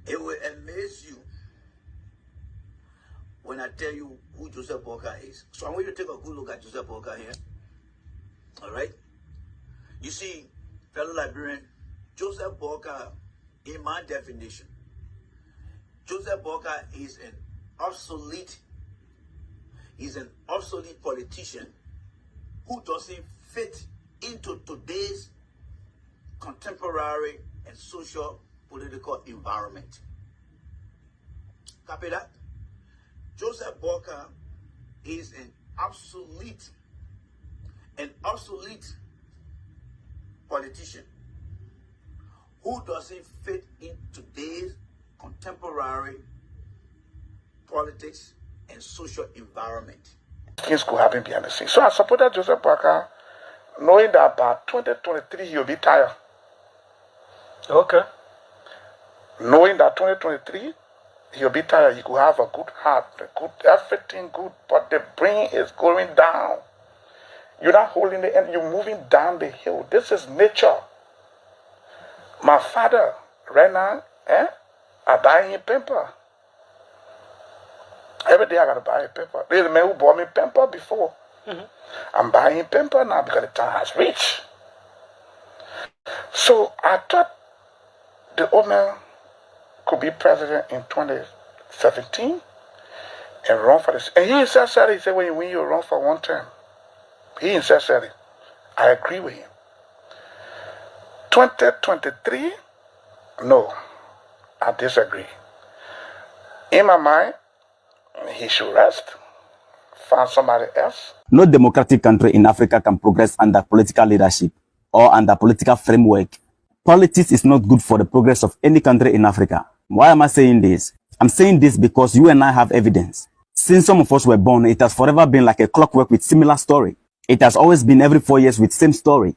It will amaze you when I tell you who Joseph Boakai is. So I want you to take a good look at Joseph Boakai here. All right? You see, fellow Liberian, Joseph Boakai, in my definition, Joseph Boakai is an obsolete politician who doesn't fit into today's contemporary and social political environment. Copy that? Joseph Boakai is an obsolete politician who doesn't fit in today's contemporary politics and social environment. Things could happen behind the scenes. So I supported Joseph Boakai, knowing that by 2023 he'll be tired. Okay. Knowing that 2023 he'll be tired, he could have a good heart, everything good, but the brain is going down. You're not holding the end, you're moving down the hill. This is nature. My father, right now, I buy him paper. Every day I gotta buy a paper. There's a man who bought me paper before. I'm buying paper now because the time has reached. So I thought the old man could be president in 2017 and run for this. And he himself said, he said, when you run for one term, he himself said it. I agree with him. 2023, no, I disagree. In my mind, he should rest, find somebody else. No democratic country in Africa can progress under political leadership or under political framework. Politics is not good for the progress of any country in Africa. Why am I saying this? I'm saying this because you and I have evidence. Since some of us were born, it has forever been like a clockwork with similar story. It has always been every 4 years with same story.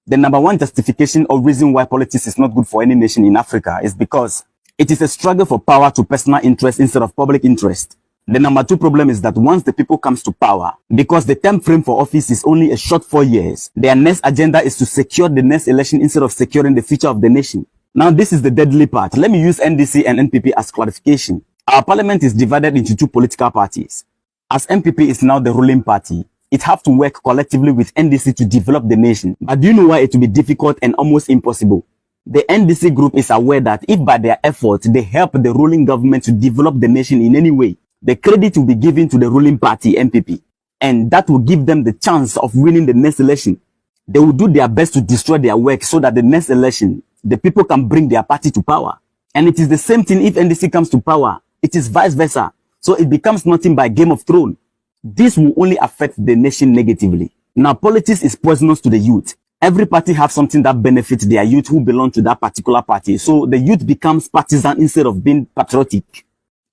The number one justification or reason why politics is not good for any nation in Africa is because it is a struggle for power to personal interest instead of public interest. The number two problem is that once the people comes to power, because the term frame for office is only a short 4 years, their next agenda is to secure the next election instead of securing the future of the nation. Now this is the deadly part. Let me use NDC and NPP as clarification. Our parliament is divided into two political parties. As NPP is now the ruling party, it have to work collectively with NDC to develop the nation. But do you know why it will be difficult and almost impossible? The NDC group is aware that if by their efforts they help the ruling government to develop the nation in any way, the credit will be given to the ruling party, NPP. And that will give them the chance of winning the next election. They will do their best to destroy their work so that the next election, the people can bring their party to power. And it is the same thing if NDC comes to power. It is vice versa. So it becomes nothing but Game of Thrones. This will only affect the nation negatively. Now, politics is poisonous to the youth. Every party has something that benefits their youth who belong to that particular party. So the youth becomes partisan instead of being patriotic.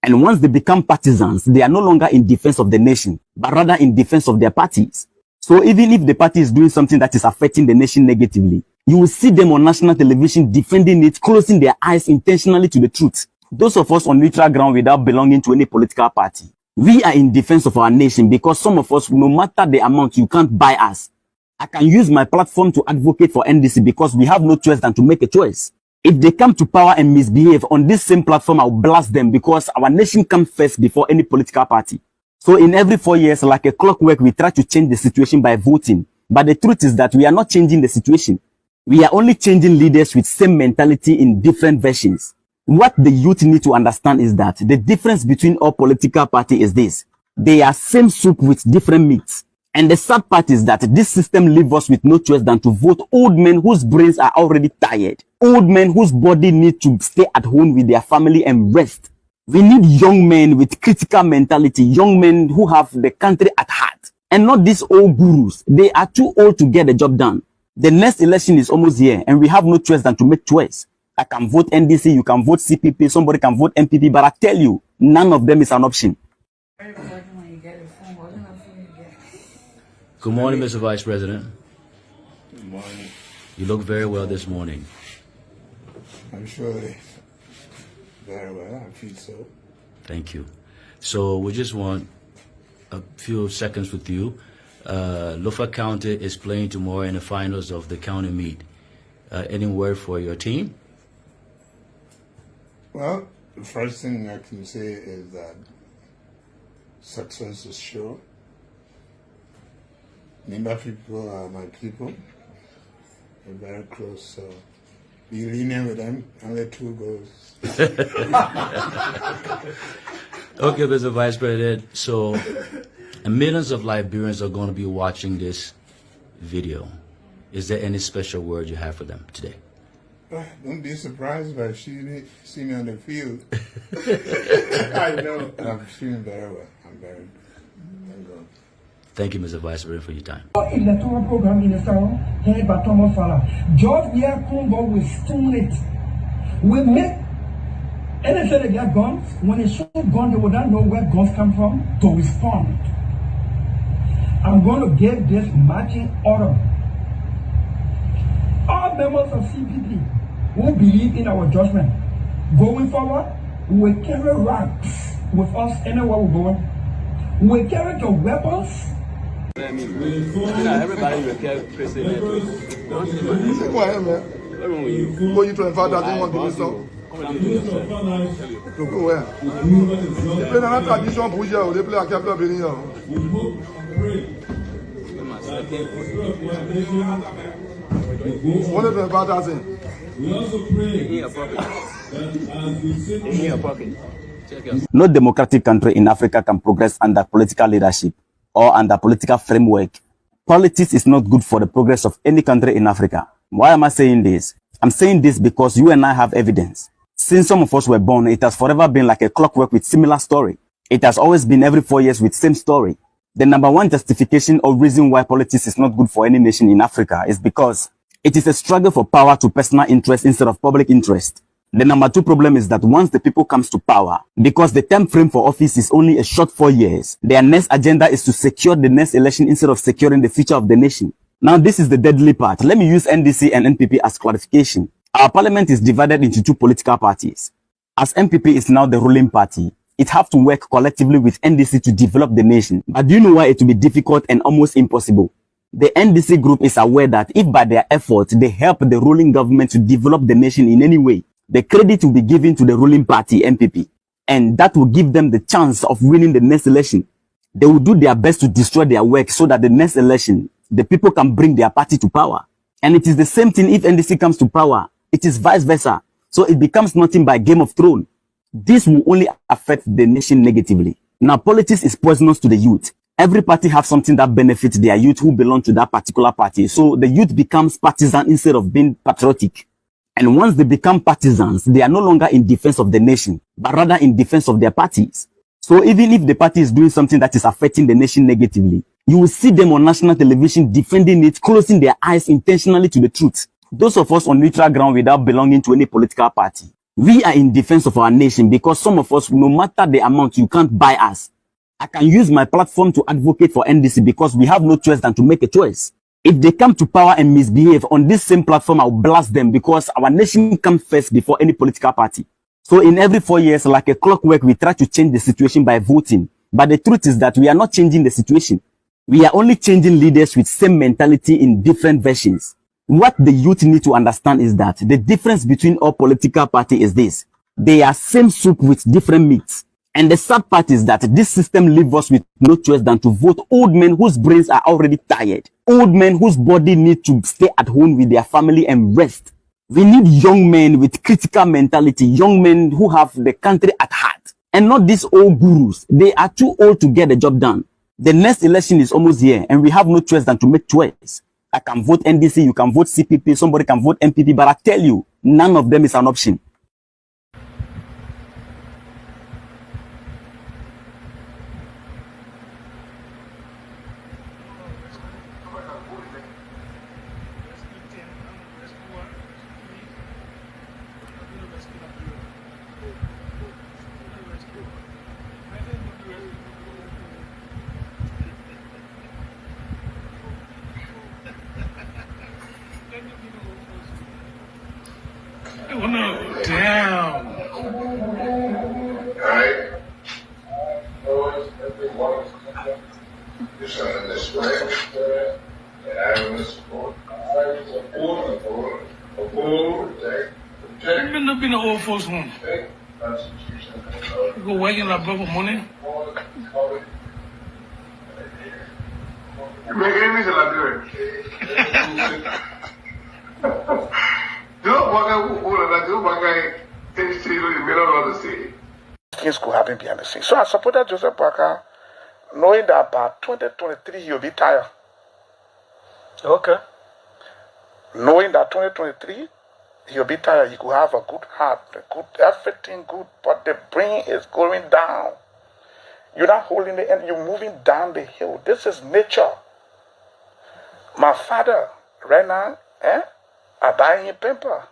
And once they become partisans, they are no longer in defense of the nation, but rather in defense of their parties. So even if the party is doing something that is affecting the nation negatively, you will see them on national television defending it, closing their eyes intentionally to the truth. Those of us on neutral ground without belonging to any political party, we are in defense of our nation because some of us, no matter the amount, you can't buy us. I can use my platform to advocate for NDC because we have no choice than to make a choice. If they come to power and misbehave on this same platform, I'll blast them because our nation comes first before any political party. So in every 4 years, like a clockwork, we try to change the situation by voting. But the truth is that we are not changing the situation. We are only changing leaders with same mentality in different versions. What the youth need to understand is that the difference between all political parties is this. They are same soup with different meats. And the sad part is that this system leaves us with no choice than to vote old men whose brains are already tired. Old men whose body need to stay at home with their family and rest. We need young men with critical mentality, young men who have the country at heart. And not these old gurus. They are too old to get the job done. The next election is almost here and we have no choice than to make choice. I can vote NDC, you can vote CPP, somebody can vote MPP, but I tell you, none of them is an option. Good morning, Mr. Vice President. Good morning. You look very well this morning. I'm sure very well. I feel so. Thank you. So we just want a few seconds with you. Lofa County is playing tomorrow in the finals of the county meet. Any word for your team? Well, The first thing I can say is that success is sure. Nimba people are my people. They're very close, so be lenient with them and let two goes. Okay, Mr. Vice President. So, millions of Liberians are going to be watching this video. Is there any special word you have for them today? Don't be surprised if I see me on the field. I know. I'm feeling very well. I'm very good. Thank God. Thank you, Mr. Vice President, for your time. Electoral program in the South, headed by Thomas Fowler. George Weah Congo will stimulate. We make any say they get guns. When they shoot guns, they will not know where guns come from to respond. I'm going to give this marching order. All members of CPP who believe in our judgment, going forward, we will carry ranks with us anywhere we're going. We will carry the weapons. Everybody will carry president. Go ahead, man. Go you 25,000 want to do so. To go where? They play another tradition for you. They play a capital building. What is 25,000? We also pray in your pocket. In your pocket. No democratic country in Africa can progress under political leadership or under political framework. Politics is not good for the progress of any country in Africa. Why am I saying this? I'm saying this because you and I have evidence. Since some of us were born, it has forever been like a clockwork with similar story. It has always been every 4 years with same story. The number one justification or reason why politics is not good for any nation in Africa is because it is a struggle for power to personal interest instead of public interest. The number two problem is that once the people comes to power, because the term frame for office is only a short 4 years, their next agenda is to secure the next election instead of securing the future of the nation. Now this is the deadly part. Let me use NDC and NPP as clarification. Our parliament is divided into two political parties. As NPP is now the ruling party, it have to work collectively with NDC to develop the nation. But do you know why it will be difficult and almost impossible? The NDC group is aware that if by their efforts they help the ruling government to develop the nation in any way, the credit will be given to the ruling party, NPP. And that will give them the chance of winning the next election. They will do their best to destroy their work so that the next election, the people can bring their party to power. And it is the same thing if NDC comes to power. It is vice versa. So it becomes nothing by Game of Thrones. This will only affect the nation negatively. Now, politics is poisonous to the youth. Every party has something that benefits their youth who belong to that particular party. So the youth becomes partisan instead of being patriotic. And once they become partisans, they are no longer in defense of the nation, but rather in defense of their parties. So even if the party is doing something that is affecting the nation negatively, you will see them on national television defending it, closing their eyes intentionally to the truth. Those of us on neutral ground without belonging to any political party, we are in defense of our nation because some of us, no matter the amount, you can't buy us. I can use my platform to advocate for NDC because we have no choice than to make a choice. If they come to power and misbehave on this same platform, I'll blast them because our nation comes first before any political party. So in every 4 years, like a clockwork, we try to change the situation by voting. But the truth is that we are not changing the situation. We are only changing leaders with same mentality in different versions. What the youth need to understand is that the difference between all political parties is this. They are same soup with different meats. And the sad part is that this system leaves us with no choice than to vote old men whose brains are already tired. Old men whose body need to stay at home with their family and rest. We need young men with critical mentality, young men who have the country at heart. And not these old gurus. They are too old to get the job done. The next election is almost here and we have no choice than to make choice. I can vote NDC, you can vote CPP, somebody can vote MPP, but I tell you, none of them is an option. Oh no, damn. Alright. This on this way. And I will support. Protect. You've been up in the old folks' home. You go work in Liberia for money? You make enemies in Liberia. Things could happen behind the scenes. So I supported Joseph Boakai, knowing that by 2023 he'll be tired. Okay. Knowing that 2023 he'll be tired, he could have a good heart, everything good, but the brain is going down. You're not holding the end, you're moving down the hill. This is nature. My father, right now, I buy him paper.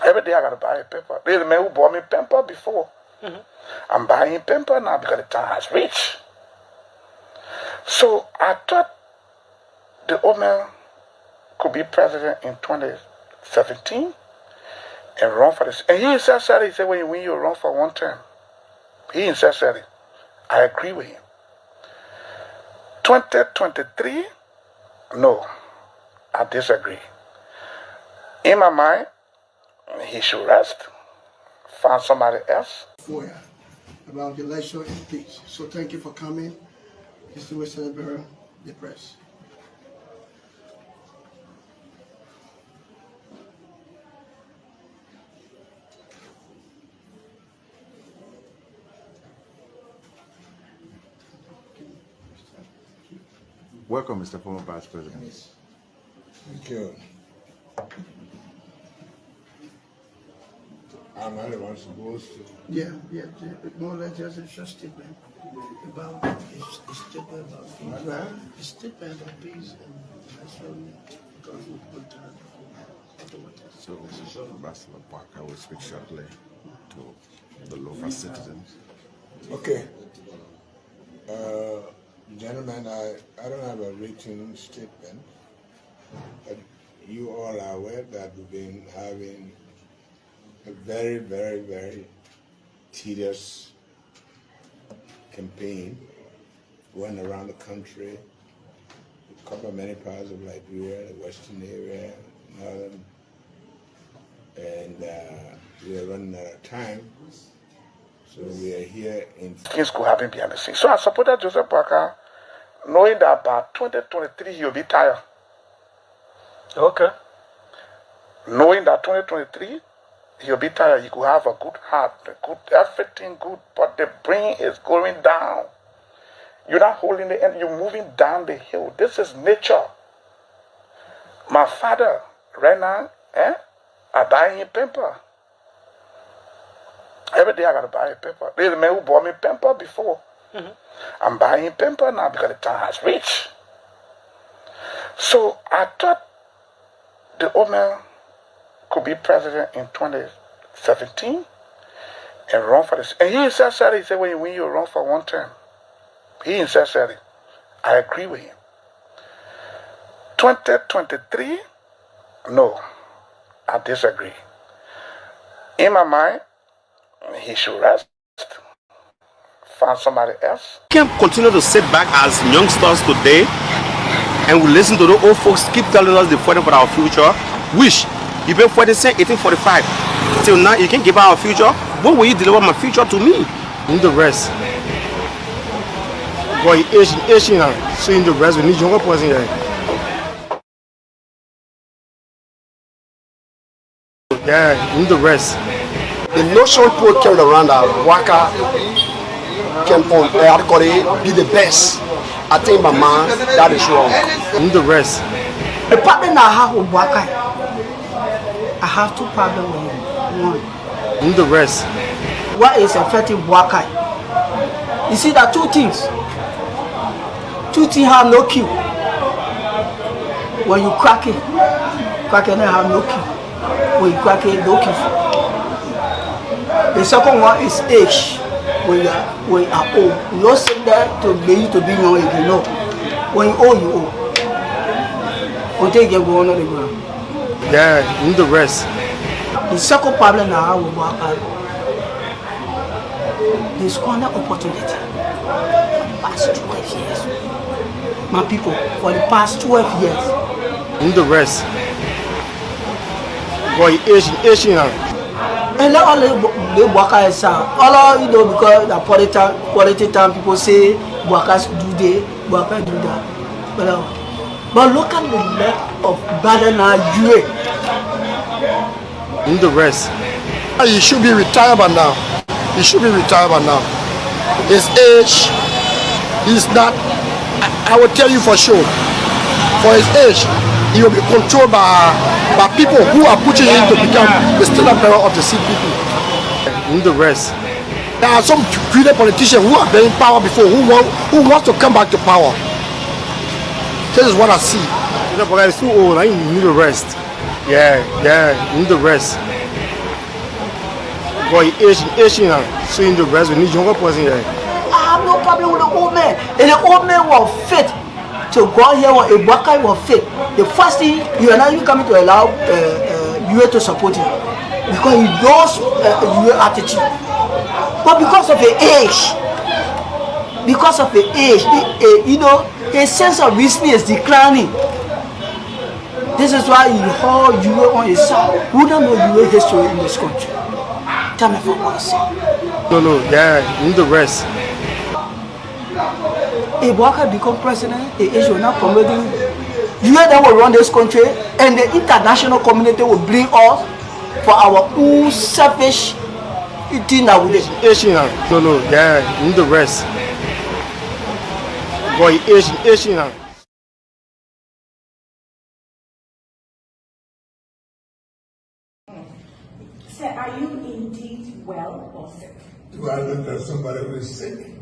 Every day I gotta buy a paper. There's a man who bought me paper before. I'm buying paper now because the time has reached. So I thought the old man could be president in 2017 and run for this. And he himself said, he said, when you win, you run for one term. He himself said it. I agree with him. 2023, no, I disagree. In my mind, he should rest, find somebody else. About the election and peace. So thank you for coming. Distinguished Senator, the press. Welcome, Mr. Former Vice President. Yes. Thank you. I'm not the one supposed to. Yeah, more or less just a statement about a statement about peace. A statement about peace and national government. So, Mr. Ambassador Parker will speak shortly to the local citizens. Okay. Gentlemen, I don't have a written statement, but you all are aware that we've been having a very, very, very tedious campaign going around the country. We cover many parts of Liberia, the western area, northern, and we are running out of time. So we are here in... Things could happen behind the scenes. So I supported Joseph Boakai, knowing that by 2023 he'll be tired. Okay. Knowing that 2023 he'll be tired, he could have a good heart, everything good, but the brain is going down. You're not holding the end, you're moving down the hill. This is nature. My father, right now, I buy him paper. Every day I gotta buy a paper. There's a man who bought me paper before. I'm buying paper now because the time has reached. So I thought the old man could be president in 2017 and run for this. And he himself said it. He said, when you win, you run for one term. He himself said it. I agree with him. 2023, no, I disagree. In my mind, he should rest, find somebody else. We can't continue to sit back as youngsters today and we listen to the old folks keep telling us they're fighting for our future. Wish you've been fighting since 1845 till now. You can't give our future. When will you deliver my future to me? In the rest. Boy, Asian, so in the rest, we need younger person here. Yeah, in the rest. The notion people carried around that Waka can be the best. I think my man, that is wrong. In the rest. The problem I have with Waka, I have two problems with him. One. In the rest. What is affecting Waka? You see that two things. Two things have no key. When you crack it don't have no key. When you crack it, no key. The second one is age. When you are old, you don't sit there to be young again. No. When you old, you old. Until you get going on the ground. Yeah, in the rest. The second problem I have with Waka, the squander opportunity for the past 12 years. My people, for the past 12 years. In the rest. Boy, Asian, And let all the Buaka is all you know because the political time people say Buakas do they, Buaka do that. But look at the level of Badana Jue. In the rest. He should be retired by now. He should be retired by now. His age, he's not, I will tell you for sure, for his age, he will be controlled by people who are pushing him to become the standard bearer of the sick people. In the rest. There are some greedy politicians who have been in power before, who want to come back to power. This is what I see. The guy is too old, I need the rest. Yeah, you need the rest. Boy, Asian, so in the rest, we need younger person here. I have no problem with the old man. And the old man was fit to go out here when a Buaka was fit. The first thing, you are not even coming to allow you to support him. Because he knows your attitude. But because of the age, you know, his sense of reasoning is declining. This is why you hold you on his side. Who don't know your history in this country? Tell me for once. No, yeah, you need the rest. If Buaka become president, the age will not promoting. You that will run this country, and the international community will bring us for our own selfish thing that we did. Asian, no, yeah, you need the rest. Boy, Asian. Sir, are you indeed well or sick? Do I look at somebody who is sick?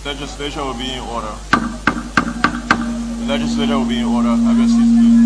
Legislature will be in order. The legislature will be in order. Have your seats, please.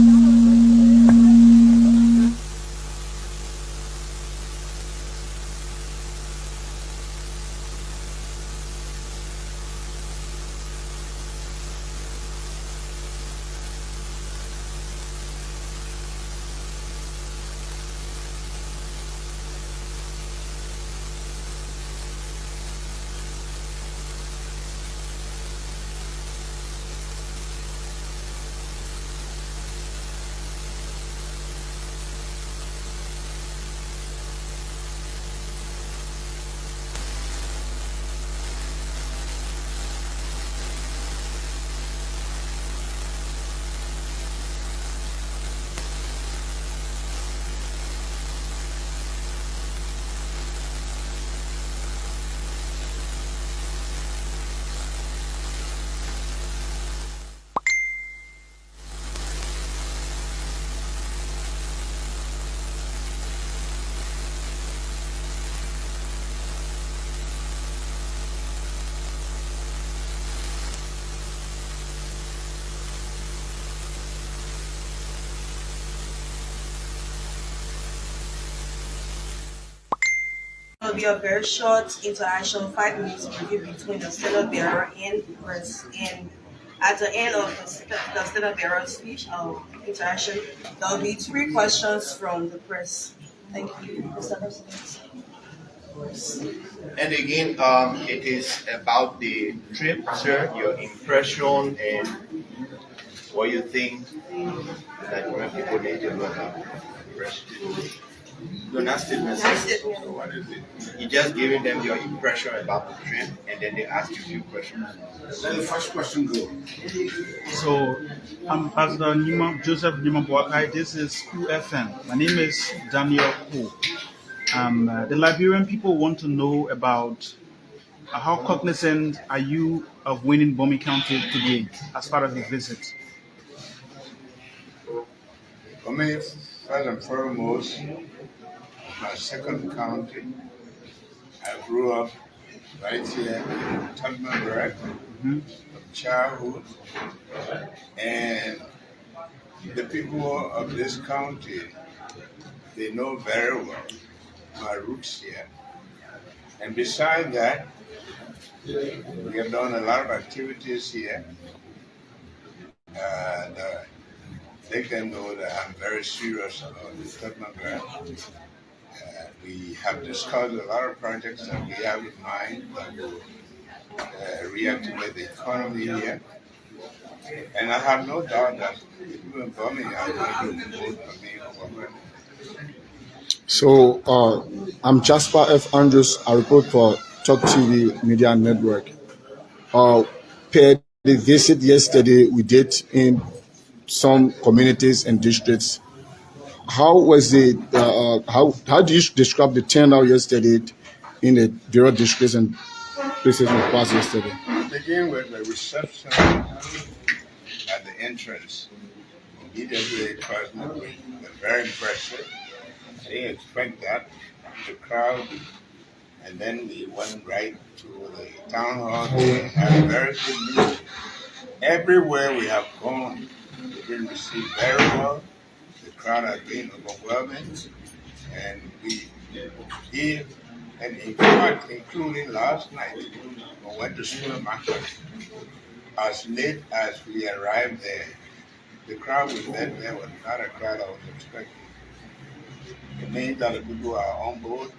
There will be a very short interaction, 5 minutes review between the standard bearer and the press. And at the end of the standard bearer's speech interaction, there will be 3 questions from the press. Thank you, Mr. President. And again, it is about the trip, sir, your impression and what you think that Nigerian people need to know about the rest. No, not statement. So what is it? You're just giving them your impression about the trip, and then they ask you a few questions. Let the first question go. So, Ambassador Joseph Nima Boakai. This is Cool FM. My name is Daniel Cool. The Liberian people want to know about how cognizant are you of winning Bomi County today as far as the visit? For me, first and foremost, my second county. I grew up right here in Tubman from childhood, and the people of this county, they know very well my roots here. And besides that, we have done a lot of activities here. And make them know that I'm very serious about the Tubman. We have discussed a lot of projects that we have in mind that will reactivate the economy here. And I have no doubt that people in Birmingham are going to vote for me over. So, I'm Jasper F. Andrews. I report for Talk TV Media Network. Per the visit yesterday we did in some communities and districts, how was it? How do you describe the turnout yesterday in the various districts and places we passed yesterday? Begin with the reception at the entrance. Immediately, personally, was very impressive. I didn't expect that. The crowd, and then we went right to the town hall. We had very good news. Everywhere we have gone, we've been received very well. The crowd has been overwhelming, and we here, and in fact, including last night, we went to supermarket. As late as we arrived there, the crowd we met there was not a crowd I was expecting. It means that the people are on board,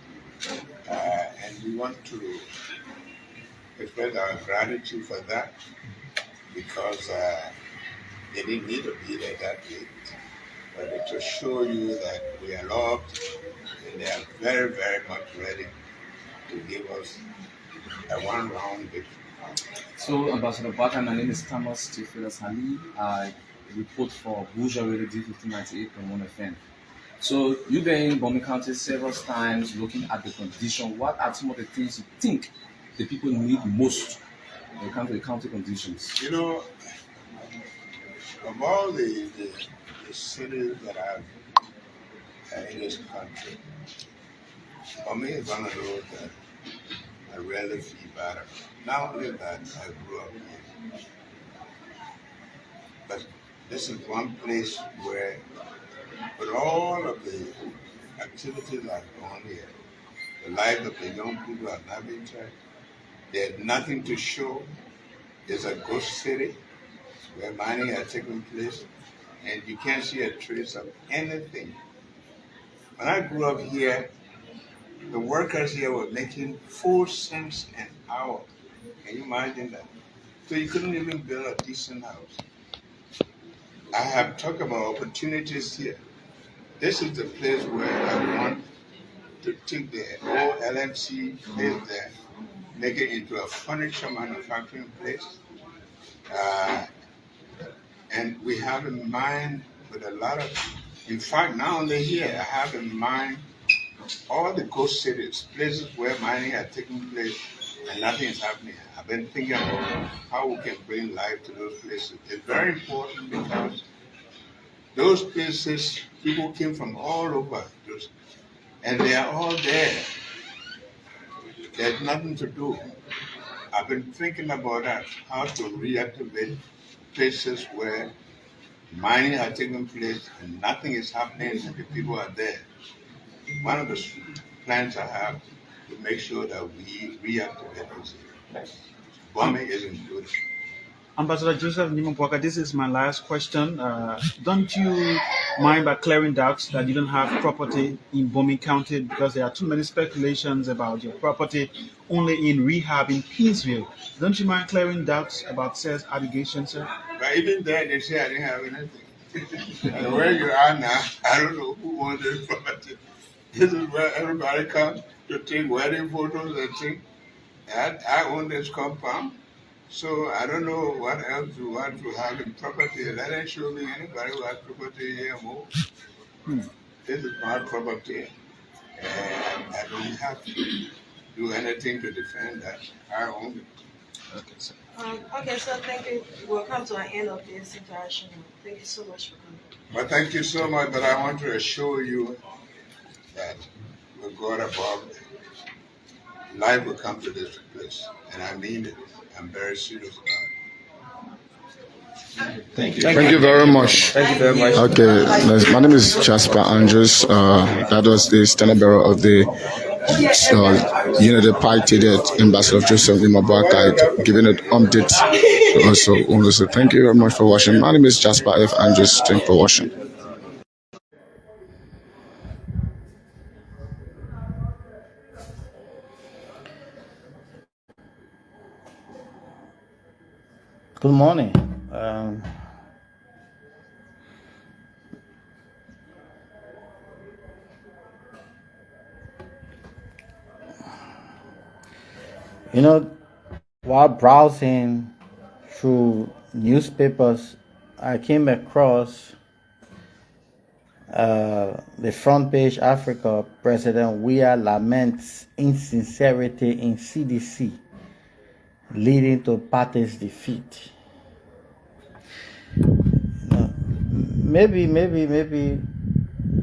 and we want to express our gratitude for that, because they didn't need to be there that late. But to show you that we are loved, and they are very, very much ready to give us a one-round victory. So, Ambassador Baka, my name is Thomas Tifelas Ali. I report for Bourgeois Radio D1598.1 FM. So, you've been in Bomi County several times looking at the condition. What are some of the things you think the people need most when it comes to the county conditions? You know, of all the cities that I've in this country, for me, it's one of those that I rarely feel bad about. Not only that, I grew up here, but this is one place where, with all of the activities that are going here, the lives of the young people have not been touched. There's nothing to show. It's a ghost city where mining has taken place, and you can't see a trace of anything. When I grew up here, the workers here were making 4 cents an hour. Can you imagine that? So you couldn't even build a decent house. I have talked about opportunities here. This is the place where I want to take the old LMC place there, make it into a furniture manufacturing place. And we have in mind with a lot of, in fact, not only here, I have in mind all the coast cities, places where mining has taken place and nothing is happening. I've been thinking about how we can bring life to those places. It's very important because those places, people came from all over, and they are all there. There's nothing to do. I've been thinking about that, how to reactivate places where mining has taken place and nothing is happening and the people are there. One of the plans I have to make sure that we reactivate those areas. Bombing is included. Ambassador Joseph Nimopwaka, this is my last question. Don't you mind by clearing doubts that you don't have property in Bomi County because there are too many speculations about your property only in rehab in Peaceville? Don't you mind clearing doubts about said allegations, sir? But even there, they say I didn't have anything. And where you are now, I don't know who owns this property. This is where everybody comes to take wedding photos and things. I own this compound, so I don't know what else you want to have in property. That ain't show me anybody who has property here more. This is my property, and I don't have to do anything to defend that. I own it. Okay, sir. Okay, so thank you. We'll come to an end of this interaction. Thank you so much for coming. But thank you so much, but I want to assure you that with God above, life will come to this place. And I mean it. I'm very serious about it. Thank you very much. Thank you very much. Okay, my name is Jasper Andrews. That was the standard bearer of the Unity Party, that Ambassador Joseph Imabwaka, giving it update. Also, thank you very much for watching. My name is Jasper F. Andrews. Thank you for watching. Good morning. While browsing through newspapers, I came across the front page Africa. President Weah laments insincerity in CDC, leading to party's defeat. Maybe.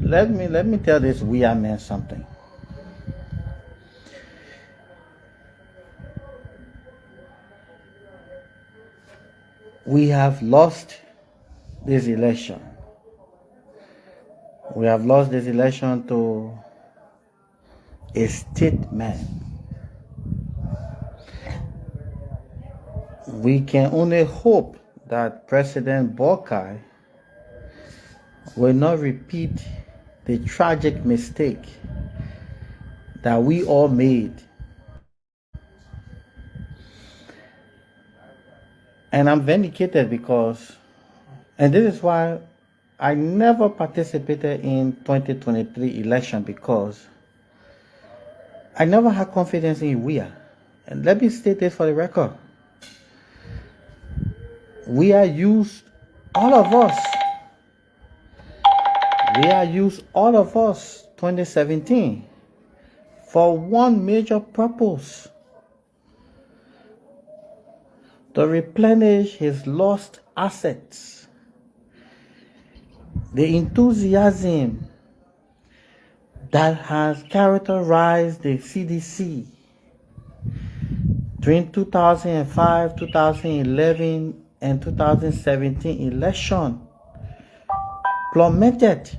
Let me tell this Weah man something. We have lost this election. We have lost this election to a state man. We can only hope that President Boakai will not repeat the tragic mistake that we all made. And I'm vindicated because, and this is why I never participated in 2023 election, because I never had confidence in Weah. And let me state this for the record. Weah used all of us. Weah used all of us 2017 for one major purpose: to replenish his lost assets. The enthusiasm that has characterized the CDC during 2005, 2011, and 2017 election plummeted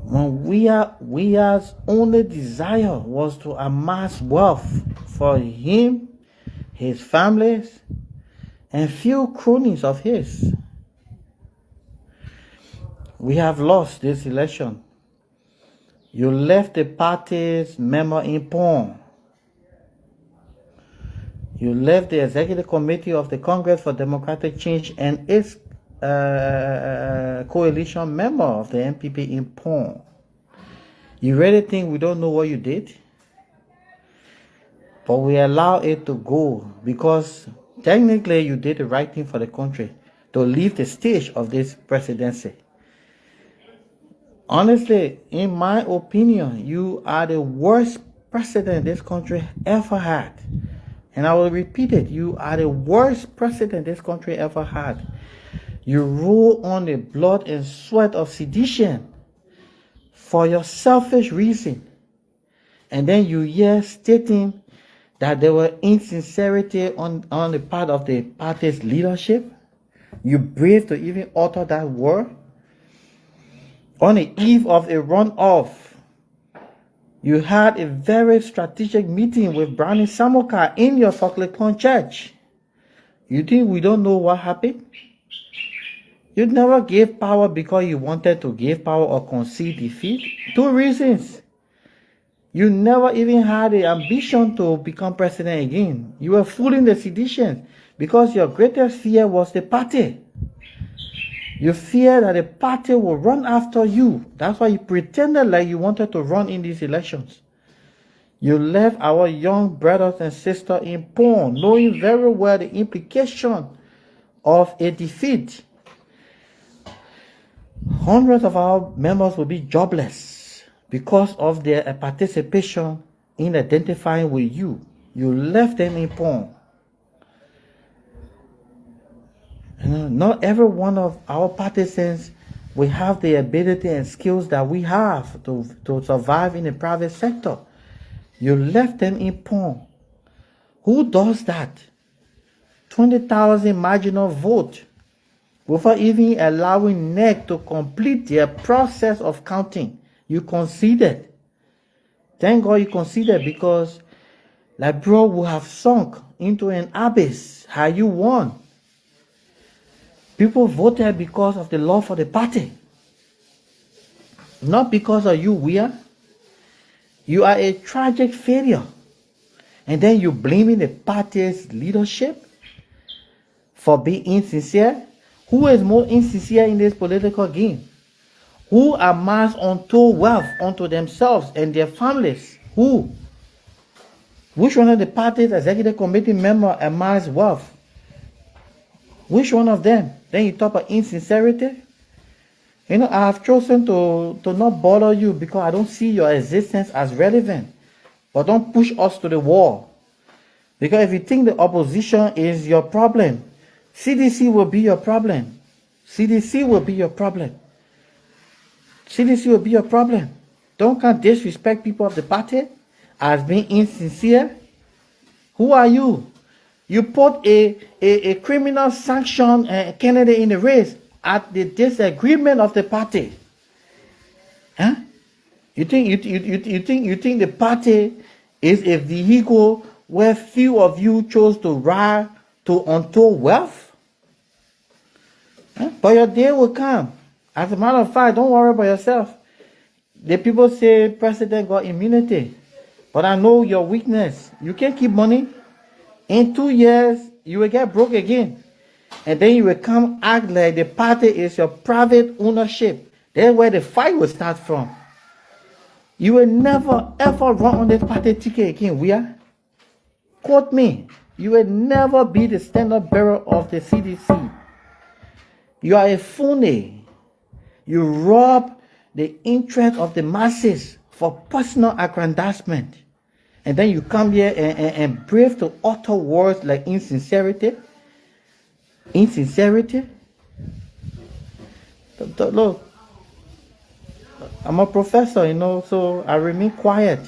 when Weah's only desire was to amass wealth for him, his families, and few cronies of his. We have lost this election. You left the party's memo in pawn. You left the executive committee of the Congress for Democratic Change and its coalition member of the MPP in pawn. You really think we don't know what you did? But we allow it to go because technically you did the right thing for the country to leave the stage of this presidency. Honestly, in my opinion, you are the worst president this country ever had. And I will repeat it, you are the worst president this country ever had. You rule on the blood and sweat of sedition for your selfish reason. And then you hear stating that there were insincerity on the part of the party's leadership. You brave to even utter that word. On the eve of a runoff, you had a very strategic meeting with Brownie Samoka in your Folklekon church. You think we don't know what happened? You never gave power because you wanted to give power or concede defeat. 2 reasons. You never even had the ambition to become president again. You were fooling the seditionists because your greatest fear was the party. You fear that the party will run after you. That's why you pretended like you wanted to run in these elections. You left our young brothers and sisters in pawn, knowing very well the implication of a defeat. Hundreds of our members will be jobless because of their participation in identifying with you. You left them in pawn. Not every one of our partisans will have the ability and skills that we have to survive in the private sector. You left them in pawn. Who does that? 20,000 marginal vote without even allowing NEC to complete their process of counting. You conceded. Thank God you conceded, because Liberia would have sunk into an abyss had you won. People voted because of the love for the party. Not because of you, we are. You are a tragic failure. And then you blaming the party's leadership for being insincere. Who is more insincere in this political game? Who amass untold wealth unto themselves and their families? Who? Which one of the party's executive committee members amass wealth? Which one of them? Then you talk about insincerity. I have chosen to not bother you because I don't see your existence as relevant. But don't push us to the wall. Because if you think the opposition is your problem, CDC will be your problem. CDC will be your problem. CDC will be your problem. Don't come disrespect people of the party as being insincere. Who are you? You put a criminal sanction candidate in the race at the disagreement of the party. Huh? You think the party is a vehicle where few of you chose to ride to untold wealth? Huh? But your day will come. As a matter of fact, don't worry about yourself. The people say president got immunity. But I know your weakness. You can't keep money. In 2 years, you will get broke again. And then you will come act like the party is your private ownership. That's where the fight will start from. You will never ever run on this party ticket again, we are. Quote me. You will never be the standard bearer of the CDC. You are a phony. You rob the interest of the masses for personal aggrandizement. And then you come here and brave to utter words like insincerity. Insincerity. Look, I'm a professor, so I remain quiet.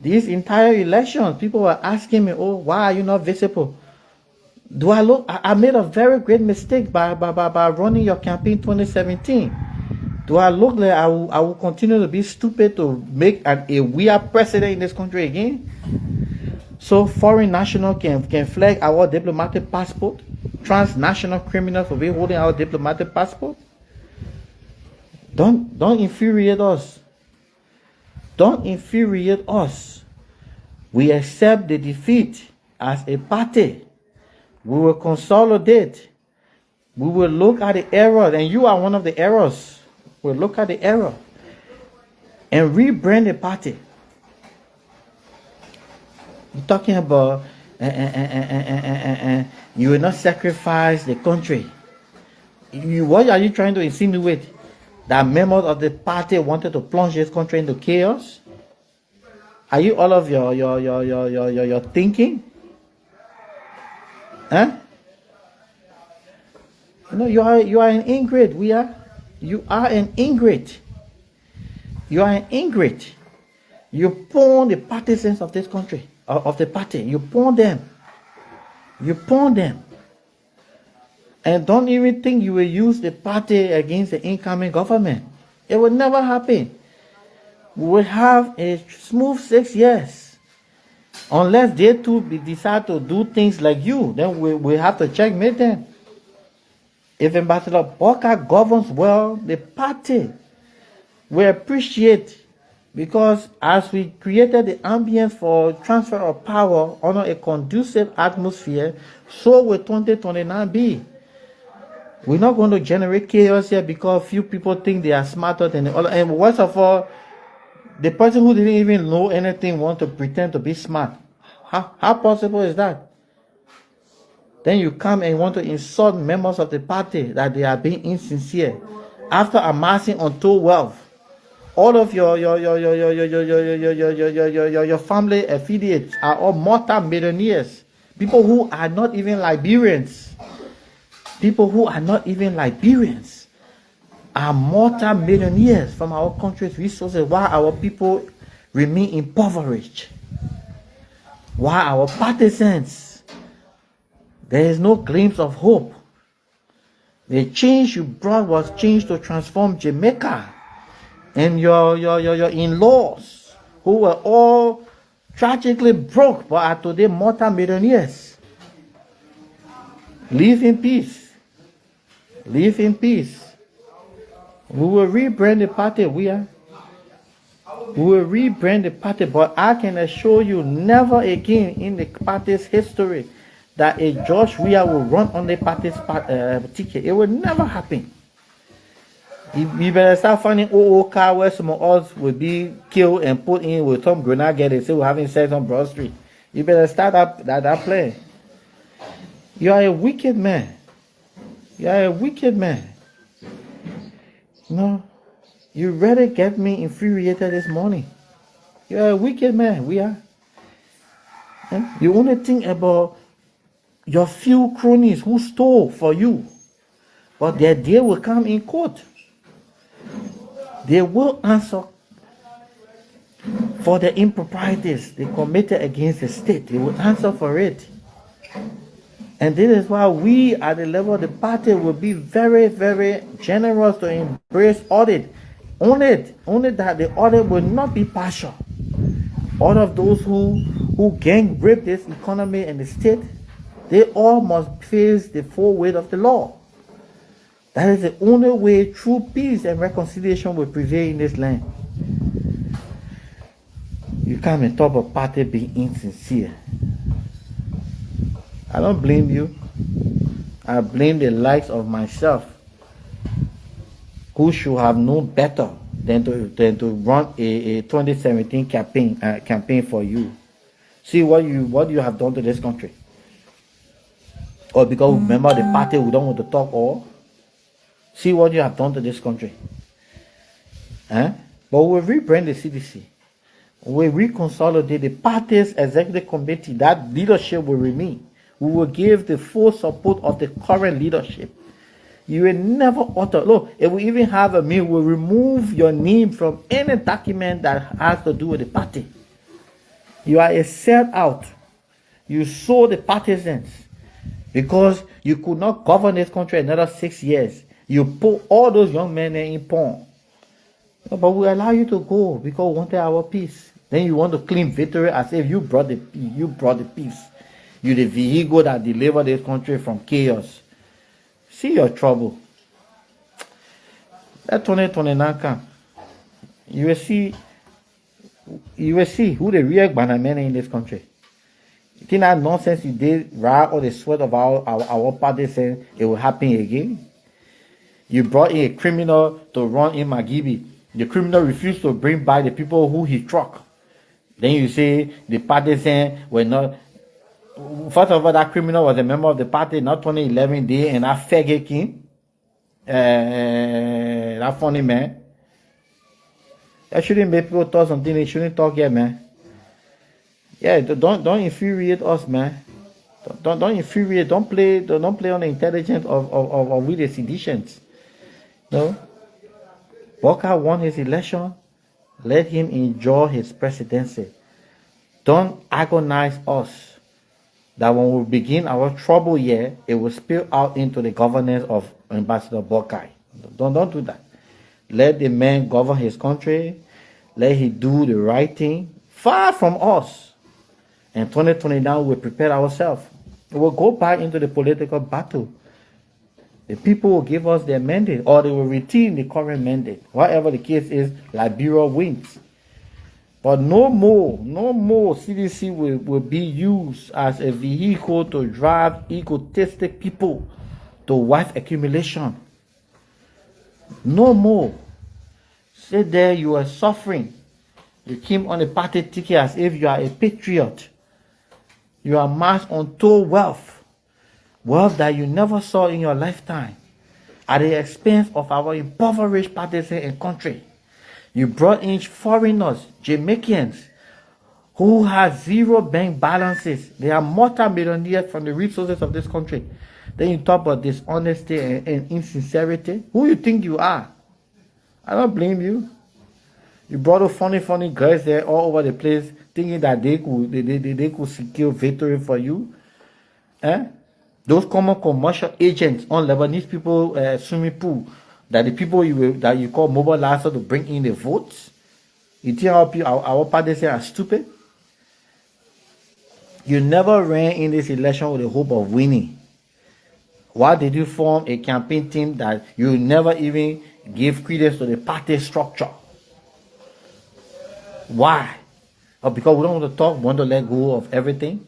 These entire elections, people were asking me, oh, why are you not visible? Do I look? I made a very great mistake by running your campaign 2017. Do I look like I will continue to be stupid to make a weird president in this country again? So foreign national can flag our diplomatic passport? Transnational criminals will be holding our diplomatic passport? Don't infuriate us. Don't infuriate us. We accept the defeat as a party. We will consolidate. We will look at the error, and you are one of the errors. We'll look at the error and rebrand the party. You're talking about you will not sacrifice the country. What are you trying to insinuate? That members of the party wanted to plunge this country into chaos? Are you all of your thinking? Huh? You are an ingrate. You are an ingrate. You are an ingrate. You pawn the partisans of this country, of the party. You pawn them. You pawn them. And don't even think you will use the party against the incoming government. It will never happen. We will have a smooth 6 years. Unless they too decide to do things like you, then we have to checkmate them. If Ambassador Boka governs well, the party will appreciate, because as we created the ambience for transfer of power under a conducive atmosphere, so will 2029 be. We're not going to generate chaos here because few people think they are smarter than the other. And worst of all, the person who didn't even know anything want to pretend to be smart. How possible is that? Then you come and want to insult members of the party that they are being insincere after amassing untold wealth. All of your family affiliates are all multi-millionaires. People who are not even Liberians. People who are not even Liberians are multi-millionaires from our country's resources, while our people remain impoverished. While our partisans, there is no glimpse of hope. The change you brought was change to transform Jamaica. And your in-laws, who were all tragically broke but are today multi-millionaires. Live in peace. Live in peace. We will rebrand the party. We will rebrand the party, but I can assure you, never again in the party's history that a George Weah will run on the party's ticket. It will never happen. You better start finding old car where some of us will be killed and put in with some grenade get it. Say we're having sex on Broad Street. You better start that plan. You are a wicked man. You are a wicked man. No, you really get me infuriated this morning. You are a wicked man. We are. You only think about your few cronies who stole for you, but their day will come in court. They will answer for the improprieties they committed against the state. They will answer for it. And this is why we at the level of the party will be very, very generous to embrace audit. Only that the audit will not be partial. All of those who gang rape this economy and the state, they all must face the full weight of the law. That is the only way true peace and reconciliation will prevail in this land. You come and talk about party being insincere. I don't blame you. I blame the likes of myself, who should have known better than to run a 2017 campaign for you. See what you have done to this country. Or because we member of the party we don't want to talk or see what you have done to this country. But we'll rebrand the CDC. We'll reconsolidate the party's executive committee. That leadership will remain. We will give the full support of the current leadership. You will never utter. Look, if we even have a meal, we'll remove your name from any document that has to do with the party. You are a sellout. You sold the partisans because you could not govern this country another 6 years. You put all those young men in pawn. But we allow you to go because we wanted our peace. Then you want to claim victory as if you brought the peace. You're the vehicle that delivered this country from chaos. See your trouble. That 2029 come. You will see who the real banana in this country. You think that nonsense you did right all the sweat of our party saying it will happen again? You brought in a criminal to run in Magibi. The criminal refused to bring back the people who he struck. Then you say the partisans were not. First of all, that criminal was a member of the party, not 2011 day, and that faggot king, that funny man. That shouldn't make people talk something they shouldn't talk here, man. Yeah, don't infuriate us, man. Don't infuriate. Don't play on the intelligence of we the seditions. No. Walker won his election. Let him enjoy his presidency. Don't agonize us that when we begin our trouble here, it will spill out into the governance of Ambassador Bokai. Don't do that. Let the man govern his country. Let him do the right thing. Far from us. And 2029, we'll prepare ourselves. We'll go back into the political battle. The people will give us their mandate, or they will retain the current mandate. Whatever the case is, Liberia wins. But no more CDC will be used as a vehicle to drive egotistic people to to wealth accumulation. No more. Say there you are suffering. You came on a party ticket as if you are a patriot. You amassed untold wealth. Wealth that you never saw in your lifetime. At the expense of our impoverished parties and country. You brought in foreigners, Jamaicans, who have zero bank balances. They are multi-millionaires from the resources of this country. Then you talk about dishonesty and insincerity. Who you think you are? I don't blame you. You brought those funny guys there all over the place, thinking that they could secure victory for you. Those common commercial agents on Lebanese people swimming pool, that the people that you call mobilizers to bring in the votes. You think our parties are stupid? You never ran in this election with the hope of winning. Why did you form a campaign team that you never even give credence to the party structure? Why? Or because we don't want to talk, want to let go of everything?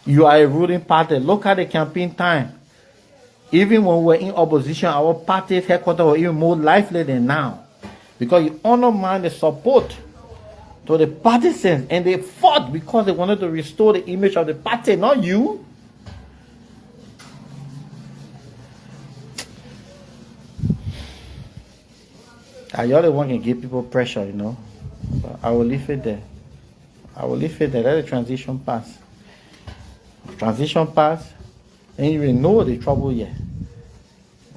You are a ruling party. Look at the campaign time. Even when we were in opposition, our party's headquarters were even more lively than now. Because you undermined the support to the partisans, and they fought because they wanted to restore the image of the party, not you. You're the one can give people pressure, you know. But I will leave it there. Let the transition pass. Transition pass, and you will know the trouble yet.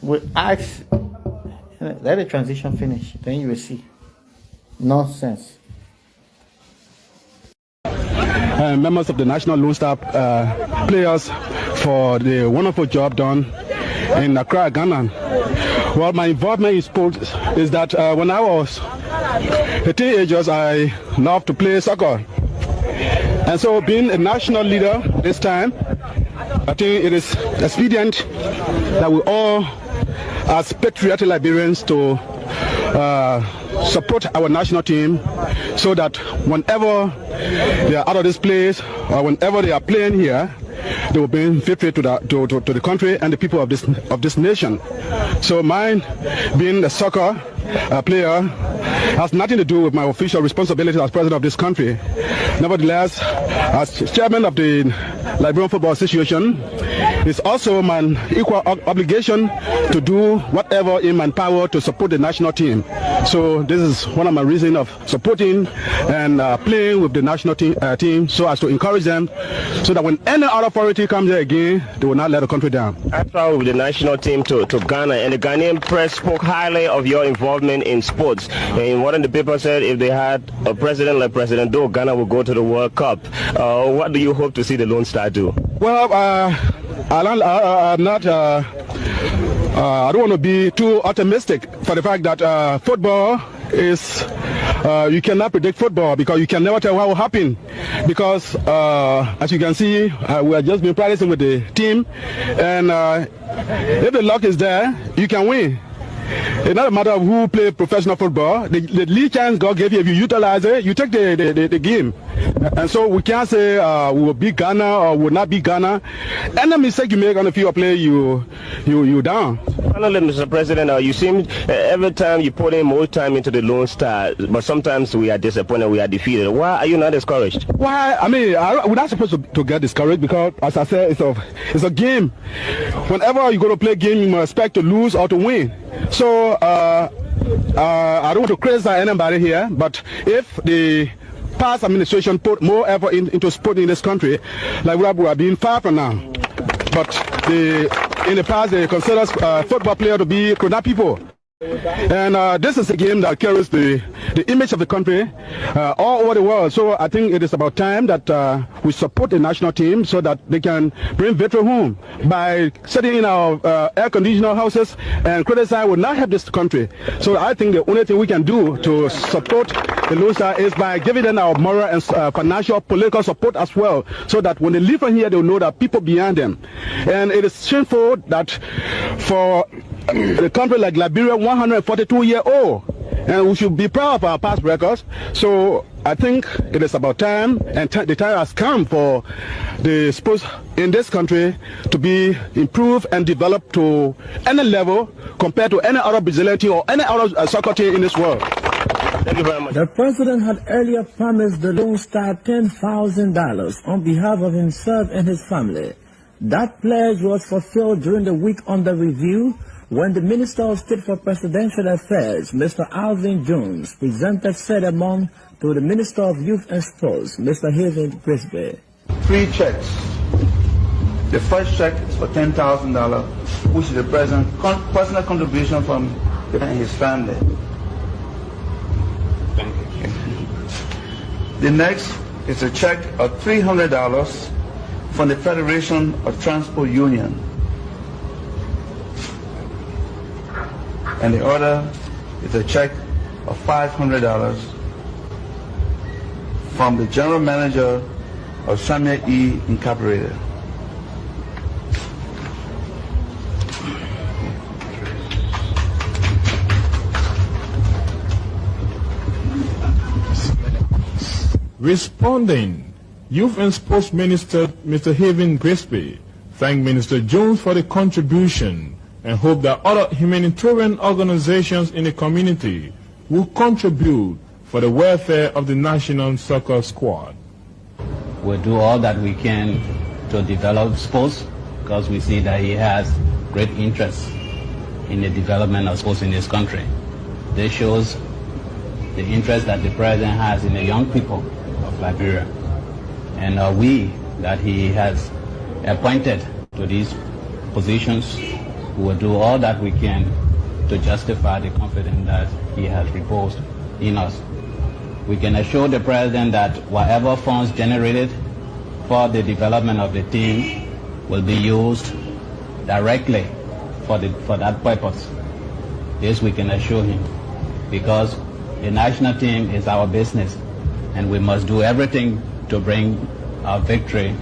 We'll ask, let the transition finish, then you will see. Nonsense. Members of the National Lone Star players for the wonderful job done in Accra, Ghana. Well, my involvement in sports is that when I was a teenager, I loved to play soccer. And so being a national leader this time, I think it is expedient that we all, as patriotic Liberians, to support our national team so that whenever they are out of this place or whenever they are playing here, they will bring victory to the country and the people of this nation. So mine, being a soccer player, has nothing to do with my official responsibility as president of this country. Nevertheless, as chairman of the Liberian Football Association, it's also my equal obligation to do whatever in my power to support the national team. So this is one of my reasons of supporting and playing with the national team so as to encourage them so that when any other authority comes here again, they will not let the country down. I traveled with the national team to Ghana, and the Ghanaian press spoke highly of your involvement in sports. And one of the papers said if they had a president like President Doe, Ghana would go to the World Cup. What do you hope to see the Lone Star do? Well, I'm not. I don't want to be too optimistic for the fact that football is. You cannot predict football because you can never tell what will happen. Because as you can see, we have just been practicing with the team, and if the luck is there, you can win. It's not a matter of who play professional football. The lead chance God gave you, if you utilize it, you take the game. And so we can't say we will beat Ghana or will not beat Ghana. Any mistake you make on the field of play, you down. Finally, Mr. President, you seem every time you put in more time into the Lone Star, but sometimes we are disappointed, we are defeated. Why are you not discouraged? Why? I mean, we're not supposed to get discouraged because, as I said, it's a game. Whenever you go to play a game, you must expect to lose or to win. So I don't want to criticize anybody here, but if the past administration put more effort into sport in this country, like we are being far from now. But in the past, they consider football player to be Krona people. And this is a game that carries the image of the country all over the world. So I think it is about time that we support the national team so that they can bring victory home. By sitting in our air-conditioned houses and criticize will not help this country. So I think the only thing we can do to support the Lone Star is by giving them our moral and financial, political support as well, so that when they leave from here, they'll know that people behind them. And it is shameful that for a country like Liberia, 142-year-old, and we should be proud of our past records. So I think it is about time, and the time has come for the sports in this country to be improved and developed to any level compared to any other vigilante or any other soccer team in this world. Thank you very much. The president had earlier promised the Lone Star $10,000 on behalf of himself and his family. That pledge was fulfilled during the week under review when the Minister of State for Presidential Affairs, Mr. Alvin Jones, presented said amount to the Minister of Youth and Sports, Mr. Haven Grisby. 3 checks. The first check is for $10,000, which is the president's personal contribution from his family. Thank you. The next is a check of $300 from the Federation of Transport Union. And the other is a check of $500 from the General Manager of Samuel E. Incorporated. Responding, Youth and Sports Minister Mr. Haven Grisby thanked Minister Jones for the contribution and hope that other humanitarian organizations in the community will contribute for the welfare of the national soccer squad. We'll do all that we can to develop sports because we see that he has great interest in the development of sports in this country. This shows the interest that the president has in the young people of Liberia. And we that he has appointed to these positions, we will do all that we can to justify the confidence that he has reposed in us. We can assure the president that whatever funds generated for the development of the team will be used directly for that purpose. This we can assure him, because the national team is our business and we must do everything to bring our victory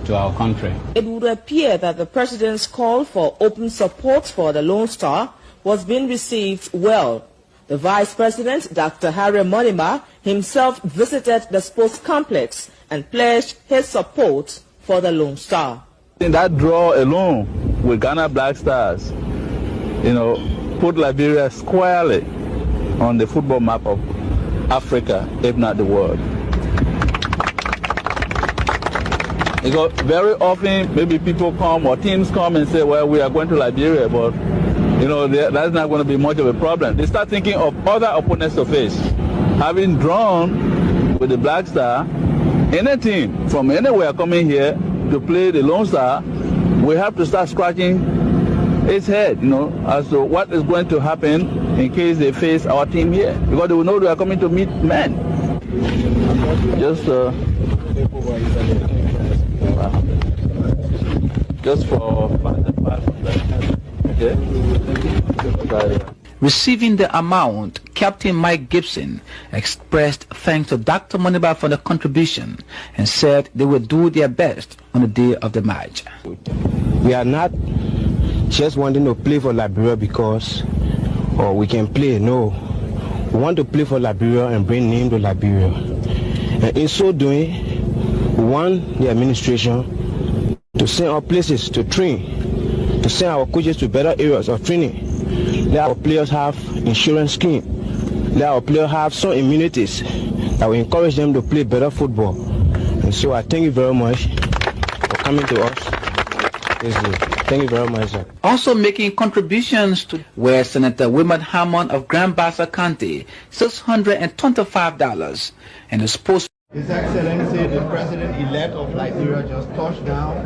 to our country. It would appear that the president's call for open support for the Lone Star was being received well. The vice president, Dr. Harry Monima, himself visited the sports complex and pledged his support for the Lone Star. In that draw alone with Ghana Black Stars, put Liberia squarely on the football map of Africa, if not the world. Because very often, maybe people come or teams come and say, well, we are going to Liberia, but that's not going to be much of a problem. They start thinking of other opponents to face. Having drawn with the Black Star, any team from anywhere coming here to play the Lone Star, we have to start scratching its head, as to what is going to happen in case they face our team here. Because they will know they are coming to meet men. Just for okay. Receiving the amount, Captain Mike Gibson expressed thanks to Dr. Moniba for the contribution and said they will do their best on the day of the match. We are not just wanting to play for Liberia because we can play. No, we want to play for Liberia and bring name to Liberia. And in so doing, we want the administration to send our places to train, to send our coaches to better areas of training. Let our players have insurance scheme. Let our players have some immunities that will encourage them to play better football. And so I thank you very much for coming to us. Thank you very much, sir. Also making contributions to were Senator Wilmot Hammond of Grand Bassa County, $625, and the sports. His Excellency, the President-elect of Liberia, just touched down,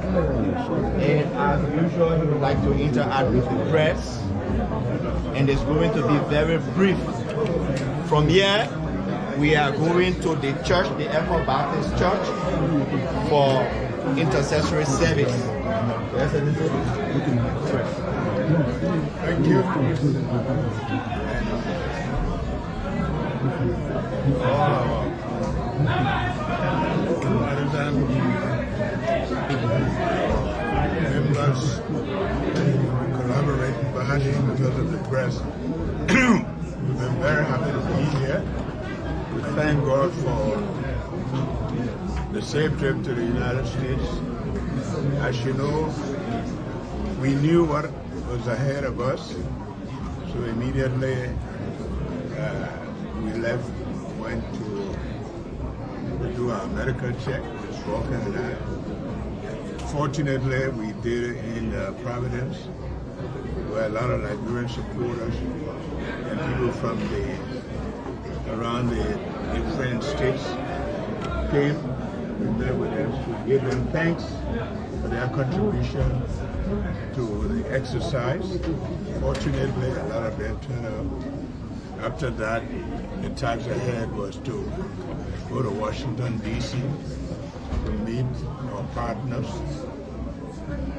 and as usual, he would like to interact with the press, and it's going to be very brief. From here, we are going to the church, the Echo Baptist Church, for intercessory service. Thank you. Members collaborating badly because of the press. We've been very happy to be here. We thank God for the safe trip to the United States. As you know, we knew what was ahead of us, so immediately we left, went to do our medical check, just walking and I. Fortunately, we did it in Providence, where a lot of Liberian supporters and people from around the different states came. We met with them to give them thanks for their contribution to the exercise. Fortunately, a lot of them turned up. After that, the task ahead was to go to Washington, D.C. to meet our partners.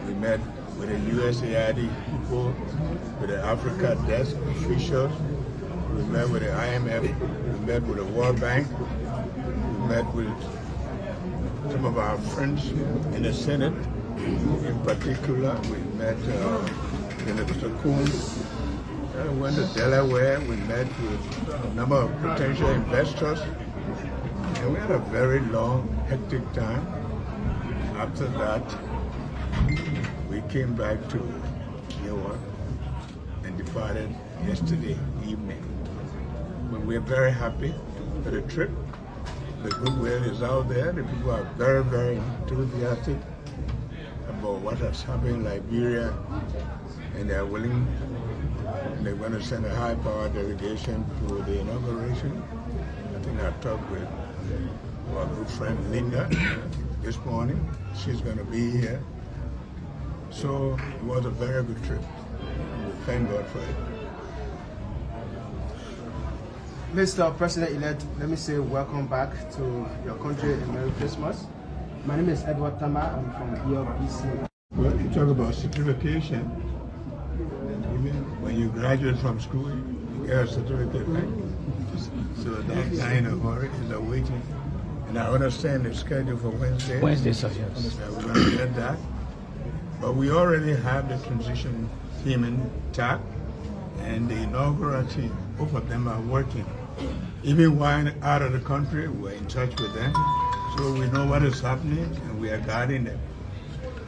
We met with the USAID people, with the Africa desk officials. We met with the IMF. We met with the World Bank. We met with some of our friends in the Senate. In particular, we met Senator Coons. We went to Delaware. We met with a number of potential investors. And we had a very long, hectic time. After that, we came back to New York and departed yesterday evening. But we're very happy for the trip. The goodwill is out there. The people are very, very enthusiastic about what has happened in Liberia, and they're willing, and they're going to send a high-power delegation to the inauguration. I think I talked with our good friend Linda this morning. She's going to be here. So it was a very good trip. We thank God for it. Mr. President-elect, let me say welcome back to your country and Merry Christmas. My name is Edward Tama. I'm from here, BC. Well, you talk about certification. Even when you graduate from school, you get a certificate, right? So that kind of hurry is awaiting. And I understand the schedule for Wednesday. Wednesday, sir, yes. We're going to get that. But we already have the transition team intact and the inaugural team. Both of them are working. Even while out of the country, we're in touch with them. So we know what is happening and we are guiding them.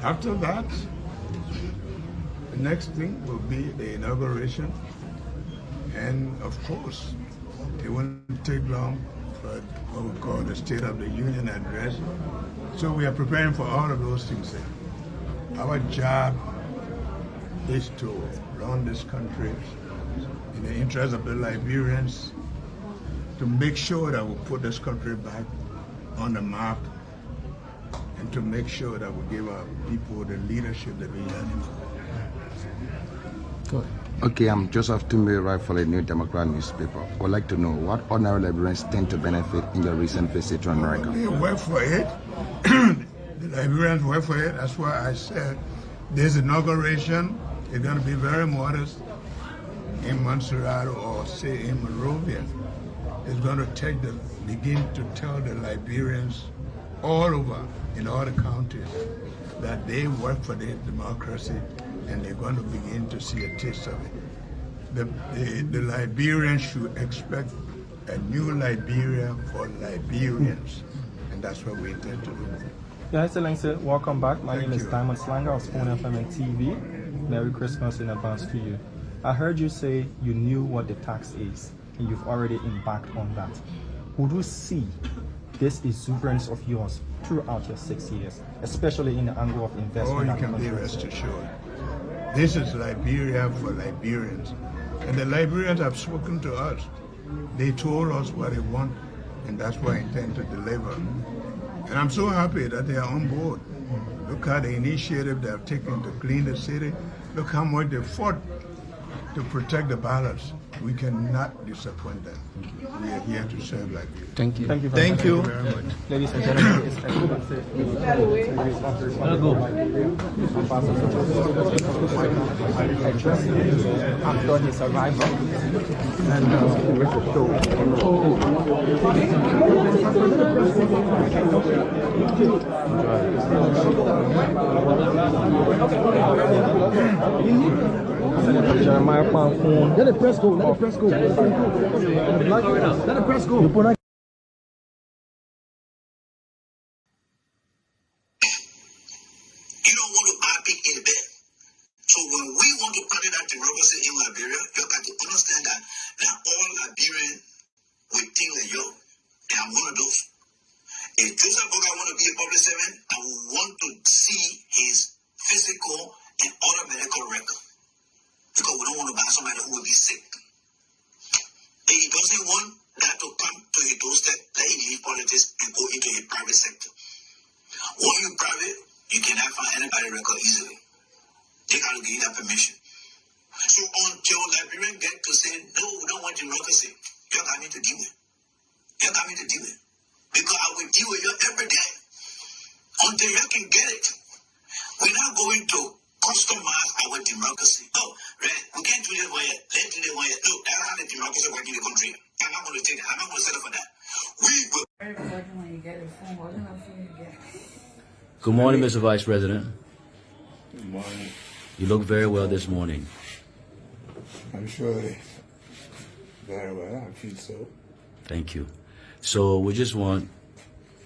After that, the next thing will be the inauguration. And of course, it won't take long for what we call the State of the Union address. So we are preparing for all of those things. Our job is to run this country in the interest of the Liberians, to make sure that we put this country back on the map, and to make sure that we give our people the leadership that we yearning for. Okay, I'm Joseph Tumbe, right for the New Democrat newspaper. I would like to know what ordinary Liberians stand to benefit in your recent visit to America. They work for it. The Liberians work for it. That's why I said this inauguration is going to be very modest in Montserrat or say in Monrovia. It's going to begin to tell the Liberians all over in all the counties that they work for the democracy, and they're going to begin to see a taste of it. The Liberians should expect a new Liberia for Liberians, and that's what we intend to do. Your Excellency, welcome back. My name is Diamond Slanger of Spoon FM and TV. Merry Christmas in advance to you. I heard you say you knew what the tax is, and you've already embarked on that. Would you see this exuberance of yours throughout your 6 years, especially in the angle of investment? Oh, you can be rest assured. This is Liberia for Liberians. And the Liberians have spoken to us. They told us what they want, and that's what I intend to deliver. And I'm so happy that they are on board. Look at the initiative they have taken to clean the city. Look how much they fought to protect the ballots. We cannot disappoint them. We are here to serve Liberia. Thank you. Thank you very much. Ladies and gentlemen, it's after his arrival, and with the show. Jeremiah Let the press go. Let the press go. Let the press go. Liberian with things like yo, and I'm one of those. If Joseph Boga want to be a public servant, I will want to see his physical and other medical record. Because we don't want to buy somebody who will be sick. If he doesn't want that to come to his doorstep, let him leave politics and go into a private sector. When you're private, you cannot find anybody's record easily. They got to give you that permission. So until Liberians get to say, no, we don't want democracy, you got me to deal with. You got me to deal with. Because I will deal with you every day. Until you can get it. We're not going to customize our democracy. No, right? We can't do this one yet. Let's do this one yet. No, that's how the democracy works in the country. I'm not going to take that. I'm not going to settle for that. We will. Good morning, Mr. Vice President. Good morning. You look very well this morning. I'm sure very well. I feel so. Thank you. So we just want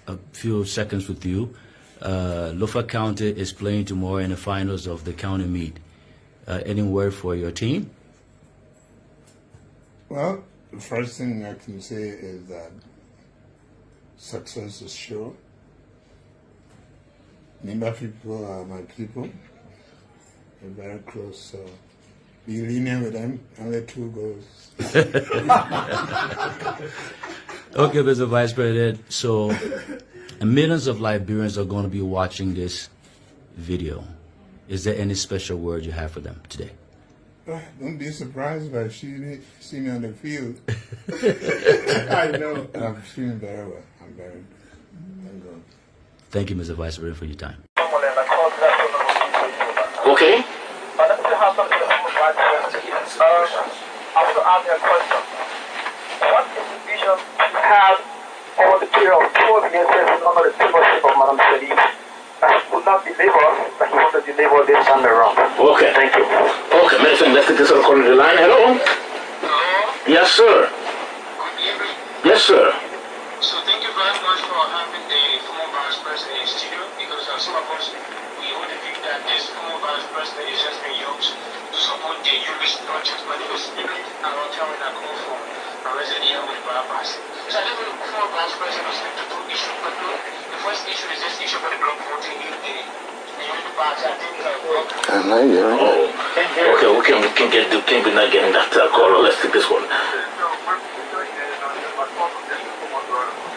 a few seconds with you. Lofa County is playing tomorrow in the finals of the county meet. Any word for your team? Well, the first thing I can say is that success is sure. Nimba people are my people. We're very close, so be lenient with them and let 2 goals. Okay, Mr. Vice President. So millions of Liberians are going to be watching this video. Is there any special word you have for them today? Don't be surprised if I see me on the field. I know. I'm feeling very well. I'm very good. Thank you, Mr. Vice President, for your time. Okay. I want to ask you a question. What is the vision you have over the period of 12 years under the stewardship of Madam Sharif that he could not deliver, that he wanted to deliver this time around? Okay. Thank you. Okay, medicine, let's take this according to the line. Hello? Hello? Yes, sir. Good evening. Yes, sir. So thank you very much for having the former Vice President in studio, because some of us, we would think that this former Vice President is just being used to support the Jewish project. My name is Spirit, and I'll tell you that I come from a resident here with Barabas. So I don't know the former Vice President was linked to 2 issues, but the first issue is this issue for the block voting in the Unity Party. I think Can I hear you? Okay, we can get the king not getting that call. Let's take this one.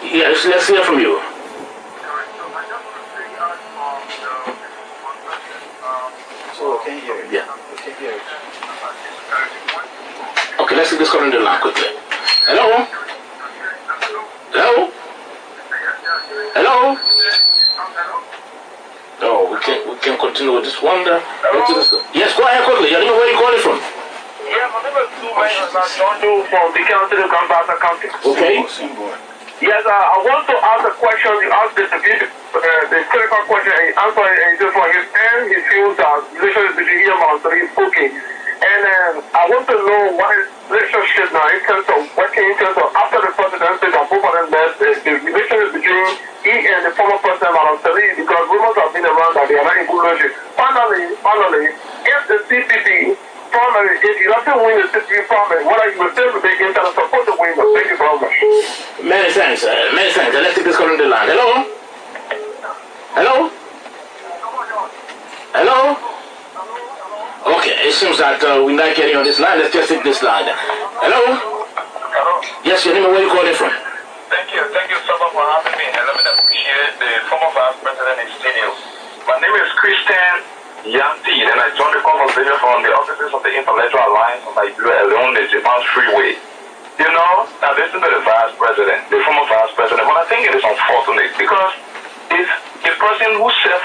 Yes, let's hear from you. So can you hear it? Yeah. We can hear it. Okay, let's take this call on the line quickly. Hello? Hello? Hello? No, we can continue with this one. Yes, go ahead quickly. I don't know where you're calling from. Yeah, my name is John Doe from the county of Gambasa County. Okay. Yes, I want to ask a question. You asked the critical question, and he answered it, and he said for his end, he feels that relationship between him and Sharif is okay. And I want to know what his relationship now in terms of working in terms of after the presidency that both of them left, the relationship between he and the former president, Madam Sharif, because rumors have been around that they are not in good relationship. Finally, if the CPP primary, if you have to win the CPP primary, what are you still making to support the winner? Thank you very much. Many thanks. Let's take this call on the line. Hello? Hello? Hello? Okay, it seems that we're not getting on this line. Let's just take this line. Hello? Hello? Yes, your name and where you calling from? Thank you so much for having me, and let me appreciate the former Vice President in studio. My name is Christian Yanti, and I joined the conversation from the offices of the Intellectual Alliance of Liberia along the Japan Freeway. You know, I listened to the Vice President, the former Vice President, but I think it is unfortunate because it's a person who served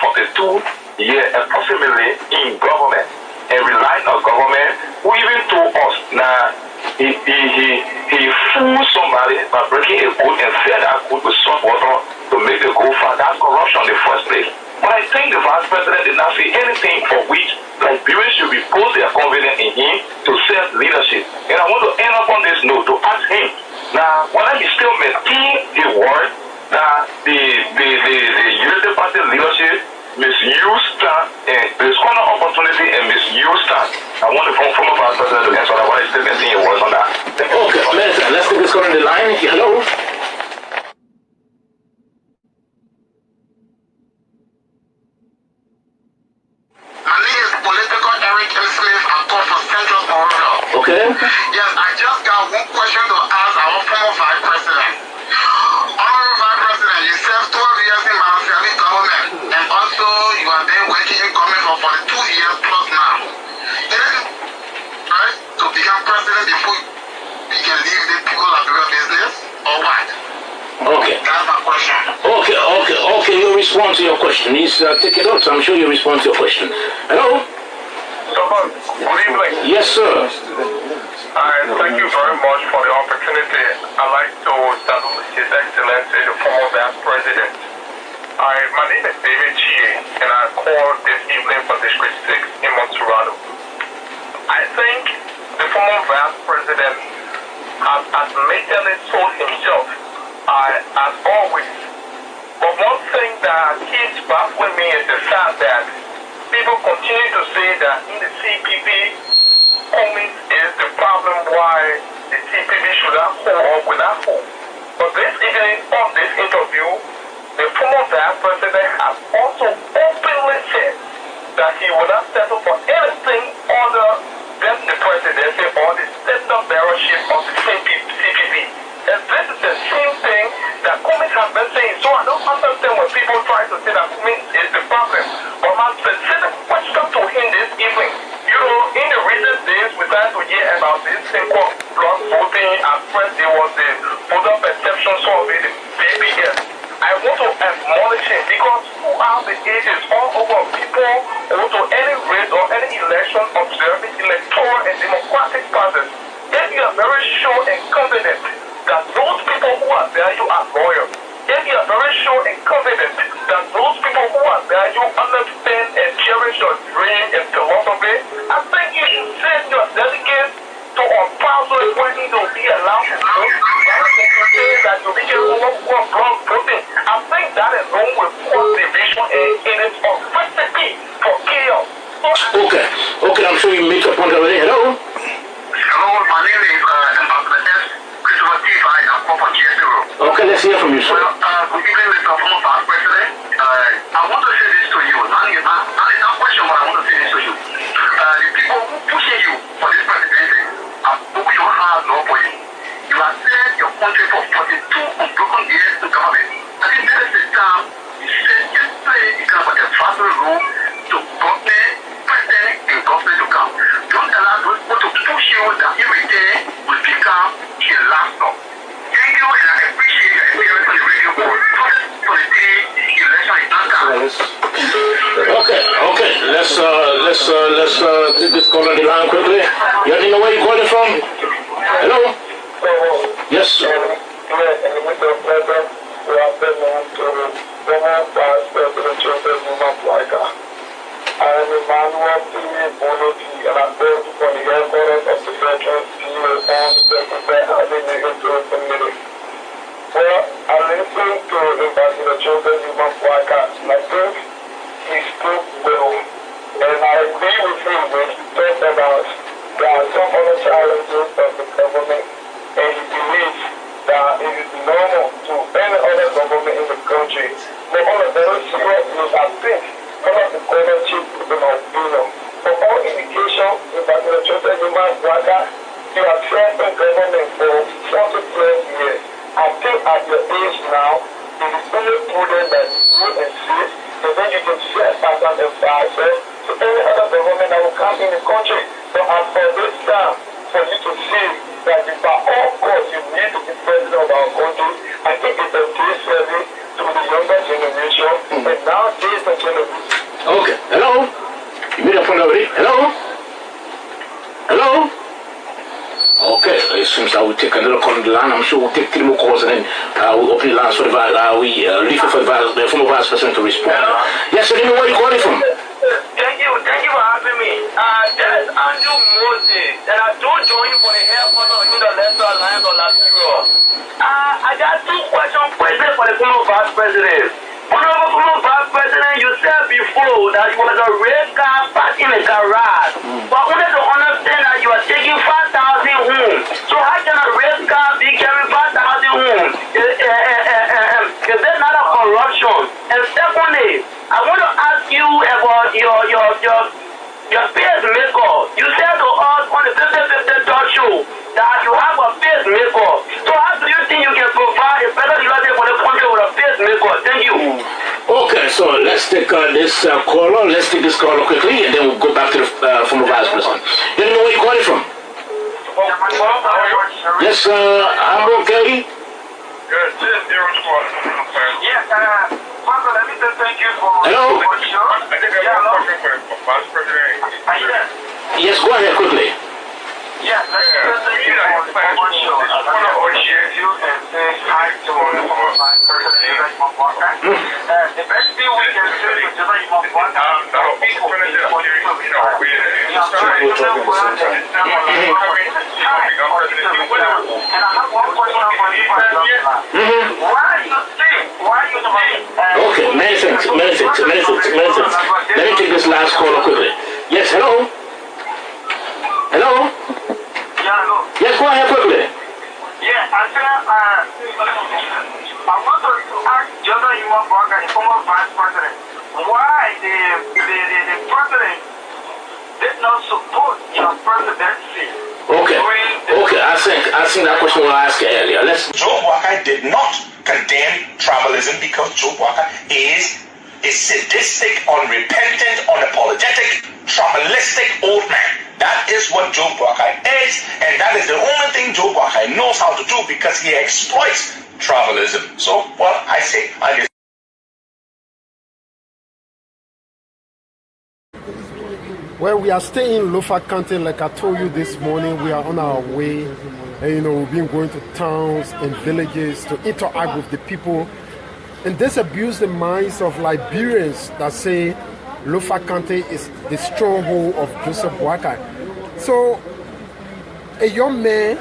42 years approximately in government and relying on government, who even told us now he fooled somebody by breaking a code and fed that code with salt water to make the code fast. That's corruption in the first place. But I think the Vice President did not say anything for which Liberians should repose their confidence in him to serve leadership. And I want to end up on this note to ask him, now, whether he still maintain his word that the Unity Party leadership misused that and misconduct opportunity and misused that. I want the former Vice President to answer that. Why is still maintaining your words on that? Okay. Okay, let's take this call on the line. Hello? Okay. Yes, I just got one question to ask our former Vice President. Honorable Vice President, you served 12 years in Malawi government, and also you have been working in government for 42 years plus now. Is it right to become president before you can leave the people of your business, or what? Okay. That's my question. Okay. You respond to your question. He's taking notes. I'm sure you respond to your question. Hello? Good evening. Yes, sir. Thank you very much for the opportunity. I'd like to salute His Excellency, the former Vice President. My name is David Chie, and I call this evening from District 6 in Montserrat. I think the former Vice President has admittedly told himself, as always. But one thing that keeps baffling me is the fact that people continue to say that in the CPP, Cummings is the problem why the CPP should not hold up with that hold. But this evening on this interview, the former Vice President has also openly said that he will not settle for anything other than the presidency or the scepter bearership of the CPP. And this is the same thing that Cummings has been saying. So I don't understand when people try to say that Cummings is the problem. But my specific question to him this evening, you know, in the recent days, we started to hear about this thing called block voting. At first, there was the voter perception survey, the BBS. I want to admonish him because throughout the ages, all over people go to any race or any election observing electoral and democratic process. If you are very sure and confident that those people who are there, you are loyal. If you are very sure and confident that those people who are there, you understand and cherish your dream and philosophy, I think you should send your delegates to unparalleled voting to be allowed to vote. Rather than to say that you became overall block voting, I think that alone will cause division and it is a recipe for chaos. Okay, I'm sure you make your point already. Hello? Hello, my name is Ambassador S. Christopher T. I'm from GSO. Okay, let's hear from you, sir. Well, good evening, Mr. Former Vice President. I want to say this to you. Not a question, but I want to say this to you. The people who pushing you for this presidency who don't have no for you. You have served your country for 42 unbroken years in government. I think this is the time you said you play a vital role to government, president, and government to come. Don't allow those people to push you that in return will become a last stop. Thank you, and I appreciate your experience on the radio board. For the day election is not done. Okay. Let's take this call on the line quickly. You already know where you're calling from? Hello? Yes, sir. I am Emmanuel P. Boloti, and I'm there from the headquarters of the Veterans PA on the Secretary Housing Interim Committee. Well, I listened to Ambassador Joseph Human Flaka, and I think he spoke well. And I agree with him when he talked about there are some other challenges of the government, and he believes that it is normal to any other government in the country. But on a very serious note, I think some of the governorship in my opinion. For all indications, Ambassador Joseph Human Flaka, you have served in government for 40+ years. I think at your age now, it is only prudent that you insist, and then you can serve as an advisor to any other government that will come in the country. So as for this time, for you to see that if by all costs you need to be president of our country, I think it's a disservice to the younger generation, and nowadays the generation. Okay, hello? You made a point already? Hello? Okay, it seems I will take another call on the line. I'm sure we'll take 3 more calls and then we'll open the lines for the leave it for the former Vice President to respond. Yes, sir, where are you calling from? Thank you for having me. That is Andrew Moses, and I do join you for the headquarters of the Lesser Alliance of Liberia. I got 2 questions for the former Vice President. Honorable former Vice President, you said before that you was a red car parked in a garage. But I wanted to understand that you are taking 5,000 home. So how can a red And secondly, I want to ask you about your pacemaker. You said to us on the 50-50 talk show that you have a pacemaker. So how do you think you can provide a better development for the country with a pacemaker? Thank you. Okay, so let's take this caller. Let's take this caller quickly, and then we'll go back to the former vice president. You know where you calling from? Yes, I'm okay. Good. Yes, Marco, let me say thank you for hello. I think I have a question for Vice President. Are you there? Yes, go ahead quickly. Yes, let's thank you for the show. I want to appreciate you and say hi to our Vice President. The best thing we can say to General Imam Baka is for you to be and I have one question for you. Okay, many things. Let me take this last caller quickly. Yes, hello? Hello? Yeah, hello. Yes, go ahead quickly. Yeah, I said, I want to ask General Imam Baka, the former Vice President, why the President did not support your presidency. Okay, I think that question was asked earlier. Joe Walker did not condemn tribalism because Joe Walker is a sadistic, unrepentant, unapologetic, tribalistic old man. That is what Joe Walker is, and that is the only thing Joe Walker knows how to do because he exploits tribalism. So, well, I say, I guess. Well, we are staying in Lofa County. Like I told you this morning, we are on our way. And, we've been going to towns and villages to interact with the people and disabuse the minds of Liberians that say Lofa County is the stronghold of Joseph Boakai. So, a young man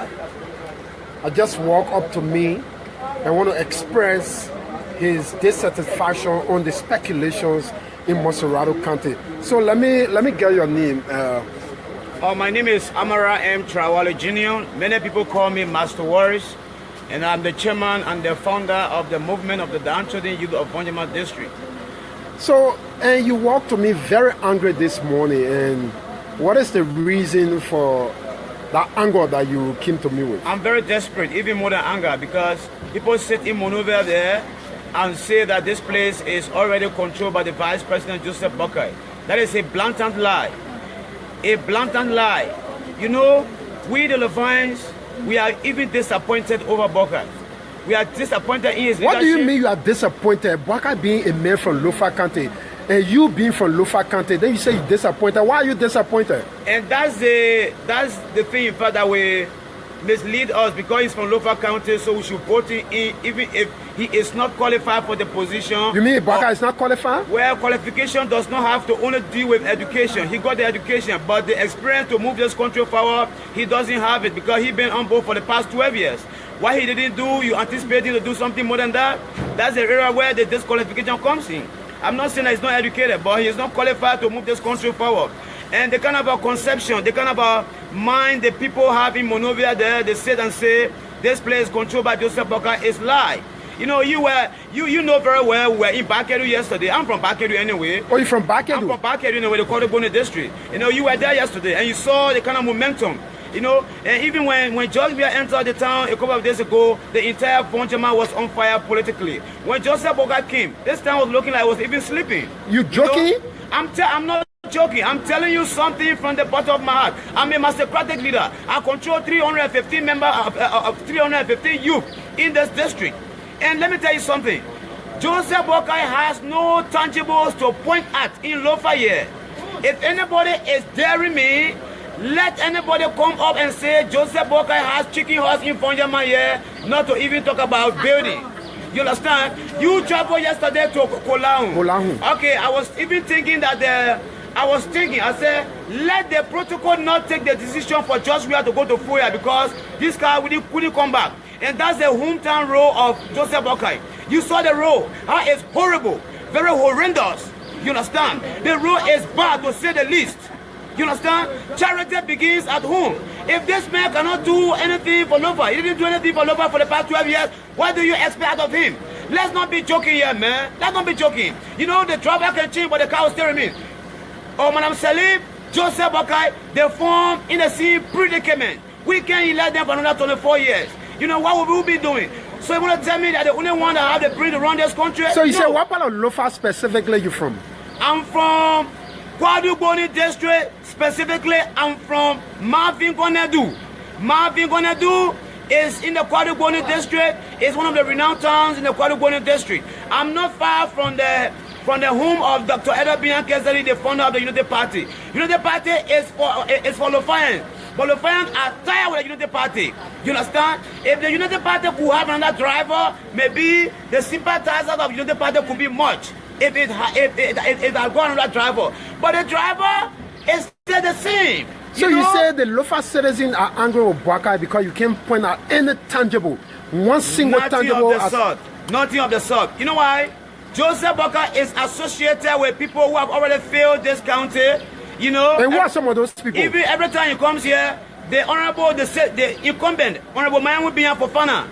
just walked up to me and want to express his dissatisfaction on the speculations in Monserrado County. So let me get your name. My name is Amara M. Trawale Jr. Many people call me Master Warris, and I'm the chairman and the founder of the movement of the downtrodden youth of Bonjama District. So, and you walked to me very angry this morning, and what is the reason for that anger that you came to me with? I'm very desperate, even more than anger, because people sit in Monrovia there and say that this place is already controlled by the Vice President Joseph Boakai. That is a blatant lie. A blatant lie. You know, we the Levines, we are even disappointed over Boakai. We are disappointed in his leadership. What do you mean you are disappointed? Boakai being a man from Lofa County, and you being from Lofa County, then you say you're disappointed. Why are you disappointed? And that's the thing, in fact, that will mislead us, because he's from Lofa County, so we should vote him in even if he is not qualified for the position. You mean Boakai is not qualified? Well, qualification does not have to only deal with education. He got the education, but the experience to move this country forward, he doesn't have it, because he's been on board for the past 12 years. What he didn't do, you anticipate him to do something more than that? That's the area where the disqualification comes in. I'm not saying that he's not educated, but he is not qualified to move this country forward. And the kind of a conception, the kind of a mind the people have in Monrovia there, they sit and say, this place controlled by Joseph Boakai is lie. You know, you know very well, we were in Bakedu yesterday. I'm from Bakedu anyway. Oh, you're from Bakedu? I'm from Bakedu anyway, the Kodobone district. You know, you were there yesterday, and you saw the kind of momentum. You know, and even when George Weah entered the town a couple of days ago, the entire Bonjama was on fire politically. When Joseph Boakai came, this town was looking like it was even sleeping. You joking? You know, I'm not joking. I'm telling you something from the bottom of my heart. I'm a mastercratic leader. I control 315 members of 315 youth in this district. And let me tell you something. Joseph Boakai has no tangibles to point at in Lofa here. If anybody is daring me, let anybody come up and say Joseph Boakai has chicken horse in Bonjama here, not to even talk about building. You understand? You traveled yesterday to Kolahu. Okay, I was even thinking that I said, let the protocol not take the decision for George Weah to go to Fuya, because this guy couldn't come back. And that's the hometown road of Joseph Boakai. You saw the road. How it's horrible, very horrendous. You understand? The road is bad, to say the least. You understand? Charity begins at home. If this man cannot do anything for Lofa, he didn't do anything for Lofa for the past 12 years, what do you expect out of him? Let's not be joking here, man. Let's not be joking. You know, the driver can change, but the car will still remain. Oh, Madam Salim, Joseph Boakai, they form in the same predicament. We can't elect them for another 24 years. You know, what will we be doing? So you want to tell me that the only one that have the brain to run this country? So you say, what part of Lofa specifically you from? I'm from Kwaduboni district. Specifically, I'm from Marvin Gonedu. Marvin Gonedu is in the Kwaduboni district. It's one of the renowned towns in the Kwaduboni district. I'm not far from the home of Dr. Edward Bian Kesari, the founder of the Unity Party. Unity Party is for Lofians. But Lofians are tired with the Unity Party. You understand? If the Unity Party could have another driver, maybe the sympathizers of Unity Party could be much. If it had gone another driver. But the driver is still the same. So you say the Lofa citizens are angry with Boakai because you can't point out any tangible, one single tangible. Nothing of the sort. You know why? Joseph Boakai is associated with people who have already failed this county. You know. And who are some of those people? Even every time he comes here, the honorable, the incumbent, Honorable Mayan Bian Fofana.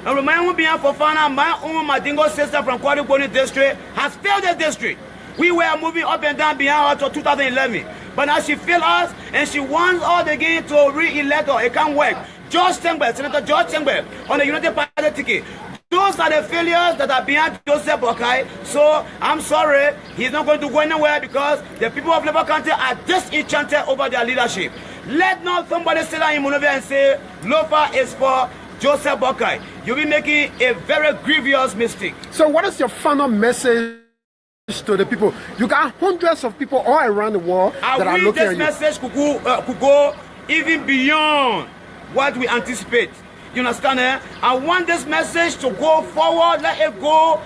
Honorable Mayan Bian Fofana, my own Madingo sister from Kwaduboni district, has failed this district. We were moving up and down behind her to 2011. But now she failed us and she wants us again to re-elect her. It can't work. Senator George Chengbe on the United Party ticket. Those are the failures that are behind Joseph Boakai. So I'm sorry, he's not going to go anywhere because the people of Labour County are disenchanted over their leadership. Let not somebody sit down in Monrovia and say Lofa is for Joseph Boakai. You'll be making a very grievous mistake. So what is your final message to the people? You got hundreds of people all around the world that are looking at you. This message could go even beyond what we anticipate. You understand? I want this message to go forward. Let it go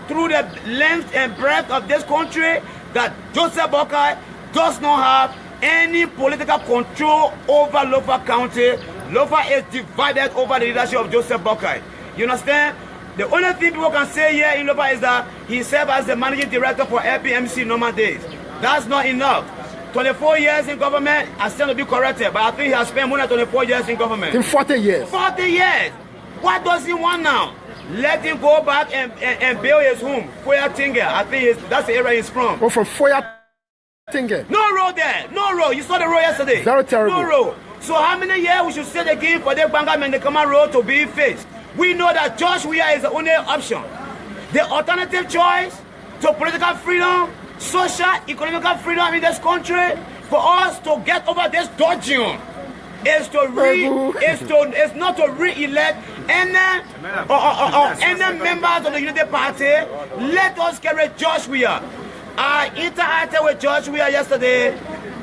through the length and breadth of this country that Joseph Boakai does not have any political control over Lofa County. Lofa is divided over the leadership of Joseph Boakai. You understand? The only thing people can say here in Lofa is that he served as the managing director for LPMC in normal days. That's not enough. 24 years in government, I still to be corrected, but I think he has spent more than 24 years in government. In 40 years. 40 years. What does he want now? Let him go back and build his home. Foya Tinga, I think that's the area he's from. Oh, from Foya Tinga. No road there. No road. You saw the road yesterday. Very terrible. No road. So how many years we should sit again for the Bangam and the Kama road to be fixed? We know that Josh Weah is the only option. The alternative choice to political freedom, social, economical freedom in this country, for us to get over this dodging, is not to re-elect any members of the Unity Party. Let us carry Josh Weah. I interacted with Josh Weah yesterday.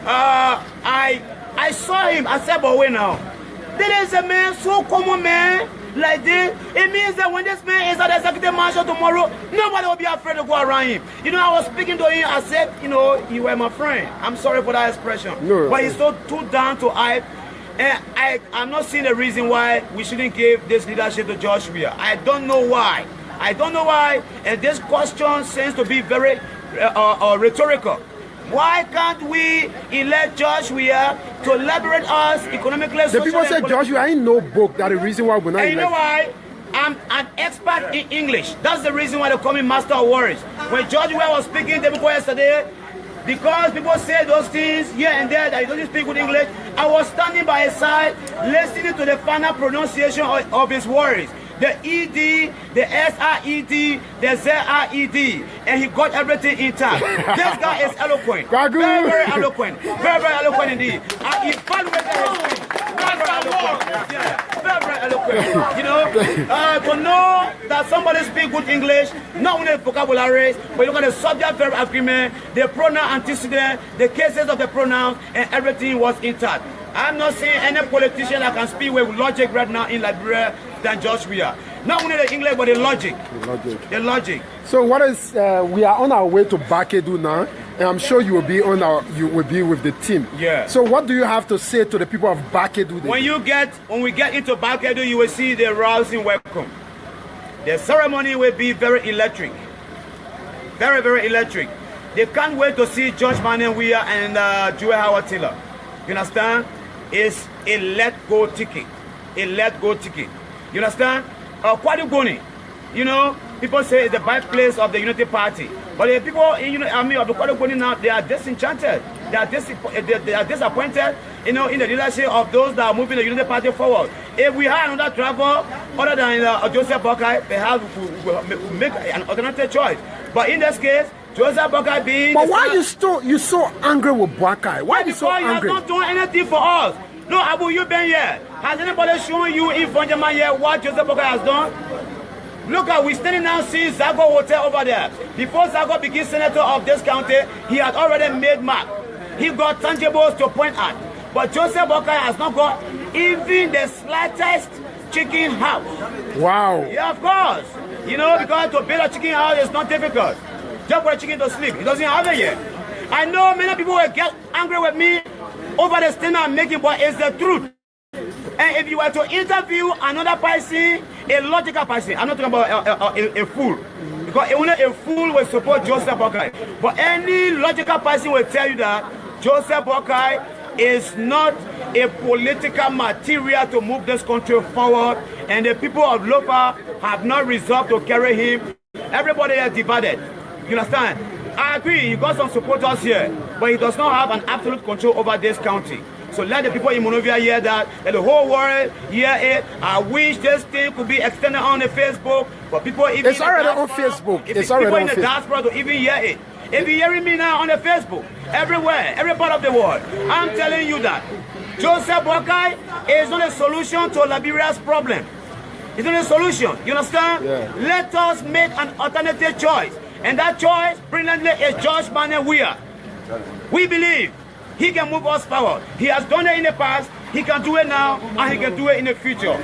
I saw him. I said, but wait now. There is a man, so common man, like this. It means that when this man is at the executive marshal tomorrow, nobody will be afraid to go around him. You know, I was speaking to him. I said, you know, you were my friend. I'm sorry for that expression. No, but he's so too down to earth. And I'm not seeing a reason why we shouldn't give this leadership to Josh Weah. I don't know why. I don't know why. And this question seems to be very rhetorical. Why can't we elect Josh Weah to liberate us economically? The people say Josh Weah ain't no book. That's the reason why we're not. And you know why? I'm an expert in English. That's the reason why they call me Master of Words. When Josh Weah was speaking to people yesterday, because people say those things here and there that he doesn't speak good English, I was standing by his side, listening to the final pronunciation of his words. The ED, the SRED, the ZRED, and he got everything intact. This guy is eloquent. Very, very eloquent. Very, very eloquent indeed. I evaluated his speech. Very, very eloquent. Yeah, very, very eloquent. You know, to know that somebody speaks good English, not only the vocabularies, but you look at the subject-verb agreement, the pronoun antecedent, the cases of the pronouns, and everything was intact. I'm not seeing any politician that can speak with logic right now in Liberia than Josh Weah. Not only the English, but the logic. The logic. So what is? We are on our way to Bakedu now, and I'm sure you will be with the team. Yeah. So what do you have to say to the people of Bakedu? When we get into Bakedu, you will see the rousing welcome. The ceremony will be very electric. Very, very electric. They can't wait to see George Manuel Weah and Joel Howard Taylor. You understand? It's a let-go ticket. A let-go ticket. You understand? Kwaduboni, you know, people say it's the birthplace of the Unity Party. But the people in of the Kodogoni now, they are disenchanted. They are disappointed, in the leadership of those that are moving the Unity Party forward. If we had another travel other than Joseph Boakai, perhaps we will make an alternative choice. But in this case, Joseph Boakai being... But why you so angry with Boakai? Why are you so angry? Because he has not done anything for us. No, Abu, you've been here. Has anybody shown you in Fonjama here what Joseph Boakai has done? Look at, we're standing now seeing Zago Hotel over there. Before Zago became senator of this county, he had already made mark. He got tangibles to point at. But Joseph Boakai has not got even the slightest chicken house. Wow. Yeah, of course. Because to build a chicken house is not difficult. Just for a chicken to sleep. He doesn't have it yet. I know many people will get angry with me over the statement I'm making, but it's the truth. And if you were to interview another person, a logical person, I'm not talking about a fool, because only a fool will support Joseph Boakai. But any logical person will tell you that Joseph Boakai is not a political material to move this country forward, and the people of Lofa have not resolved to carry him. Everybody is divided. You understand? I agree, he got some supporters here, but he does not have an absolute control over this county. So let the people in Monrovia hear that, let the whole world hear it. I wish this thing could be extended on the Facebook, but people even it's already on Facebook. It's already people in the diaspora to even hear it. If you're hearing me now on the Facebook, everywhere, every part of the world, I'm telling you that Joseph Boakai is not a solution to Liberia's problem. It's not a solution. You understand? Yeah. Let us make an alternative choice. And that choice, brilliantly, is George Manneh. We believe he can move us forward. He has done it in the past, he can do it now, and he can do it in the future.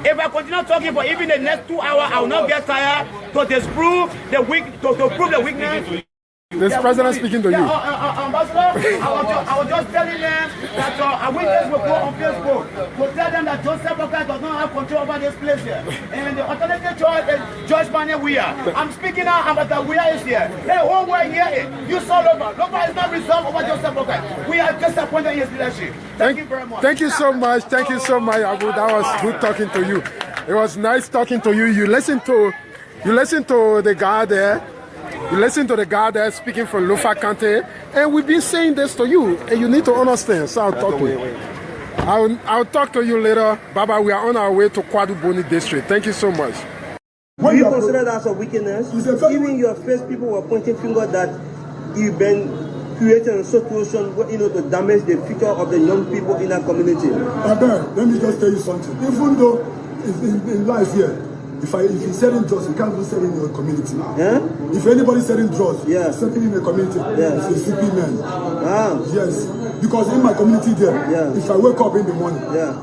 If I continue talking for even the next 2 hours, I will not get tired to disprove the prove the weakness. This president speaking to you. Ambassador, I was just telling them that I wish this will go on Facebook to tell them that Joseph Boakai does not have control over this place here. And the alternative choice is George Manneh. I'm speaking now, Ambassador Weah is here. The whole world hear it. You saw Lofa. Lofa is not resolved over Joseph Boakai. We are disappointed in his leadership. Thank you very much. Thank you so much. Thank you so much, Abu. That was good talking to you. It was nice talking to you. You listen to the guy there. You listen to the guy there speaking from Lofa County, and we've been saying this to you, and you need to understand. So I'll talk to you. I'll talk to you later. Baba, we are on our way to Kwadu Boni district. Thank you so much. Do you consider that as a weakness? Even your first people were pointing fingers that you've been creating a situation to damage the future of the young people in that community. Let me just tell you something. Even though in life here, if you're selling drugs, you can't even sell in your community. Yeah? If anybody's selling drugs, yeah, selling in the community, yeah, it's a CP man. Ah. Yes. Because in my community there, yeah, if I wake up in the morning, yeah,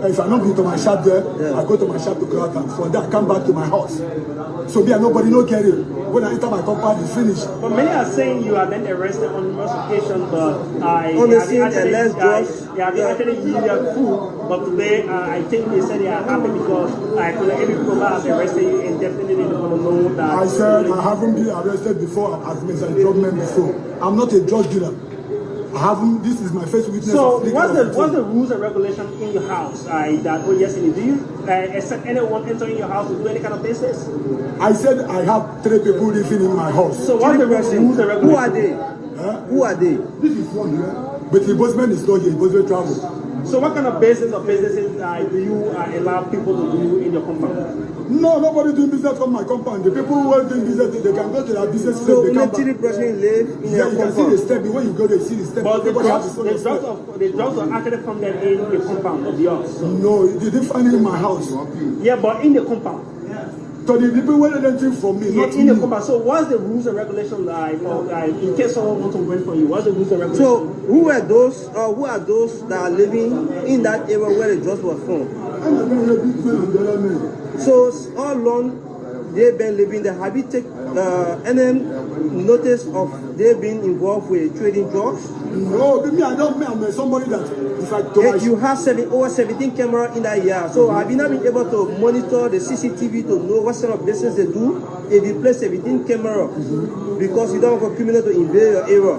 if I not go to my shop there, yeah, I go to my shop to clock and from there I come back to my house. So nobody no get it. When I enter my compound, it's finished. But many are saying you have been arrested on numerous occasions, but on the scene, actually illegal food. But today, I think they said they are happy because every people has arrested you and definitely they want to know that. I said I haven't been arrested before as a drug man before. I'm not a drug dealer. I haven't. This is my first witness. So what's the rules and regulations in your house? Do you accept anyone entering your house to do any kind of business? I said I have 3 people living in my house. So what's the rules and regulations? Who are they? Who are they? This is one here. But the bossman is not here. The bossman travel. So what kind of business or businesses do you allow people to do in your compound? No, nobody doing business from my compound. The people who are doing business, they can go to their business. So only 3 person live in your compound. You can see the step. When you go there, you see the step. But the drugs are actually from them in the compound of yours. No, they didn't find it in my house. Yeah, but in the compound. So the people were entering from me, not in the compound. So what's the rules and regulations in case someone wants to rent from you? What's the rules and regulations? So who are those that are living in that area where the drugs were found? So how long they've been living there? Have you taken any notice of they being involved with trading drugs? No, I don't mean I'm somebody that you have over 17 cameras in that yard. So have you not been able to monitor the CCTV to know what sort of business they do? If you place 17 cameras because you don't have a criminal to invade your area,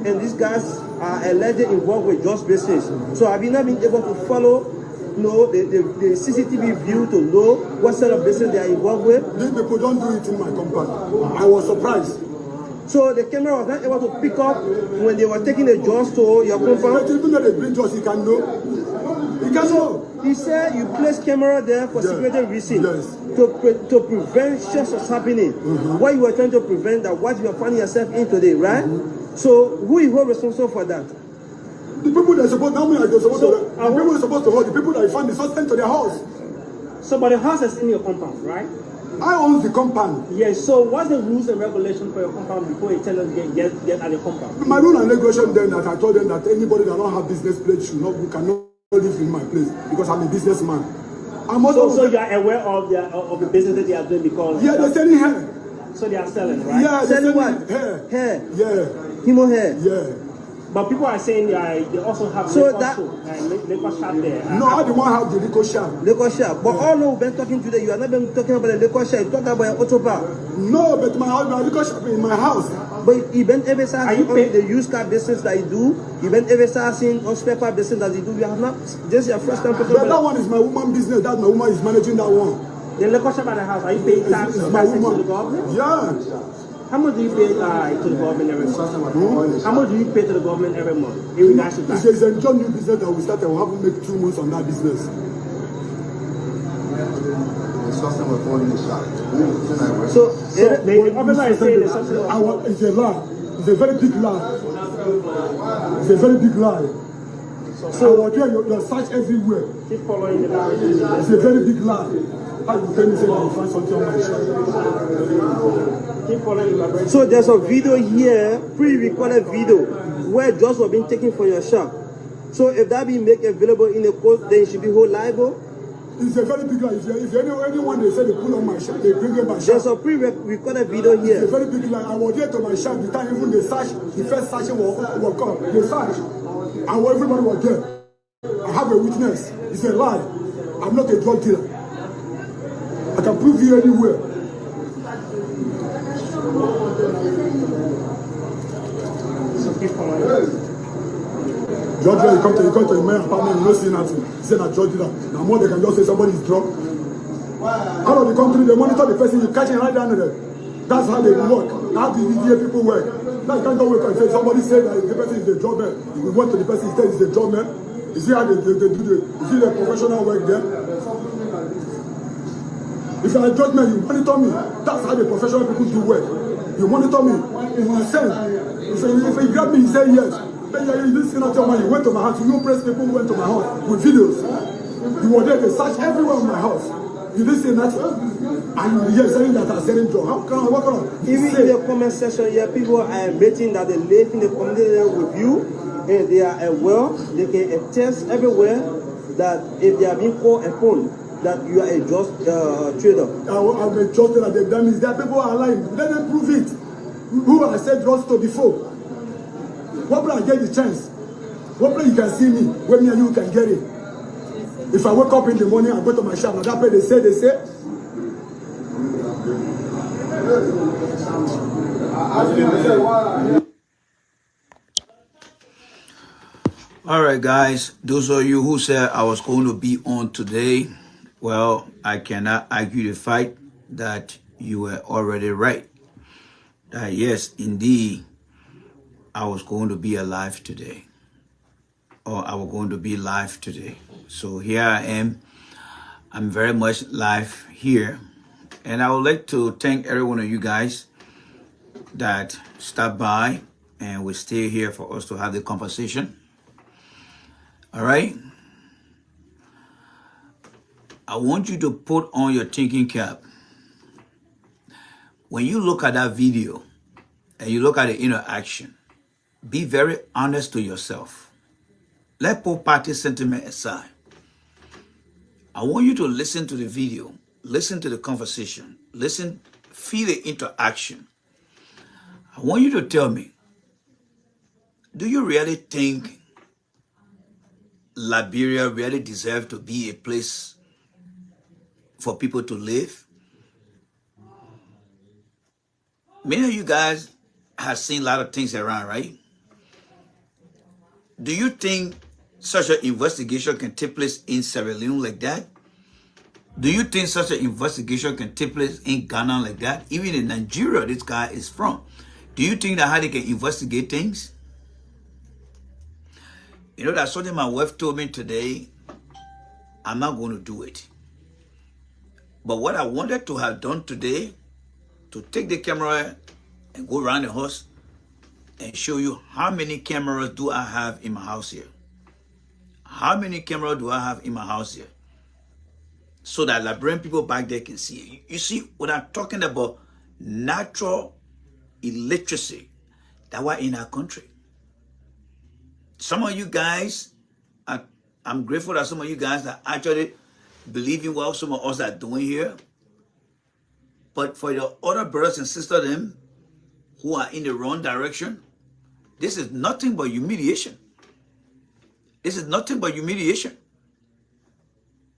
and these guys are allegedly involved with drugs business. So have you not been able to follow know, the CCTV view to know what sort of business they are involved with? These people don't do it in my compound. I was surprised. So the camera was not able to pick up when they were taking the drugs to your compound? But even though they bring drugs, he can know. He can know. He said you place camera there for security reasons. Yes. To prevent shocks from happening. What you were trying to prevent that what you are finding yourself in today, right? So who is responsible for that? The people that support now, they're supposed to. The people are supposed to hold the people that find the suspect to their house. So, but the house is in your compound, right? I own the compound. Yes. So, what's the rules and regulations for your compound before a tenant get at the compound? My rule and regulation then that I told them that anybody that don't have business place cannot live in my place because I'm a businessman. So you are aware of the business that they are doing because they're selling hair. So they are selling, right? Yeah, selling what? Hair. Yeah. Himo hair. Yeah. But people are saying they also have liquor shop there. No, I don't have the liquor shop. Liquor shop. But all we've been talking today, you are not been talking about the liquor shop. You talking about an auto bar. No, but my liquor shop is in my house. But you been ever starting on the used car business that you do? You been ever starting on spare part business that you do? You have not. This is your first time. But that one is my woman business. That my woman is managing that one. The liquor shop at the house. Are you paying tax to the government? Yeah. How much do you pay to the government every month? How much do you pay to the government every month in regards to tax? It's a new business that we started. We haven't made 2 months on that business. So the officer is saying it's a lie. It's a very big lie. It's a very big lie. So you're search everywhere. Keep following the lie. It's a very big lie. How you tell me say you find something on my shirt? So there's a video here, pre-recorded video, where drugs were being taken from your shop. So if that be made available in a court, then it should be hold liable? It's a very big lie. If anyone they say they pull on my shop, they bring in my shop. There's a pre-recorded video here. It's a very big lie. I was there to my shop the time even the search, the first search will come. The search, and everybody was there. I have a witness. It's a lie. I'm not a drug dealer. I can prove you anywhere. George, you come to a man apartment, you don't see nothing. He said that George dealer. Now more they can just say somebody is drunk. Out of the country, they monitor the person, you catch him right down there. That's how they work. How the media people work. Now you can't go work and say somebody said that the person is a drug man. We went to the person, he said he's a drug man. You see how they do the professional work there? If you're a drug man, you monitor me. That's how the professional people do work. You monitor me. If you send, if you grab me, you say yes. Then you didn't see nothing when you went to my house. You press people who went to my house with videos. You were there, they search everywhere in my house. You didn't say nothing. And you're saying that I'm selling drugs. How can I work on? Even in the comment section here, people are admitting that they live in the community with you and they are aware, they can attest everywhere that if they are being called upon, that you are a just trader. I'm a just trader. That means that people are lying. Let them prove it. Who I said drugs to before? What I get the chance? What you can see me? When me and you can get it. If I wake up in the morning, I go to my shop. Now that way they say. All right, guys. Those of you who said I was going to be on today, well, I cannot argue the fact that you were already right. That yes, indeed, I was going to be alive today. Or I was going to be live today. So here I am. I'm very much live here. And I would like to thank every one of you guys that stopped by and will stay here for us to have the conversation. All right? I want you to put on your thinking cap. When you look at that video and you look at the interaction, be very honest to yourself. Let both parties' sentiment aside. I want you to listen to the video, listen to the conversation, listen, feel the interaction. I want you to tell me, do you really think Liberia really deserves to be a place for people to live? Many of you guys have seen a lot of things around, right? Do you think such an investigation can take place in Sierra Leone like that? Do you think such an investigation can take place in Ghana like that? Even in Nigeria, this guy is from. Do you think that how they can investigate things? You know, that's something my wife told me today. I'm not going to do it. But what I wanted to have done today, to take the camera and go around the house and show you how many cameras do I have in my house here. How many cameras do I have in my house here? So that Liberian people back there can see it. You see, when I'm talking about natural illiteracy that were in our country. Some of you guys, I'm grateful that some of you guys are actually believing what some of us are doing here. But for your other brothers and sisters them who are in the wrong direction, this is nothing but humiliation. This is nothing but humiliation.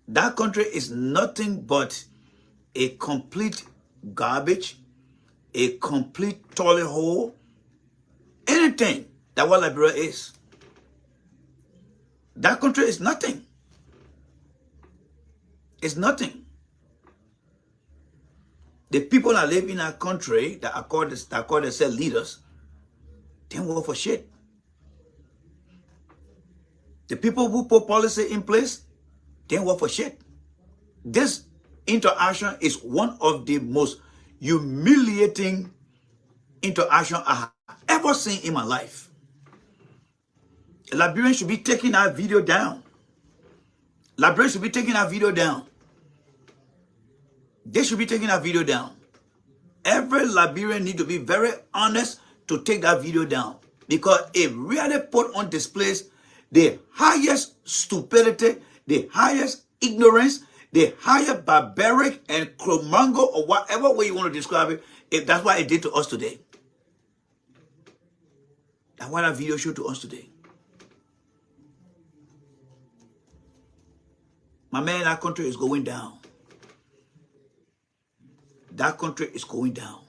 That country is nothing but a complete garbage, a complete toilet hole, anything that what Liberia is. That country is nothing. It's nothing. The people that live in our country that are called themselves leaders, they don't work for shit. The people who put policy in place, they don't work for shit. This interaction is one of the most humiliating interaction I have ever seen in my life. Liberians should be taking our video down. Liberians should be taking our video down. They should be taking our video down. Every Liberian need to be very honest to take that video down, because it really put on display the highest stupidity, the highest ignorance, the highest barbaric and cromango, or whatever way you want to describe it. If that's what it did to us today. That's what that video showed to us today. My man, that country is going down. That country is going down.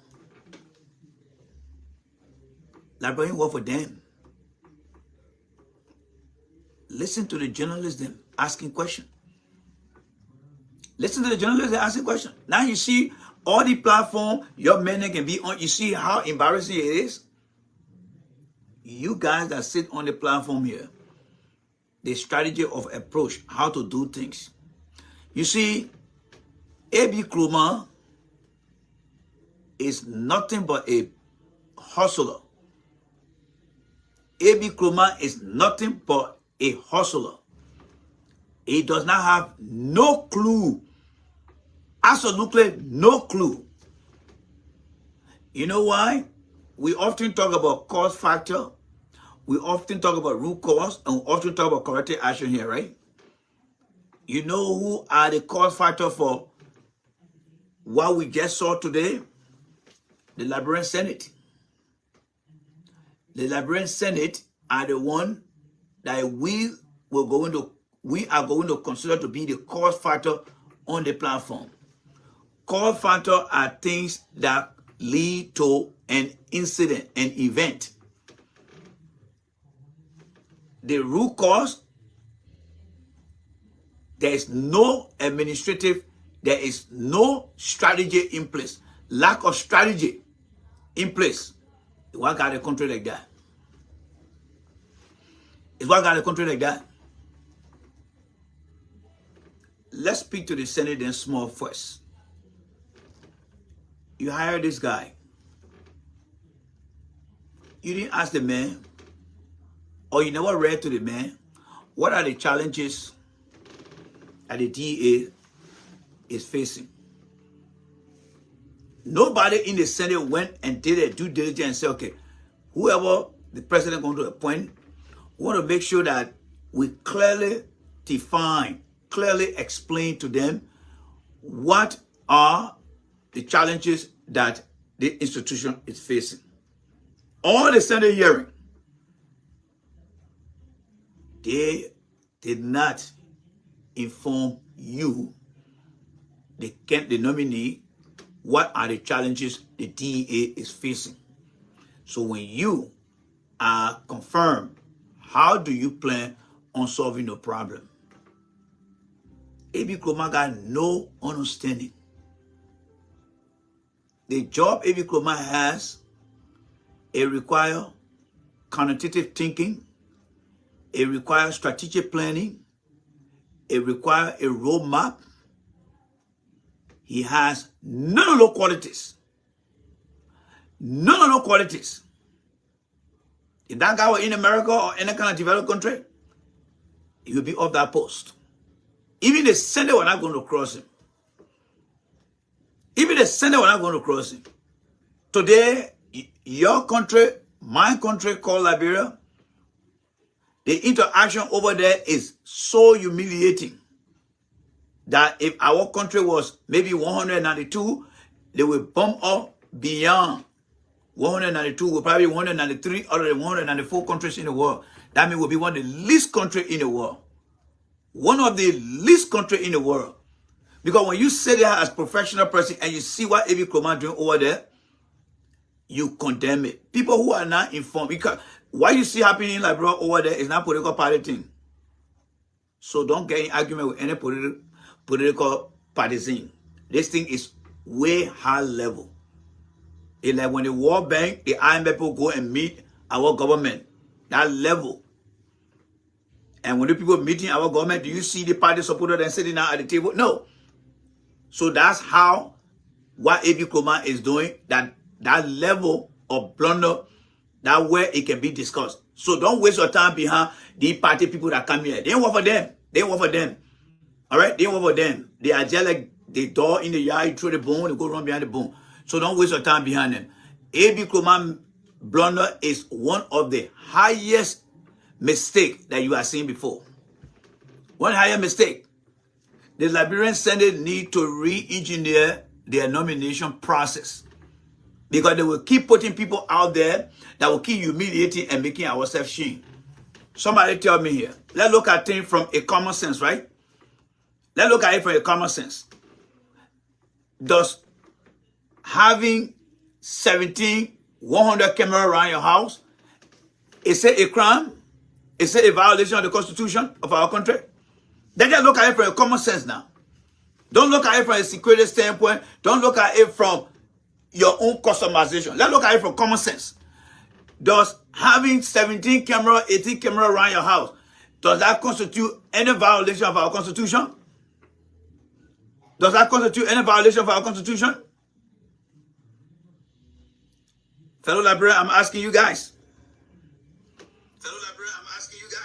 Liberian work for them. Listen to the journalists them asking questions. Listen to the journalists asking questions. Now you see all the platform your men can be on. You see how embarrassing it is? You guys that sit on the platform here, the strategy of approach, how to do things. You see, A.B. Krumah is nothing but a hustler. A.B. Krumah is nothing but a hustler. He does not have no clue. Absolutely no clue. You know why? We often talk about cause factor. We often talk about root cause, and we often talk about corrective action here, right? You know who are the cause factor for what we just saw today? The Liberian Senate. The Liberian Senate are the one that we are going to consider to be the cause factor on the platform. Cause factor are things that lead to an incident, an event. The root cause, there is no administrative, there is no strategy in place. Lack of strategy in place. It's what got a country like that. It's what got a country like that. Let's speak to the Senate then small first. You hire this guy. You didn't ask the man, or you never read to the man, what are the challenges that the DA is facing. Nobody in the Senate went and did a due diligence and said, okay, whoever the president going to appoint, we want to make sure that we clearly define, clearly explain to them what are the challenges that the institution is facing. All the Senate hearing, they did not inform you, the nominee, what are the challenges the DEA is facing. So when you are confirmed, how do you plan on solving the problem. A.B. Kroma got no understanding. The job A.B. Kroma has, it requires quantitative thinking, it requires strategic planning, it requires a roadmap. He has none of those qualities. None of those qualities. If that guy were in America or any kind of developed country, he would be off that post. Even the Senate were not going to cross him. Even the Senate were not going to cross him. Today, your country, my country called Liberia, the interaction over there is so humiliating that if our country was maybe 192, they will bump up beyond 192, will probably 193 out of the 194 countries in the world. That means we'll be one of the least countries in the world. One of the least countries in the world. Because when you sit there as professional person and you see what A.B. Kroma doing over there, you condemn it. People who are not informed, because what you see happening in Liberia over there is not political party thing. So don't get in argument with any political partisan. This thing is way high level. It's like when the World Bank, the IMF people go and meet our government, that level. And when the people meeting our government, do you see the party supporters and sitting down at the table? No. So that's how what A.B. Kroma is doing, that level of blunder, that where it can be discussed. So don't waste your time behind the party people that come here. They ain't work for them. They ain't work for them. All right? They ain't work for them. They are just like the door in the yard, you throw the bone, you go run behind the bone. So don't waste your time behind them. A.B. Kroma blunder is one of the highest mistakes that you have seen before. One higher mistake. The Liberian Senate need to re-engineer their nomination process. Because they will keep putting people out there that will keep humiliating and making ourselves shame. Somebody tell me here. Let's look at things from a common sense, right? Let's look at it from a common sense. Does having 100 cameras around your house, is it a crime? Is it a violation of the Constitution of our country? Then just look at it from a common sense now. Don't look at it from a security standpoint. Don't look at it from your own customization. Let's look at it from common sense. Does having 17 cameras, 18 cameras around your house, does that constitute any violation of our Constitution? Does that constitute any violation of our Constitution? Fellow Liberians, I'm asking you guys.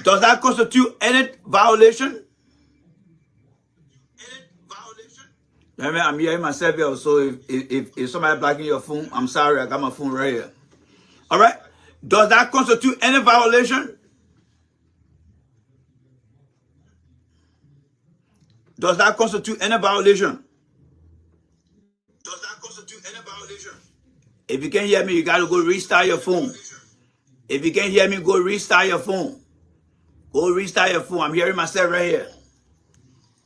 Does that constitute any violation? I'm hearing myself here, so if somebody blocking your phone, I'm sorry, I got my phone right here. All right? Does that constitute any violation? Does that constitute any violation? Does that constitute any violation? If you can't hear me, you got to go restart your phone. If you can't hear me, go restart your phone. Go restart your phone. I'm hearing myself right here.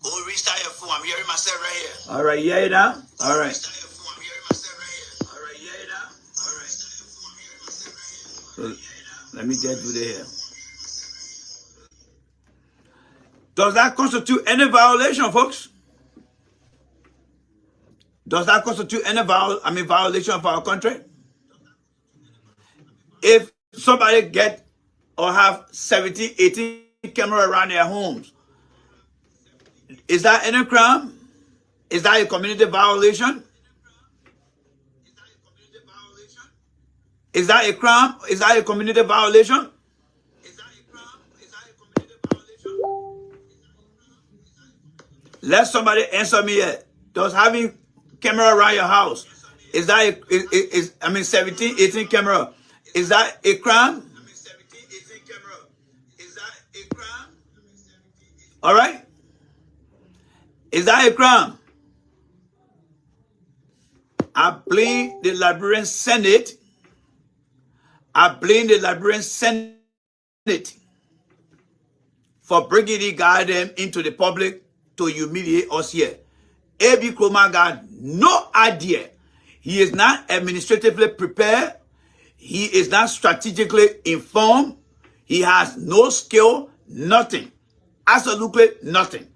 Go restart your phone. I'm hearing myself right here. All right, you hear it now? All right. So, let me get to there. Does that constitute any violation, folks? Does that constitute any violation of our country? If somebody get or have 17, 18 cameras around their homes, is that any crime? Is that a community violation? Is that a crime? Is that a community violation? Let somebody answer me here. Does having camera around your house, is that 17, 18 camera, is that a crime? All right? Is that a crime? I blame the Liberian Senate. I blame the Liberian Senate for bringing the goddamn into the public to humiliate us here. A.B. Kroma got no idea. He is not administratively prepared. He is not strategically informed. He has no skill, nothing. Absolutely nothing.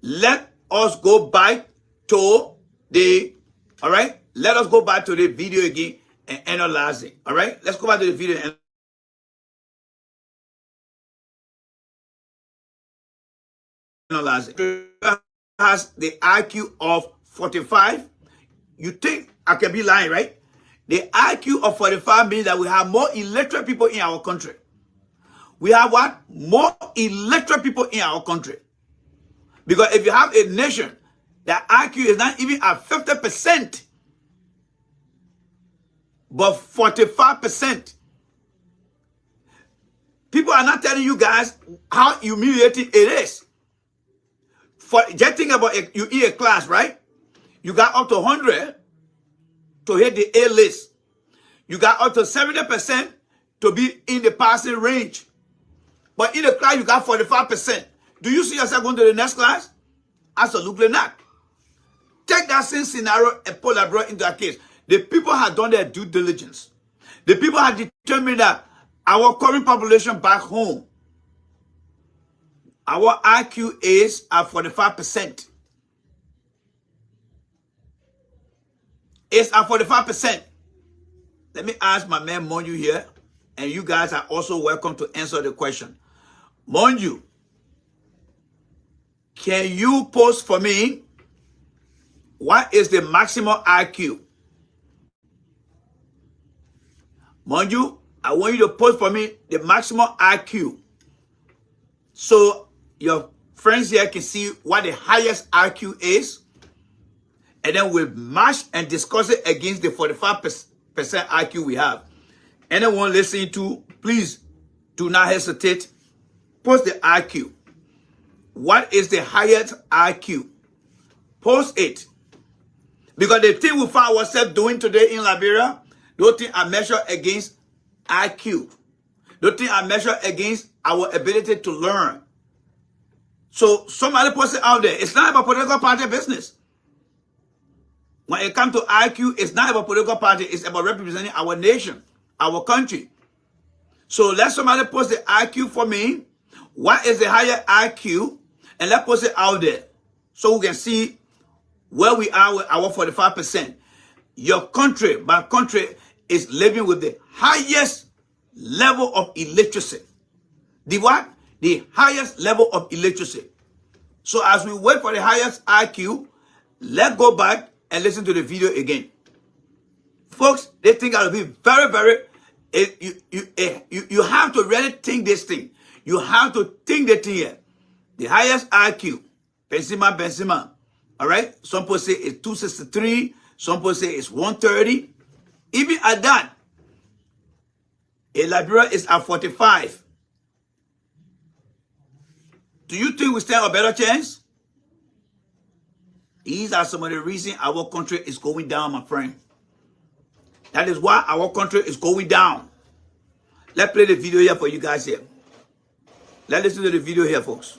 Let us go back to the, all right? Let us go back to the video again and analyze it, all right? Let's go back to the video and analyze it. Has the IQ of 45. You think I can be lying, right? The IQ of 45 means that we have more illiterate people in our country. We have what? More illiterate people in our country. Because if you have a nation that IQ is not even at 50%, but 45%, people are not telling you guys how humiliating it is. Just think about it. You in a class, right? You got up to 100 to hit the A list. You got up to 70% to be in the passing range. But in the class, you got 45%. Do you see yourself going to the next class? Absolutely not. Take that same scenario and put that bro into a case. The people have done their due diligence. The people have determined that our current population back home, our IQ is at 45%. It's at 45%. Let me ask my man Monju here, and you guys are also welcome to answer the question. Monju, can you post for me what is the maximum IQ? Monju, I want you to post for me the maximum IQ, so your friends here can see what the highest IQ is, and then we'll match and discuss it against the 45% IQ we have. Anyone listening to, please do not hesitate. Post the IQ. What is the highest IQ? Post it. Because the thing we find ourselves doing today in Liberia, those things are measured against IQ. Those things are measured against our ability to learn. So somebody post it out there. It's not about political party business. When it comes to IQ, it's not about political party. It's about representing our nation, our country. So let somebody post the IQ for me. What is the higher IQ? And let's post it out there so we can see where we are with our 45%. Your country, my country, is living with the highest level of illiteracy. The what? The highest level of illiteracy. So as we wait for the highest IQ, let's go back and listen to the video again. Folks, they think I'll be very, very, you have to really think this thing. You have to think the thing here. The highest IQ, Benzema. All right? Some people say it's 263. Some people say it's 130. Even at that, a Liberia is at 45. Do you think we stand a better chance? These are some of the reasons our country is going down, my friend. That is why our country is going down. Let's play the video here for you guys here. Let's listen to the video here, folks.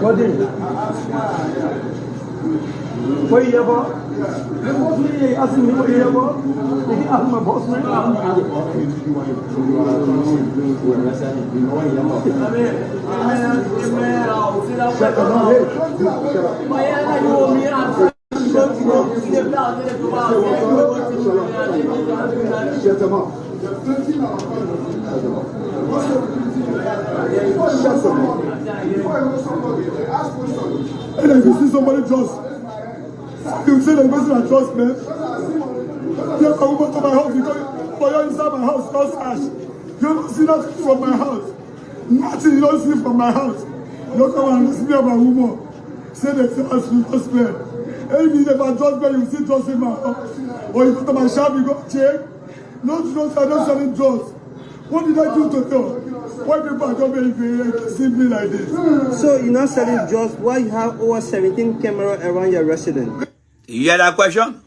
What is it? What are you here for? You asking me what you're here for? You can ask my boss, man. Shut them up. And if you see somebody trust, you say the person I trust, man. You come over to my house because for you inside my house, just cash. You don't see nothing from my house. Nothing you don't see from my house. You come and see me about rumor. Say the house will just spend. Maybe if I trust me, you see trust in my house. Or you go to my shop, you go check. No trust, I don't sell in drugs. What did I do to them? Why people are coming simply like this? So you're not selling drugs while you have over 17 cameras around your residence? Did you hear that question?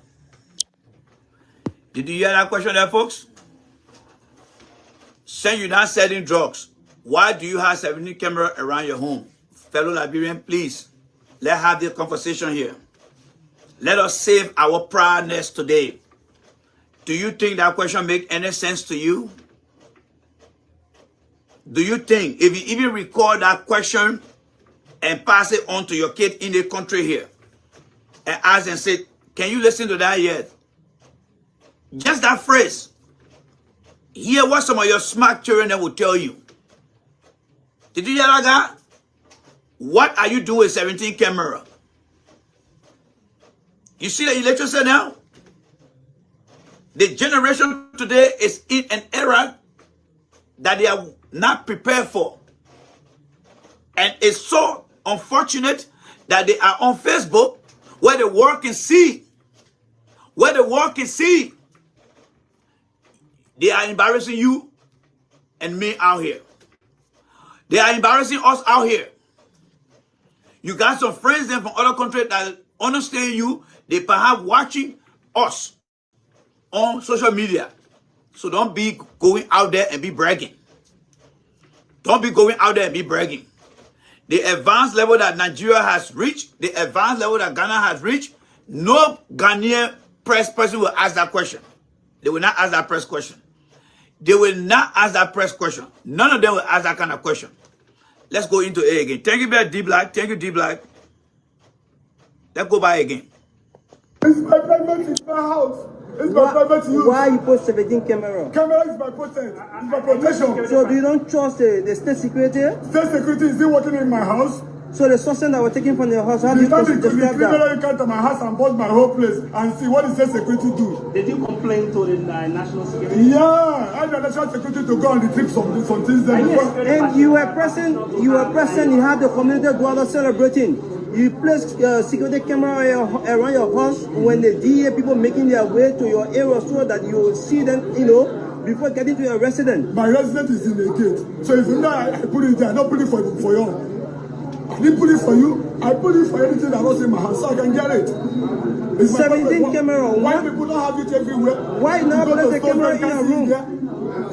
Did you hear that question there, folks? Saying you're not selling drugs, why do you have 17 cameras around your home? Fellow Liberian, please, let's have this conversation here. Let us save our proudness today. Do you think that question make any sense to you? Do you think, if you even record that question and pass it on to your kid in the country here, and ask them, say, can you listen to that yet? Just that phrase. Hear what some of your smart children will tell you. Did you hear that guy? What are you doing with 17 camera? You see the electricity now? The generation today is in an era that they are not prepared for. And it's so unfortunate that they are on Facebook where the world can see. Where the world can see. They are embarrassing you and me out here. They are embarrassing us out here. You got some friends then from other countries that understand you. They perhaps watching us on social media. So don't be going out there and be bragging. Don't be going out there and be bragging. The advanced level that Nigeria has reached, the advanced level that Ghana has reached, no Ghanaian press person will ask that question. They will not ask that press question. They will not ask that press question. None of them will ask that kind of question. Let's go into A again. Thank you, D Black. Thank you, D Black. Let's go by again. It's my private, it's my house. It's my private use. Why you put 17 camera? Camera is my protect. It's my protection. So do you don't trust the state security? State security is still working in my house. So the source that were taken from your house, how do you describe that? You come to my house and bought my whole place and see what the state security do. Did you complain to the national security? Yeah, I had the national security to go on the trip some things there. And you were present, you had the community dwellers celebrating. You placed security camera around your house when the DA people making their way to your area so that you will see them, you know, before getting to your residence. My residence is in the gate. So if you know I put it there, I don't put it for you. I didn't put it for you. I put it for anything that was in my house so I can get it. It's 17 camera. Why people don't have it everywhere? Why not place the camera in your room?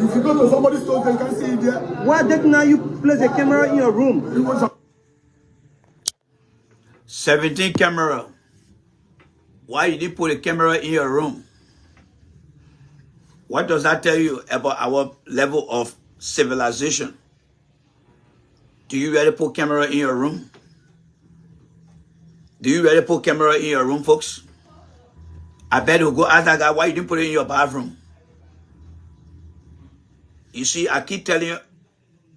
If you go to somebody's store, they can see it there. Why did now you place a camera in your room? 17 camera. Why you didn't put a camera in your room? What does that tell you about our level of civilization? Do you really put camera in your room? Do you really put camera in your room, folks? I bet you'll go ask that guy why you didn't put it in your bathroom. You see, I keep telling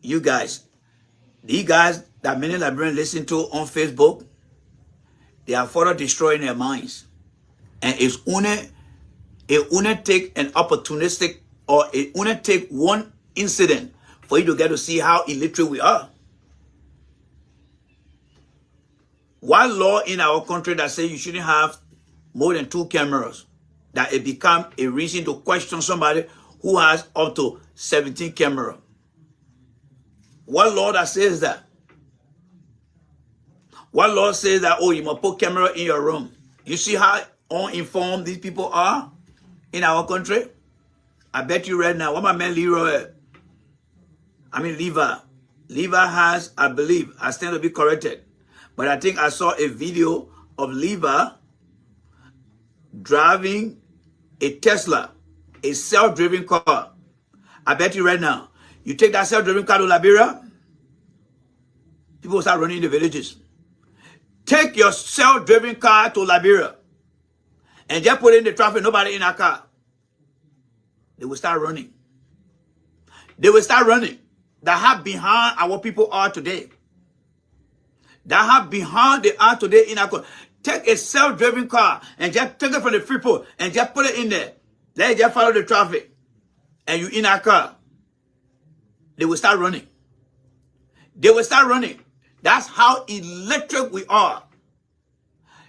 you guys, these guys that many Liberians listen to on Facebook, they are further destroying their minds. And it only take an opportunistic, or it only take one incident for you to get to see how illiterate we are. One law in our country that says you shouldn't have more than 2 cameras, that it become a reason to question somebody who has up to 17 cameras. What law that says that? What law says that, oh, you must put camera in your room? You see how uninformed these people are in our country? I bet you right now, what my man Levi has, I believe, I stand to be corrected, but I think I saw a video of Levi driving a Tesla, a self-driven car. I bet you right now, you take that self-driven car to Liberia, people start running in the villages. Take your self-driven car to Liberia and just put it in the traffic, nobody in that car. They will start running. They will start running. That's how behind our people are today. That's how behind they are today in our country. Take a self-driven car and just take it from the free pole and just put it in there. Let it just follow the traffic. And you in that car. They will start running. They will start running. That's how illiterate we are.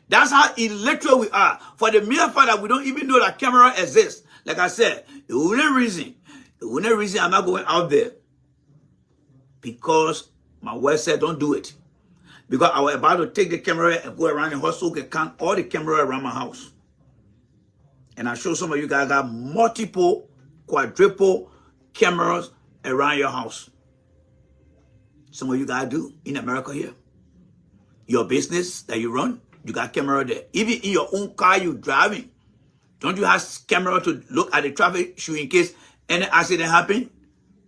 That's how illiterate we are. For the mere fact that we don't even know that camera exists. Like I said, the only reason I'm not going out there, because my wife said don't do it. Because I was about to take the camera and go around and hustle and count all the camera around my house. And I show some of you guys got multiple, quadruple cameras around your house. Some of you guys do in America here. Your business that you run, you got camera there. Even in your own car you're driving, don't you have camera to look at the traffic shoe in case any accident happen?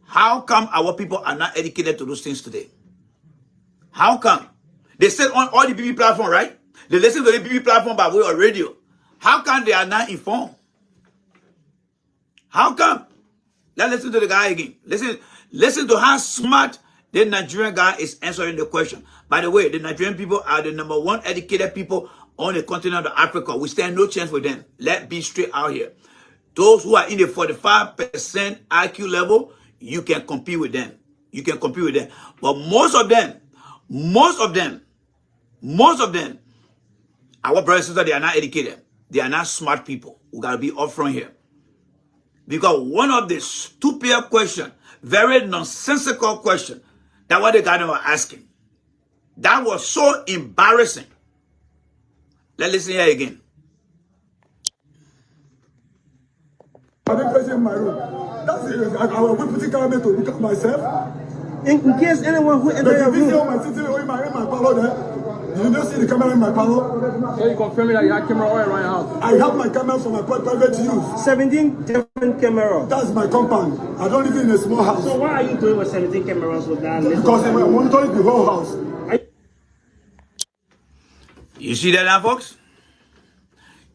How come our people are not educated to those things today? How come? They sit on all the BB platform, right? They listen to the BB platform by way of radio. How come they are not informed? How come? Let's listen to the guy again. Listen to how smart the Nigerian guy is answering the question. By the way, the Nigerian people are the #1 educated people on the continent of Africa. We stand no chance with them. Let's be straight out here. Those who are in the 45% IQ level, you can compete with them. You can compete with them. But most of them, our brothers and sisters, they are not educated. They are not smart people. We got to be upfront here. Because one of the stupid question, very nonsensical question, that what the guy was asking. That was so embarrassing. Let's listen here again. I didn't place in my room. That's it. I will put the camera to look at myself. In case anyone who enter your room. My city in my parlor there. You don't see the camera in my parlor? So you confirm that you have camera all around your house? I have my camera for my private use. 17 different cameras. That's my compound. I don't live in a small house. So what are you doing with 17 cameras with that? Because I'm monitoring the whole house. You see that now, folks?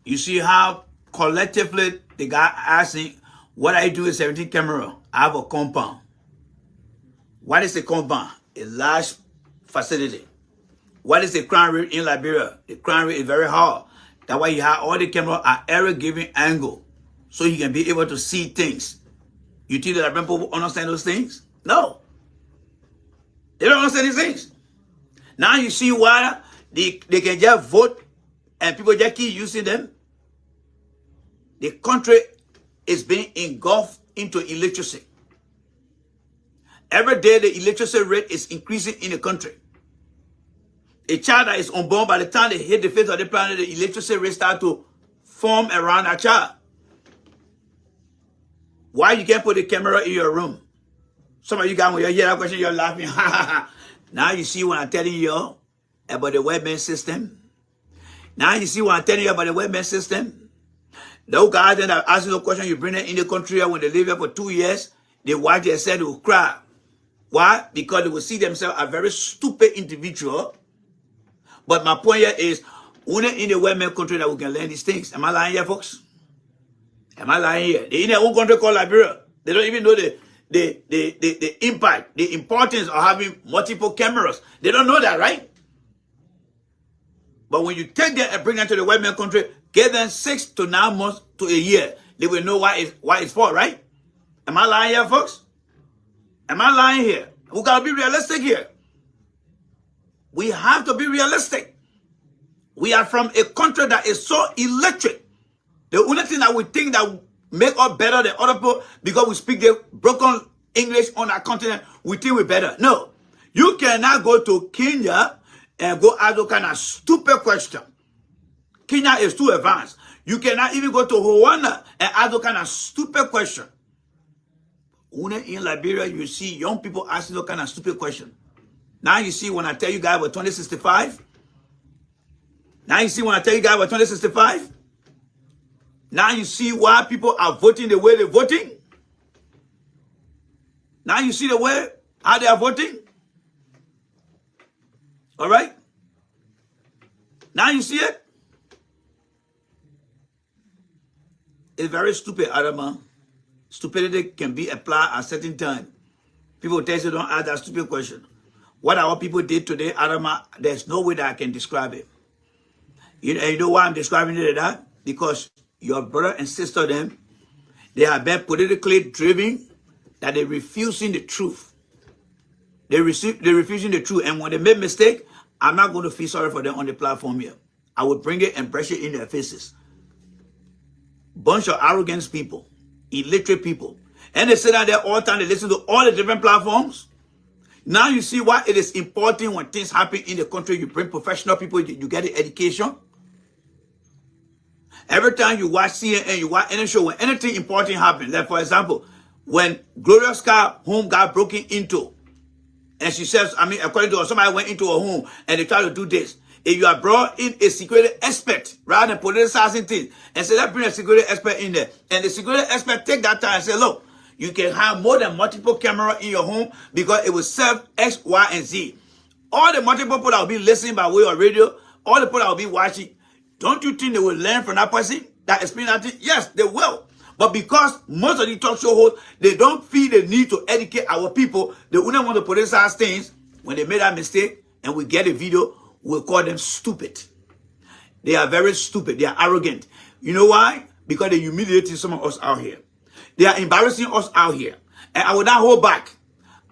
You see how collectively the guy asking, what I do with 17 camera? I have a compound. What is a compound? A large facility. What is the crime rate in Liberia? The crime rate is very high. That's why you have all the cameras at every given angle, so you can be able to see things. You think that Liberian people understand those things? No. They don't understand these things. Now you see why they can just vote and people just keep using them. The country is being engulfed into illiteracy. Every day the illiteracy rate is increasing in the country. A child that is unborn, by the time they hit the face of the planet, the illiteracy rate starts to form around that child. Why you can't put a camera in your room? Some of you guys, when you hear that question, you're laughing. Now you see what I'm telling you about the webman system. Now you see what I'm telling you about the webman system. Those guys that are asking the question, you bring them in the country, when they live here for 2 years, they watch their said they will cry. Why? Because they will see themselves a very stupid individual. But my point here is, only in the women country that we can learn these things. Am I lying here, folks? Am I lying here? They're in their own country called Liberia. They don't even know the impact, the importance of having multiple cameras. They don't know that, right? But when you take them and bring them to the women country, give them 6 to 9 months to a year, they will know why it's for, right? Am I lying here, folks? Am I lying here? We gotta be realistic here. We have to be realistic. We are from a country that is so illiterate. The only thing that we think that make us better than other people, because we speak the broken English on our continent, we think we're better. No. You cannot go to Kenya and go ask those kind of stupid question. Kenya is too advanced. You cannot even go to Rwanda and ask those kind of stupid question. Only in Liberia, you see young people asking those kind of stupid question. Now you see when I tell you guys about 2065. Now you see when I tell you guys about 2065. Now you see why people are voting the way they're voting. Now you see the way how they are voting. All right. Now you see it. It's very stupid, Adama. Stupidity can be applied at a certain time. People tell you don't ask that stupid question. What our people did today, Adama, there's no way that I can describe it. You know why I'm describing it like that? Because your brother and sister, them, they have been politically driven, that they're refusing the truth. They're refusing the truth. And when they make mistake, I'm not going to feel sorry for them on the platform here. I will bring it and brush it in their faces. Bunch of arrogant people, illiterate people. And they sit down there all the time, they listen to all the different platforms. Now you see why it is important when things happen in the country, you bring professional people, you get the education. Every time you watch CNN, you watch any show, when anything important happens, like for example, when Gloria's car home got broken into, and she says, I mean, according to her, somebody went into her home and they tried to do this. If you are brought in a security expert rather than politicizing things, and say, let's bring a security expert in there, and the security expert take that time and say, look, you can have more than multiple cameras in your home because it will serve X, Y, and Z. All the multiple people that will be listening by way of radio, all the people that will be watching, don't you think they will learn from that person that explains that thing? Yes, they will. But because most of the talk show hosts, they don't feel the need to educate our people, they wouldn't want to politicize things. When they made that mistake and we get a video, we'll call them stupid. They are very stupid. They are arrogant. You know why? Because they're humiliating some of us out here. They are embarrassing us out here. And I will not hold back.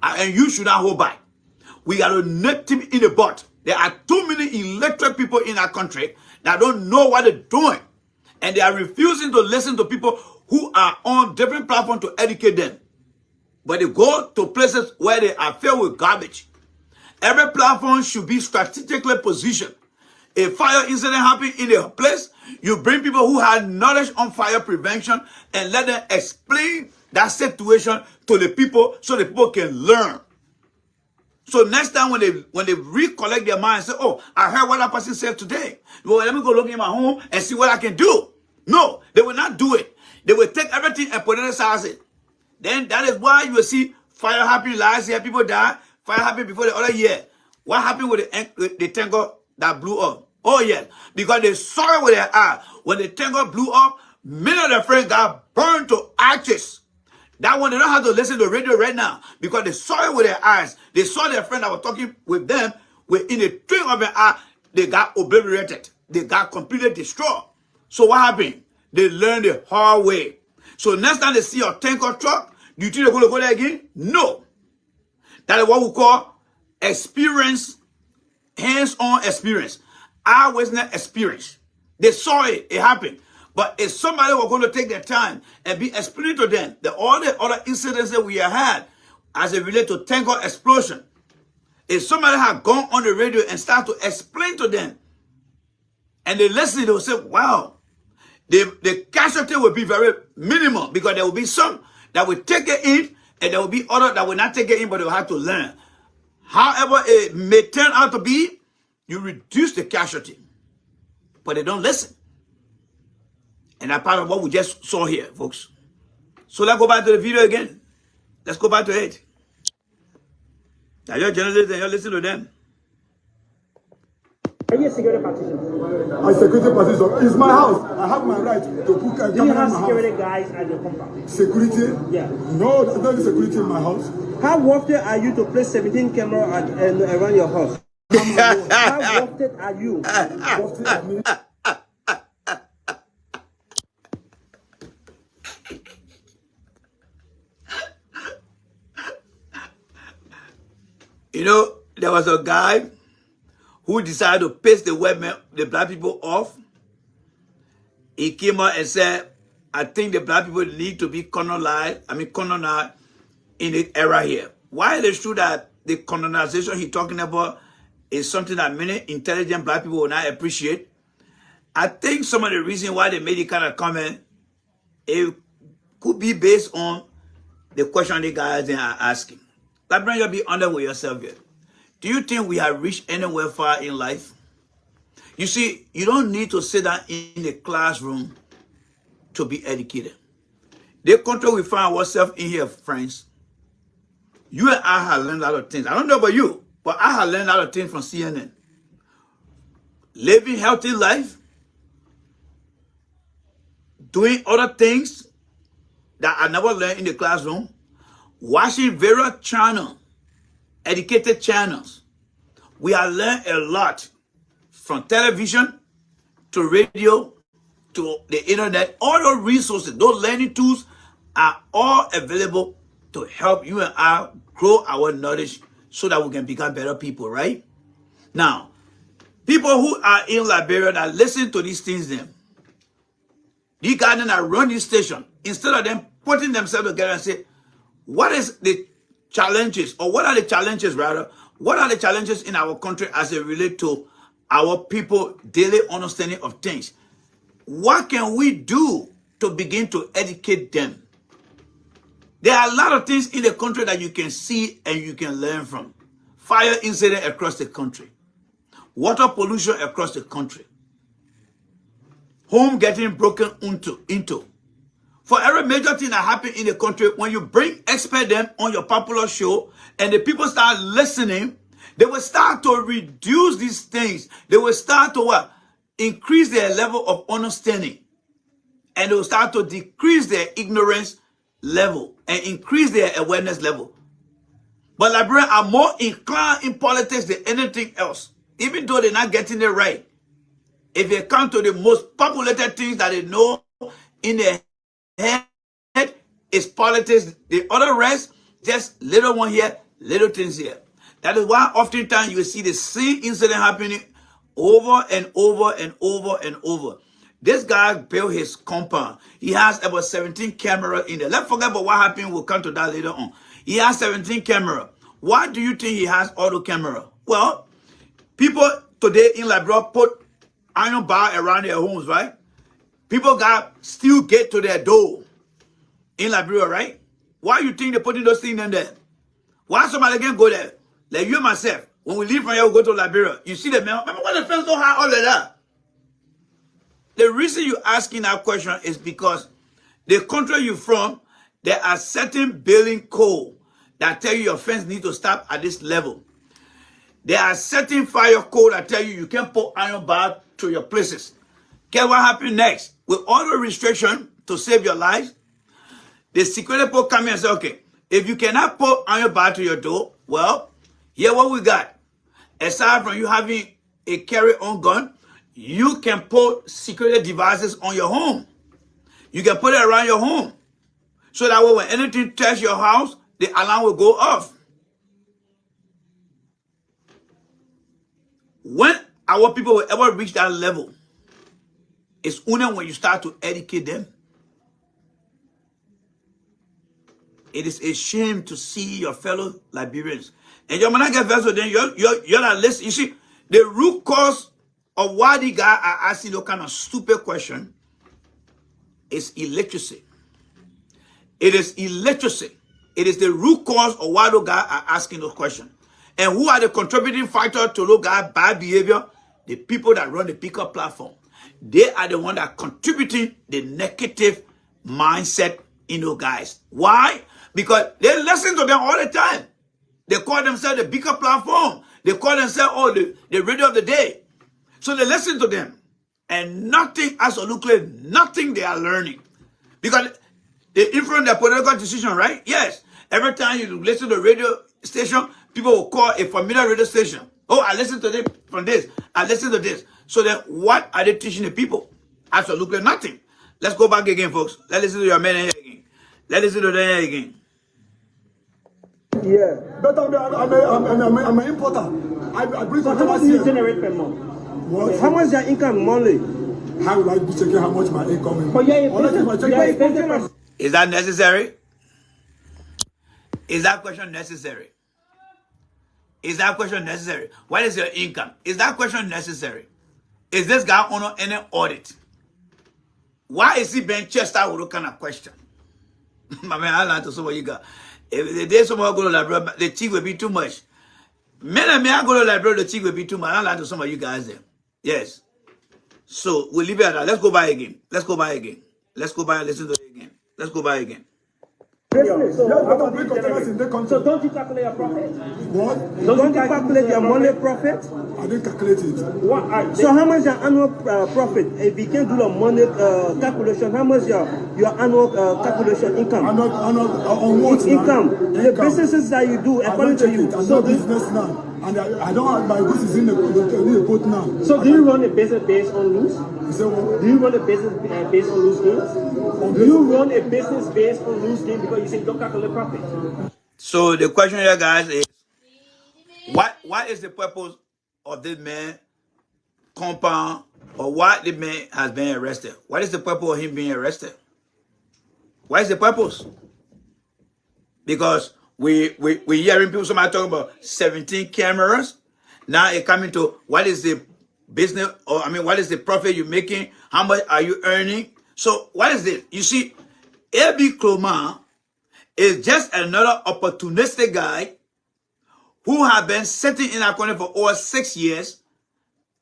And you should not hold back. We got to nip them in the butt. There are too many illiterate people in our country that don't know what they're doing. And they are refusing to listen to people who are on different platforms to educate them. But they go to places where they are filled with garbage. Every platform should be strategically positioned. A fire incident happens in a place, you bring people who have knowledge on fire prevention and let them explain that situation to the people so the people can learn. So next time when they recollect their mind and say, oh, I heard what that person said today. Well, let me go look in my home and see what I can do. No, they will not do it. They will take everything and politicize it. Then that is why you will see fire happening last year, people died. Fire happened before the other year. What happened with the tanker that blew up? Oh, yes. Because they saw it with their eye. When the tanker blew up, many of their friends got burned to ashes. That one, they don't have to listen to the radio right now because they saw it with their eyes. They saw their friend that was talking with them within a twinkle of an eye. They got obliterated. They got completely destroyed. So what happened? They learned the hard way. So next time they see a tanker truck, do you think they're going to go there again? No. That is what we call experience, hands-on experience, eyewitness experience. They saw it, it happened. But if somebody were going to take their time and be explaining to them that all the other incidents that we have had as it relates to tanker explosion, if somebody had gone on the radio and started to explain to them, and they listen, they will say, wow, the casualty will be very minimal because there will be some that will take it in and there will be others that will not take it in, but they will have to learn. However it may turn out to be, you reduce the casualty, but they don't listen. And that's part of what we just saw here, folks. So let's go back to the video again. Let's go back to it. Now you're journalists and you're listening to them. Are you a security practitioner? A security practitioner. It's my house. I have my right to put a camera in my house. Do you have security guys at your compound? Security? Yeah. No, there's no security in my house. How often are you to place 17 cameras around your house? How often are you? You know, there was a guy who decided to piss the black people off. He came out and said, I think the black people need to be colonized in the era here. Why is it true that the colonization he's talking about is something that many intelligent black people will not appreciate? I think some of the reason why they made the kind of comment, it could be based on the question the guys are asking. But bring you be honest with yourself here. Do you think we have reached anywhere far in life? You see, you don't need to sit down in the classroom to be educated. The country we find ourselves in here, friends, you and I have learned a lot of things. I don't know about you, but I have learned a lot of things from CNN. Living healthy life, doing other things that I never learned in the classroom, watching various channels, educated channels. We have learned a lot from television to radio to the internet. All those resources, those learning tools are all available to help you and I grow our knowledge so that we can become better people, right? Now, people who are in Liberia that listen to these things, these guys that run this station, instead of them putting themselves together and say, what is the challenges, or what are the challenges rather, what are the challenges in our country as it relates to our people daily understanding of things? What can we do to begin to educate them? There are a lot of things in the country that you can see and you can learn from. Fire incident across the country. Water pollution across the country. Home getting broken into. For every major thing that happens in the country, when you bring expert them on your popular show and the people start listening, they will start to reduce these things. They will start to what? Increase their level of understanding. And they will start to decrease their ignorance level and increase their awareness level. But Liberians are more inclined in politics than anything else, even though they're not getting it right. If they come to the most populated things that they know in their head is politics. The other rest, just little one here, little things here. That is why oftentimes you will see the same incident happening over and over and over and over. This guy built his compound. He has about 17 cameras in there. Let's forget about what happened. We'll come to that later on. He has 17 cameras. Why do you think he has auto camera? Well, people today in Liberia put iron bar around their homes, right? People got still get to their door in Liberia, right? Why you think they're putting those things in there? Why somebody can go there? Like you and myself, when we leave from here, we go to Liberia. You see the man. Remember when the fence so high, all of that? The reason you're asking that question is because the country you're from, there are certain building code that tell you your fence need to stop at this level. There are certain fire code that tell you you can't put iron bar to your places. Guess what happened next? With all the restriction to save your lives, the security people come in and say, okay, if you cannot put iron bar to your door, well, here what we got. Aside from you having a carry-on gun, you can put security devices on your home. You can put it around your home. So that way when anything touches your house, the alarm will go off. When our people will ever reach that level, it's only when you start to educate them. It is a shame to see your fellow Liberians. And you're not get vessel, then you're not listening. You see, the root cause of why the guy are asking those kind of stupid question is illiteracy. It is illiteracy. It is the root cause of why those guys are asking those questions. And who are the contributing factor to those guys' bad behavior? The people that run the pickup platform. They are the ones that are contributing the negative mindset in those guys. Why? Because they listen to them all the time. They call themselves the pickup platform. They call themselves the radio of the day. So they listen to them. And nothing, absolutely nothing they are learning. Because they influence their political decision, right? Yes. Every time you listen to the radio station, people will call a familiar radio station. Oh, I listen to this from this. I listen to this. So then what are they teaching the people? Absolutely nothing. Let's go back again, folks. Let's listen to your man here again. Let's listen to them here again. Yeah. But I'm an importer. I bring so how much do you generate per month? What? How much is your income monthly? How would I be checking how much my income is? But yeah, is that necessary? Is that question necessary? Is that question necessary? What is your income? Is that question necessary? Is this guy on any audit? Why is he being chased out with that kind of question? My man, I learned to some of you guys. If the day someone go to Liberia, the cheek will be too much. Men and me, I go to Liberia, the cheek will be too much. I learned to some of you guys there. Yes. So we'll leave it at that. Let's go by again. Let's go by again. Let's go by and listen to it again. Let's go by again. So don't you calculate your profit? What? Don't you calculate your monthly profit? I didn't calculate it. So how much your annual profit? If you can do the money calculation, how much your annual calculation income? On what? Income. The businesses that you do according to you. I'm not business now. And I don't have my goods is in the boat now. So do you run a business based on lose? Do you run a business based on lose gains? Do you run a business based on lose gains because you say you don't calculate profit? So the question here, guys, is what is the purpose of this man compound, or why the man has been arrested? What is the purpose of him being arrested? What is the purpose? Because we hearing people, somebody talking about 17 cameras. Now it coming to what is the business, or I mean, what is the profit you're making? How much are you earning? So what is this? You see, A.B. Clomar is just another opportunistic guy who have been sitting in our country for over 6 years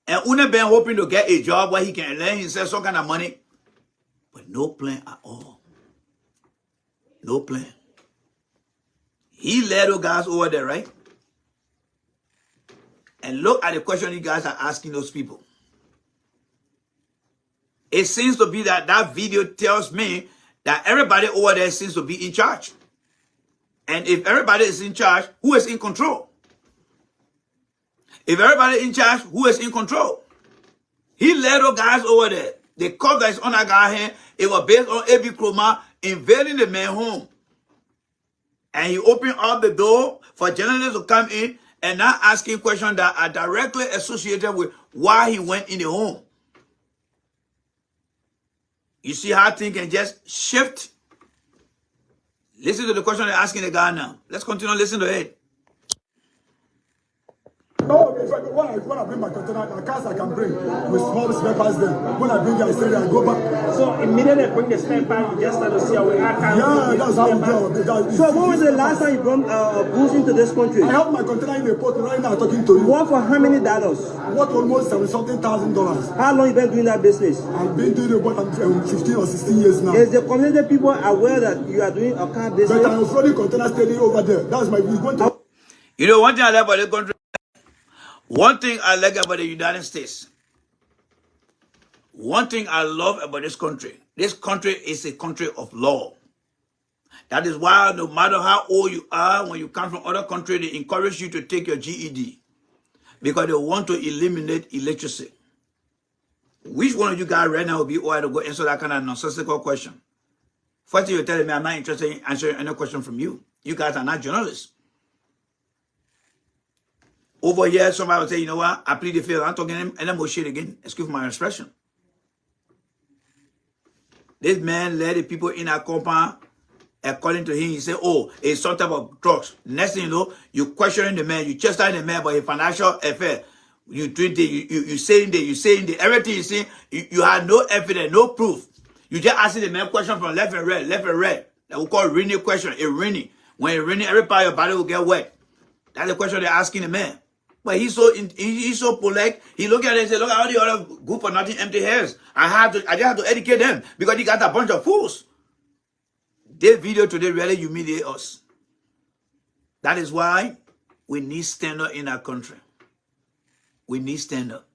and only been hoping to get a job where he can earn himself some kind of money, but no plan at all. No plan. He led those guys over there, right? And look at the question you guys are asking those people. It seems to be that that video tells me that everybody over there seems to be in charge. And if everybody is in charge, who is in control? If everybody in charge, who is in control? He led those guys over there. The cup that is on that guy's hand, it was based on A.B. Kroma invading the man's home. And he opened up the door for journalists to come in and not asking questions that are directly associated with why he went in the home. You see how things can just shift? Listen to the question they're asking the guy now. Let's continue listening to it. Oh, when I bring my container, the cars I can bring with small spare parts there. When I bring it, I stay there and go back. So immediately bring the spare part, you just start to see how we are. Yeah, that's how we do it. So when was the last time you brought goods into this country? I have my container in the port right now talking to you. What for how many dollars? What almost $70,000. How long you been doing that business? I've been doing it about 15 or 16 years now. Is the community people aware that you are doing a car business? But I'm floating container steady over there. That's my business. You know, one thing I like about the country. One thing I like about the United States, one thing I love about this country is a country of law. That is why no matter how old you are, when you come from other countries, they encourage you to take your GED because they want to eliminate illiteracy. Which one of you guys right now will be able to go answer that kind of nonsensical question? First thing you're telling me, I'm not interested in answering any question from you. You guys are not journalists. Over here, somebody will say, you know what, I plead the field. I'm talking to him, and then we'll shit again. Excuse my expression. This man led the people in our compound. According to him, he said, oh, it's some type of drugs. Next thing you know, you questioning the man, you chastising the man about his financial affair. You doing the, you saying the, everything you say, you have no evidence, no proof. You just asking the man question from left and right. That we call rainy question, a rainy. When it rainy, every part of your body will get wet. That's the question they're asking the man. But he's so polite. He look at it and say, look at all the other good for nothing empty hairs. I just have to educate them because he got a bunch of fools. This video today really humiliate us. That is why we need stand-up in our country. We need stand-up.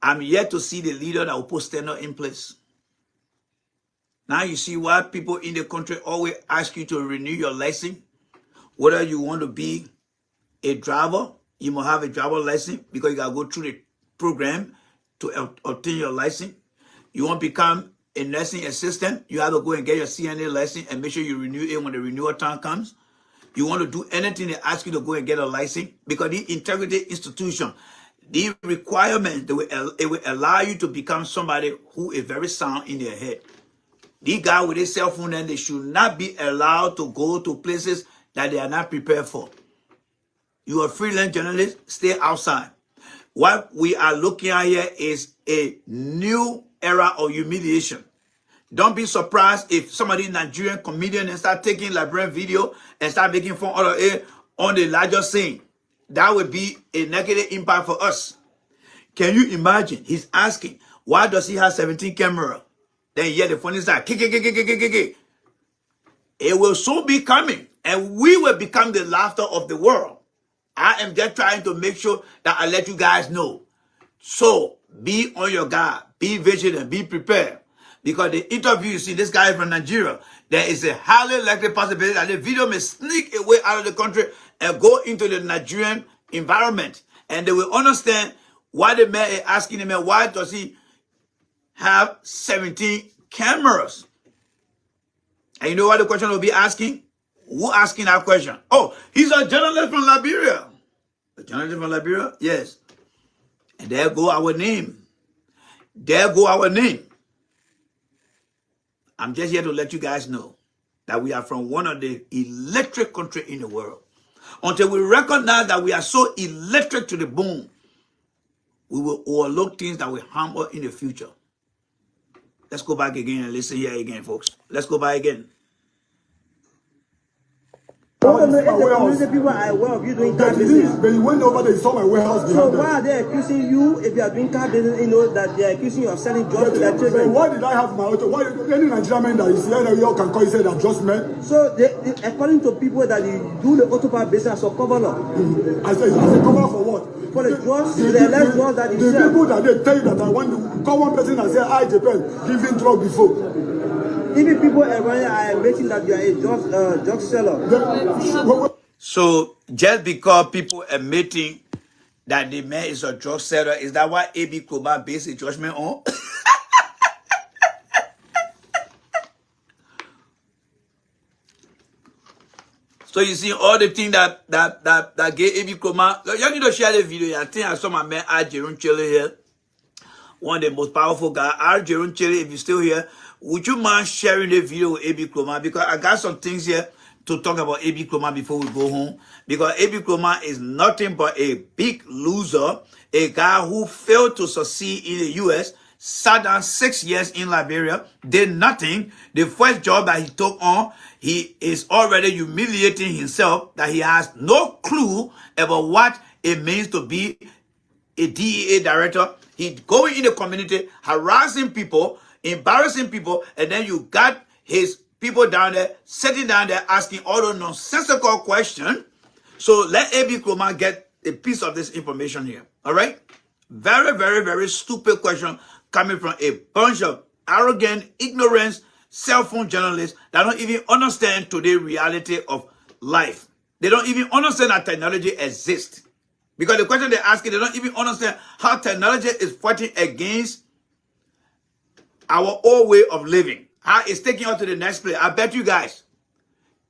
I'm yet to see the leader that will put stand-up in place. Now you see why people in the country always ask you to renew your license. Whether you want to be a driver, you must have a driver license because you got to go through the program to obtain your license. You want to become a nursing assistant, you have to go and get your CNA license and make sure you renew it when the renewal time comes. You want to do anything, they ask you to go and get a license because the integrity institution, the requirement, it will allow you to become somebody who is very sound in their head. These guys with their cell phone, and they should not be allowed to go to places that they are not prepared for. You are a freelance journalist, stay outside. What we are looking at here is a new era of humiliation. Don't be surprised if somebody Nigerian comedian and start taking Liberian video and start making fun of it on the larger scene. That would be a negative impact for us. Can you imagine? He's asking, why does he have 17 cameras? Then you hear the funny side, it will soon be coming, and we will become the laughter of the world. I am just trying to make sure that I let you guys know. So be on your guard, be vigilant, be prepared. Because the interview, you see this guy from Nigeria, there is a highly likely possibility that the video may sneak away out of the country and go into the Nigerian environment. And they will understand why the man is asking the man, why does he have 17 cameras? And you know what the question will be asking? Who asking that question? Oh, he's a journalist from Liberia. A journalist from Liberia? Yes. And there go our name. There go our name. I'm just here to let you guys know that we are from one of the electric countries in the world. Until we recognize that we are so electric to the bone, we will overlook things that will harm us in the future. Let's go back again and listen here again, folks. Let's go back again. Oh, no, if the community people are aware of you doing car business. But you went over there, you saw my warehouse behind So them. why are they accusing you if you are doing car business, you know, that they are accusing you of selling drugs to their children? Why did I have my auto? Why any Nigerian man that is here that you all can call, you say that just men? So according to people that you do the auto car business for cover up. I said cover for what? For the drugs, the alleged drugs that you sell. The people that they tell you that I want to call one person and say, I Japan, giving drug before. Even people around here are admitting that you are a drug seller. So just because people admitting that the man is a drug seller, is that what A.B. Koba based his judgment on? So you see all the things that gave A.B. Koba. You need to share the video. I think I saw my man Jerome Chile here. One of the most powerful guys. Jerome Chile, if you're still here, would you mind sharing the video with A.B. Koba? Because I got some things here to talk about A.B. Koba before we go home. Because A.B. Koba is nothing but a big loser, a guy who failed to succeed in the U.S., sat down 6 years in Liberia, did nothing. The first job that he took on, he is already humiliating himself that he has no clue about what it means to be a DEA director. He going in the community, harassing people, embarrassing people, and then you got his people down there, sitting down there, asking all those nonsensical questions. So let A.B. Koba get a piece of this information here. All right? Very, very, very stupid question coming from a bunch of arrogant, ignorant, cell phone journalists that don't even understand today's reality of life. They don't even understand that technology exists. Because the question they're asking, they don't even understand how technology is fighting against our old way of living. How it's taking us to the next place. I bet you guys,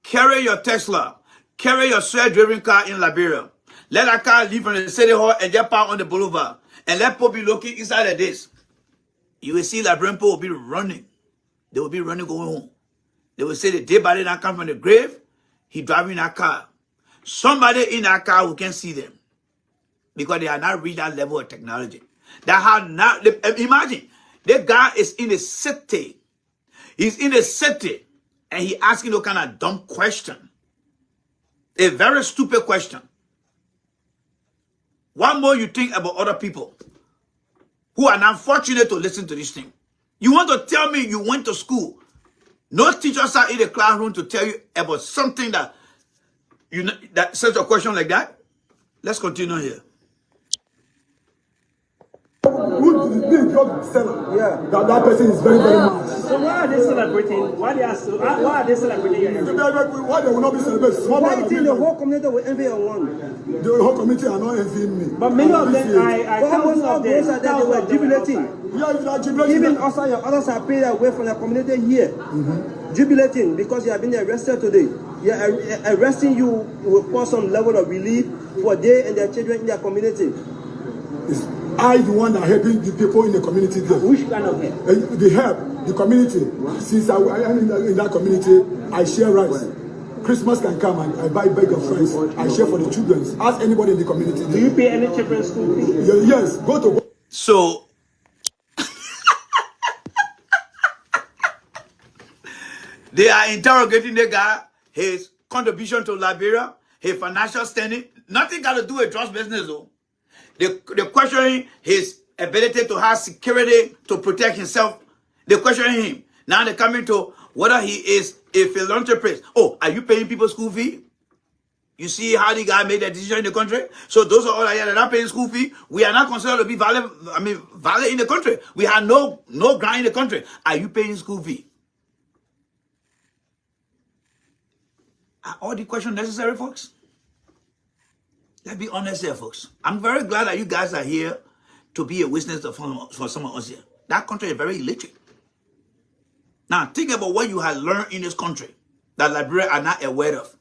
carry your Tesla, carry your self-driven car in Liberia. Let that car leave from the city hall and just park on the boulevard. And let people be looking inside of this. You will see Liberian people will be running. They will be running going home. They will say the dead body that come from the grave, he driving that car. Somebody in that car who can see them. Because they are not reached that level of technology. That have not, imagine, the guy is in the city. He's in the city. And he asking no kind of dumb question. A very stupid question. What more you think about other people who are not fortunate to listen to this thing? You want to tell me you went to school. No teachers are in the classroom to tell you about something that you know, that such a question like that. Let's continue here. Who is being drug seller? Yeah. That person is very, very mad. So why are they celebrating? Why are they celebrating your area? Why they will not be celebrating? Why do you think the whole community will envy your one? The whole community are not envying me. But many of them, thousands of those are there, they were jubilating. Yeah, they are jubilating. Even also your others are paid away from the community here. Jubilating because you have been arrested today. You are arresting you will cause some level of relief for they and their children in their community. It's I the one that helping the people in the community there. Which kind of help? The help, the community. Since I am in that community, I share rice. Christmas can come and I buy bag of rice. I share for the children. Ask anybody in the community. Do you pay any children's school fees? Yes, go to. So they are interrogating the guy, his contribution to Liberia, his financial standing. Nothing got to do with drugs business though. They're questioning his ability to have security to protect himself. They're questioning him. Now they're coming to whether he is a philanthropist. Oh, are you paying people school fee? You see how the guy made that decision in the country? So those are all that are not paying school fee. We are not considered to be valid in the country. We have no grant in the country. Are you paying school fee? Are all the questions necessary, folks? Let's be honest here, folks. I'm very glad that you guys are here to be a witness for some of us here. That country is very illiterate. Now, think about what you have learned in this country that Liberia are not aware of.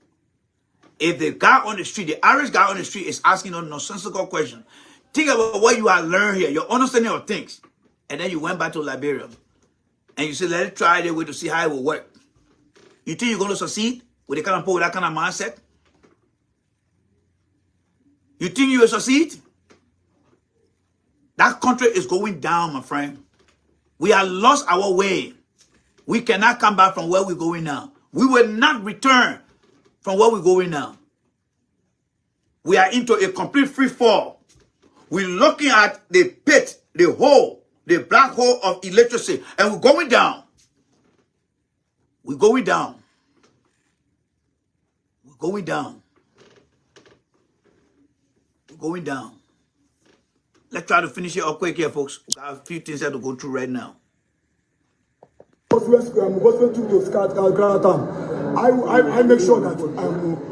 If the guy on the street, the Irish guy on the street is asking a nonsensical question, think about what you have learned here, your understanding of things. And then you went back to Liberia. And you said, let's try the way to see how it will work. You think you're going to succeed with the kind of people with that kind of mindset? You think you will succeed? That country is going down, my friend. We have lost our way. We cannot come back from where we're going now. We will not return from where we're going now. We are into a complete free fall. We're looking at the pit, the hole, the black hole of illiteracy, and we're going down. We're going down. We're going down. We're going down. Let's try to finish it up quick here, folks. We got a few things that to go through right now. I make sure that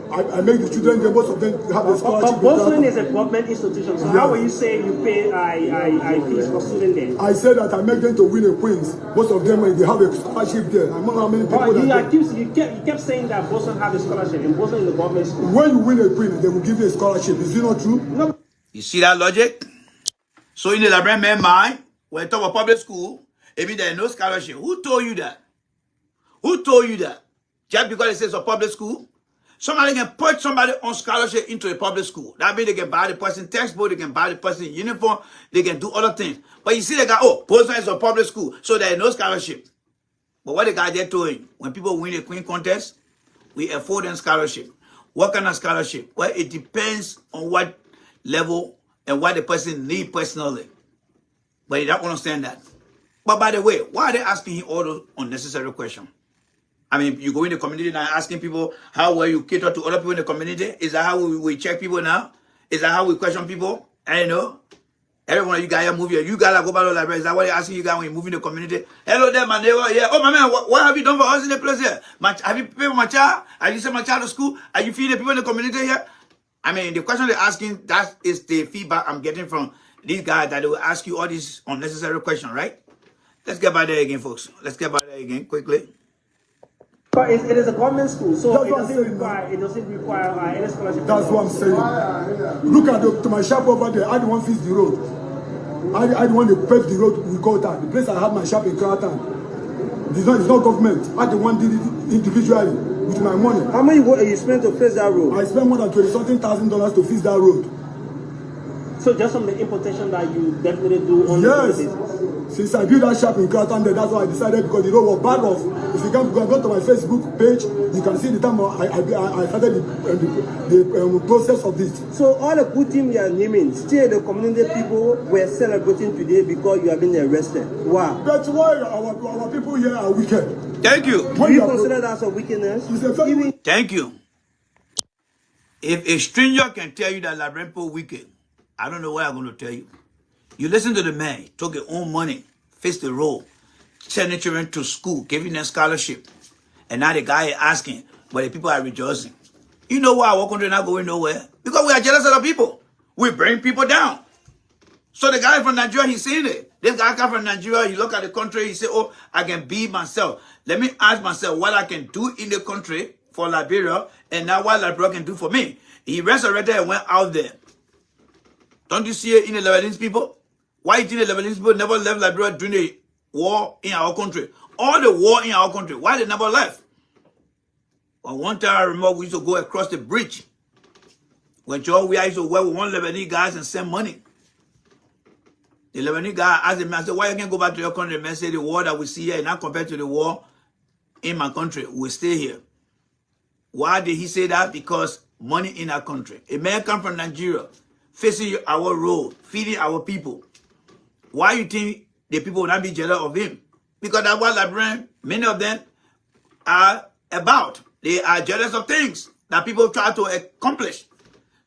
I make the children, most of them have a scholarship. But Boston is a government institution, so how will you say you pay fees for students there? I said that I make them to win a quiz. Most of them, they have a scholarship there. I don't know how many people you kept saying that Boston have a scholarship, and Boston is a government school. When you win a quiz, they will give you a scholarship. Is it not true? No. You see that logic? So in the Liberian man's mind, when you talk about public school, it means there is no scholarship. Who told you that? Who told you that? Just because it says a public school? Somebody can put somebody on scholarship into a public school. That means they can buy the person textbook, they can buy the person uniform, they can do other things. But you see the guy, oh, Boston is a public school, so there is no scholarship. But what the guy there told him, when people win a queen contest, we afford them scholarship. What kind of scholarship? Well, it depends on what level and what the person needs personally. But he don't understand that. But by the way, why are they asking him all those unnecessary questions? I mean, you go in the community now asking people how well you cater to other people in the community. Is that how we check people now? Is that how we question people? I know. Every one of you guys are moving. You guys go back to the library. Is that what they're asking you guys when you move in the community? Hello there, my neighbor. Yeah. Oh, my man, what have you done for us in the place here? Have you paid for my child? Have you sent my child to school? Are you feeding the people in the community here? I mean, the question they're asking, that is the feedback I'm getting from these guys, that they will ask you all these unnecessary questions, right? Let's get back there again, folks. Let's get back there again quickly. But it is a government school, so it doesn't require any scholarship. That's what I'm saying. Look at to my shop over there. I don't want to fix the road. I don't want to pave the road with Kota. The place I have my shop in Kota. It's not government. I the one did it individually with my money. How much you spent to fix that road? I spent more than $20-something thousand to fix that road. So just from the importation that you definitely do on the basis. Since I built that shop in Carlton, that's why I decided, because the road was bad off. If you can go to my Facebook page, you can see the time I started the process of this. So all the good things you are naming, still the community people were celebrating today because you have been arrested. Wow. That's why our people here are wicked. Thank you. Do you consider that a wickedness? Thank you. If a stranger can tell you that Liberian people wicked, I don't know what I'm going to tell you. You listen to the man, he took his own money, faced the road, sending children to school, giving them scholarship. And now the guy is asking, but the people are rejoicing. You know why our country not going nowhere? Because we are jealous of the people. We bring people down. So the guy from Nigeria, he's saying it. This guy come from Nigeria, he look at the country, he say, oh, I can be myself. Let me ask myself what I can do in the country for Liberia, and now what Liberia can do for me. He resurrected and went out there. Don't you see it in the Lebanese people? Why do you think the Lebanese people never left Liberia during the war in our country? All the war in our country, why they never left? Well, one time I remember we used to go across the bridge. When we used to work with one Lebanese guys and send money. The Lebanese guy asked the man, I said, why you can't go back to your country? The man said, the war that we see here is not compared to the war in my country. We stay here. Why did he say that? Because money in our country. A man come from Nigeria, facing our road, feeding our people. Why you think the people will not be jealous of him? Because that's what Liberians, many of them, are about. They are jealous of things that people try to accomplish.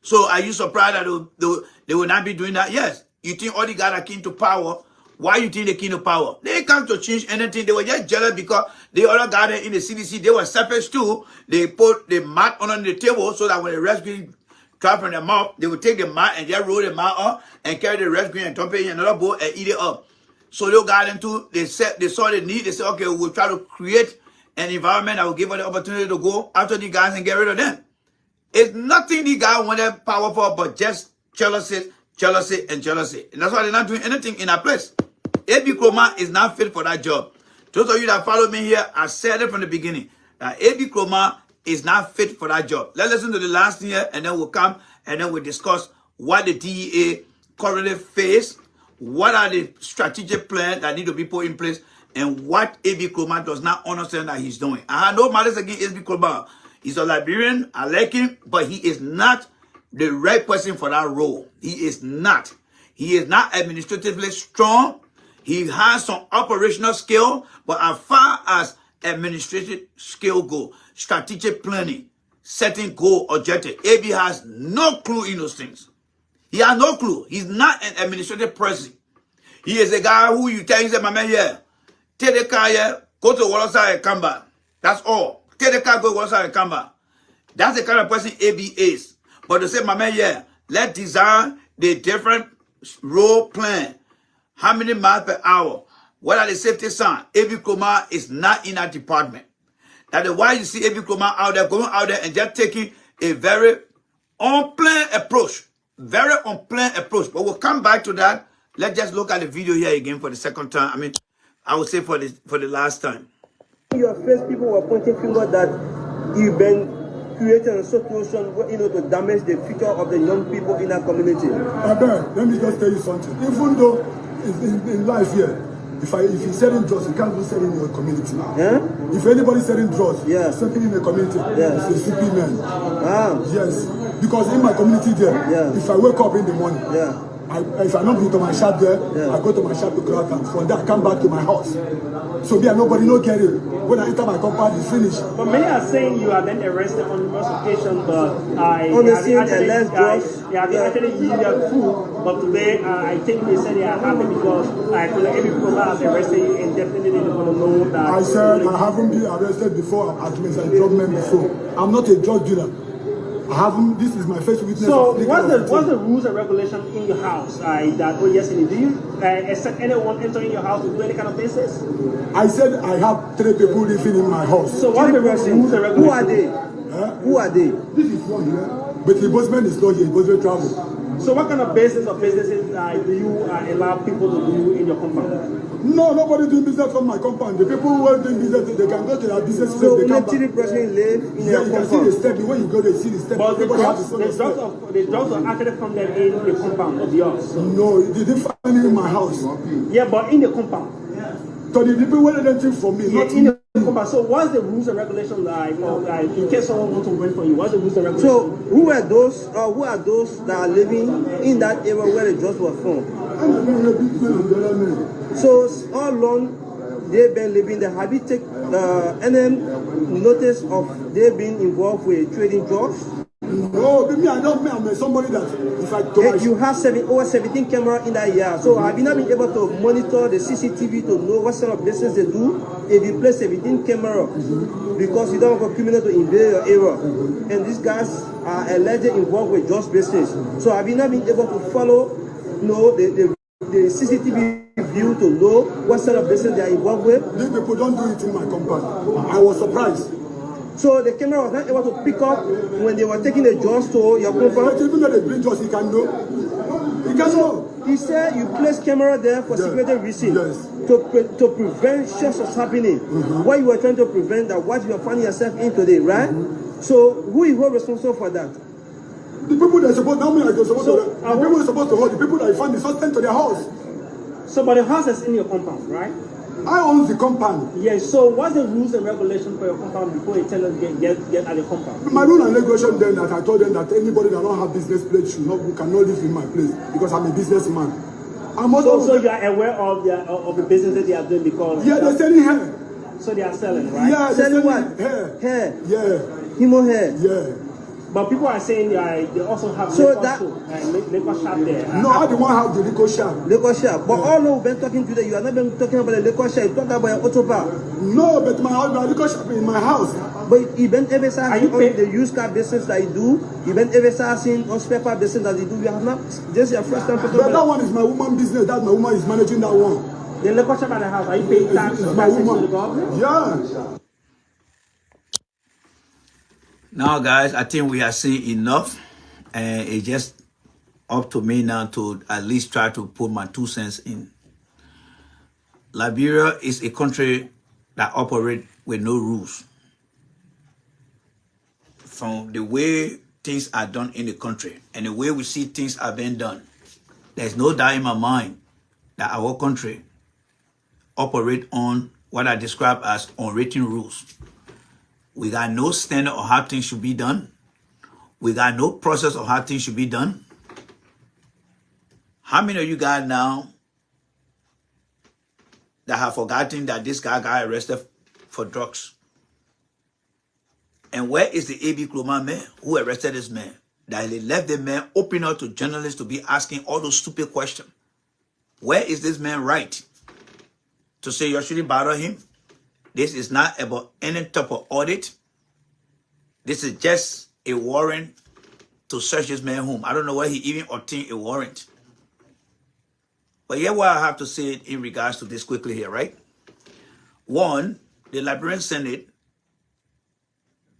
So are you surprised that they will not be doing that? Yes. You think all the guys that came to power, why you think they came to power? They can't to change anything. They were just jealous because the other guys in the CDC, they were selfish too. They put the mat under the table so that when the rescue try from the mouth, they would take the mat and just roll the mat up and carry the rescue and dump it in another boat and eat it up. So they got into, they saw the need, they said, okay, we'll try to create an environment that will give us the opportunity to go after the guys and get rid of them. It's nothing the guy wanted power for, but just jealousy, jealousy, and jealousy. And that's why they're not doing anything in our place. A.B. Kroma is not fit for that job. Those of you that follow me here, I said it from the beginning, that A.B. Kroma is not fit for that job. Let's listen to the last year, and then we'll come and then we'll discuss what the DEA currently face, what are the strategic plans that need to be put in place, and what A.B. Kroma does not understand that he's doing. I have no malice against A.B. Kroma. He's a Liberian. I like him, but he is not the right person for that role. He is not. He is not administratively strong. He has some operational skill, but as far as administrative skill go, strategic planning, setting goal, objective, AB has no clue in those things. He has no clue. He's not an administrative person. He is a guy who you tell, he said, my man, yeah, take the car here, go to the water side and come back. That's all. Take the car, go to the water side and come back. That's the kind of person AB is. But to say, my man, yeah, let's design the different role plan. How many miles per hour? What are the safety signs? AB Kumar is not in that department. That is why you see AB Kumar out there, going out there and just taking a very unplanned approach. Very unplanned approach. But we'll come back to that. Let's just look at the video here again for the second time. I mean, I would say for the last time. Your first people were pointing finger that you've been creating a situation where, to damage the future of the young people in our community. Let me just tell you something. Even though in life here, if you're selling drugs, you can't go sell in your community. Yeah? If anybody's selling drugs, something in the community, it's a CP man. Yes. Because in my community there, if I wake up in the morning, if I don't go to my shop there, I go to my shop to grab them. From there, I come back to my house. So there, nobody no get it. When I enter my compound, it's finished. But many are saying you have been arrested on numerous occasions, but on the scene, they have actually used their food. But today, I think they said they are happy because every people have arrested you and definitely they want to know that. I said I haven't been arrested before as a drug man before. I'm not a drug dealer. This is my first witness. So what's the rules and regulations in your house? Do you accept anyone entering your house to do any kind of business? I said I have 3 people living in my house. So what's the rules and regulations? Who are they? Who are they? This is one here. But the bossman is not here, he goes to travel. So what kind of business or businesses do you allow people to do in your compound? No, nobody doing business from my compound. The people who are doing business, they can go to their business place. So only 3 persons live in your compound. You can see the step. When you go there, see the step. But the drugs are actually from them in the compound of yours. No, they didn't find it in my house. Yeah, but in the compound. So the people were anything from me, not in the compound. So what's the rules and regulations in case someone wants to rent from you? What's the rules and regulations? So who are those that are living in that area where the drugs were found? So how long they've been living there? Have you taken any notice of they being involved with trading drugs? No, I'm somebody that if I you have over 17 cameras in that yard. So have you not been able to monitor the CCTV to know what sort of business they do? If you place 17 cameras because you don't want a criminal to invade your area, and these guys are allegedly involved with drugs business. So have you not been able to follow, the CCTV view to know what sort of business they are involved with? These people don't do it in my compound. I was surprised. So the camera was not able to pick up when they were taking the drugs to your compound? Even though they bring drugs, he can know. He can know. He said you place camera there for security reasons. To prevent shocks from happening. What you were trying to prevent that what you are finding yourself in today, right? So who is responsible for that? The people that are supposed to hold, the people are supposed to hold, the people that find the suspect to their house. So but the house is in your compound, right? I own the compound. Yes, so what's the rules and regulations for your compound before you tell us get at the compound? My rule and regulation then that I told them that anybody that don't have business place cannot live in my place because I'm a businessman. So you are aware of the business that they are doing because they're selling hair. So they are selling, right? Yeah, selling what? Hair. Yeah. Human hair. Yeah. But people are saying they also have liquor shop there. No, I don't want to have the liquor shop. Liquor shop. But all we've been talking today, you are not been talking about the liquor shop. You talking about your auto bar. No, but my liquor shop is in my house. But you been ever seeing the used car business that you do? You been ever seeing on spare part business that you do? You have not. This is your first time. But that one is my woman business. That my woman is managing that one. The liquor shop at the house. Are you paying taxes to the government? Yeah. Now, guys, I think we have seen enough, and it's just up to me now to at least try to put my 2 cents in. Liberia is a country that operates with no rules. From the way things are done in the country and the way we see things are being done, there's no doubt in my mind that our country operates on what I describe as unwritten rules. We got no standard of how things should be done. We got no process of how things should be done. How many of you guys now that have forgotten that this guy got arrested for drugs? And where is the A.B. Kloma man who arrested this man? That he left the man open up to journalists to be asking all those stupid questions. Where is this man right to say you shouldn't bother him? This is not about any type of audit. This is just a warrant to search this man's home. I don't know why he even obtained a warrant. But here's what I have to say in regards to this quickly here, right? One, the Liberian Senate,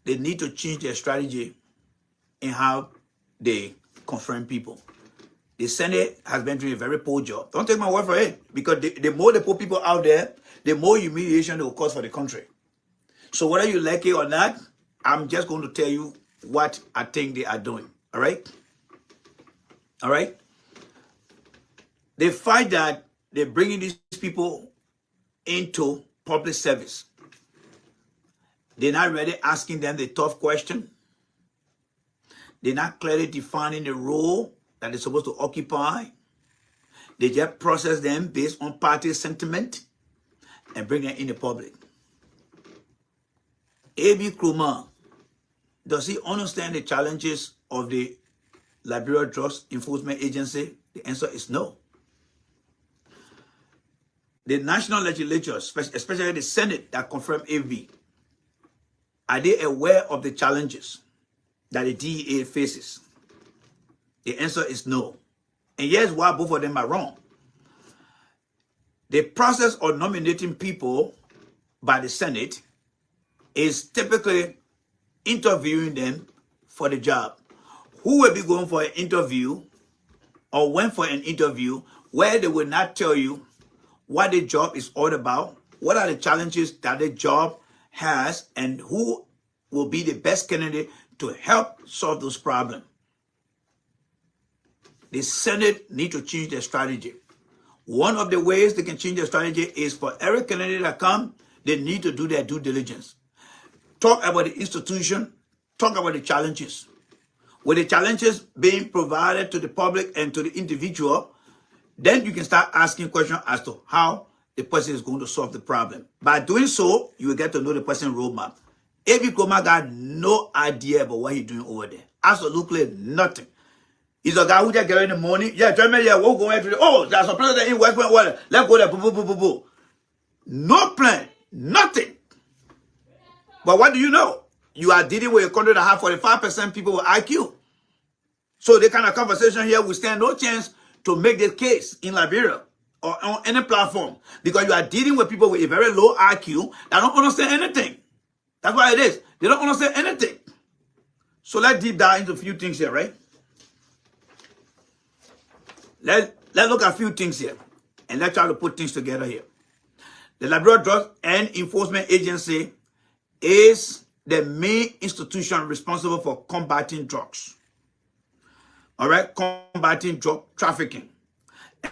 they need to change their strategy in how they confront people. The Senate has been doing a very poor job. Don't take my word for it, because the more they put people out there, the more humiliation they will cause for the country. So whether you like it or not, I'm just going to tell you what I think they are doing. All right? All right? The fact that they're bringing these people into public service, they're not really asking them the tough question. They're not clearly defining the role that they're supposed to occupy. They just process them based on party sentiment and bring them in the public. A.B. Kloma, does he understand the challenges of the Liberia Drugs Enforcement Agency? The answer is no. The national legislature, especially the Senate that confirmed A.B., are they aware of the challenges that the DEA faces? The answer is no. And here's why both of them are wrong. The process of nominating people by the Senate is typically interviewing them for the job. Who will be going for an interview or went for an interview where they will not tell you what the job is all about, what are the challenges that the job has, and who will be the best candidate to help solve those problems. The Senate need to change their strategy. One of the ways they can change their strategy is for every candidate that come, they need to do their due diligence. Talk about the institution, talk about the challenges. With the challenges being provided to the public and to the individual, then you can start asking questions as to how the person is going to solve the problem. By doing so, you will get to know the person's roadmap. A.B. Kloma got no idea about what he's doing over there. Absolutely nothing. He's a guy who just get up in the morning. Yeah, Germany, yeah, we'll go into oh, there's a president in West Point. Let's go there. Boo, boo, boo, boo, boo. No plan. Nothing. But what do you know? You are dealing with a country that have 45% people with IQ. So the kind of conversation here will stand no chance to make this case in Liberia or on any platform, because you are dealing with people with a very low IQ that don't understand anything. That's why it is. They don't understand anything. So let's deep dive into a few things here, right? Let's look at a few things here, and let's try to put things together here. The Liberia Drugs and Enforcement Agency is the main institution responsible for combating drugs. All right, combating drug trafficking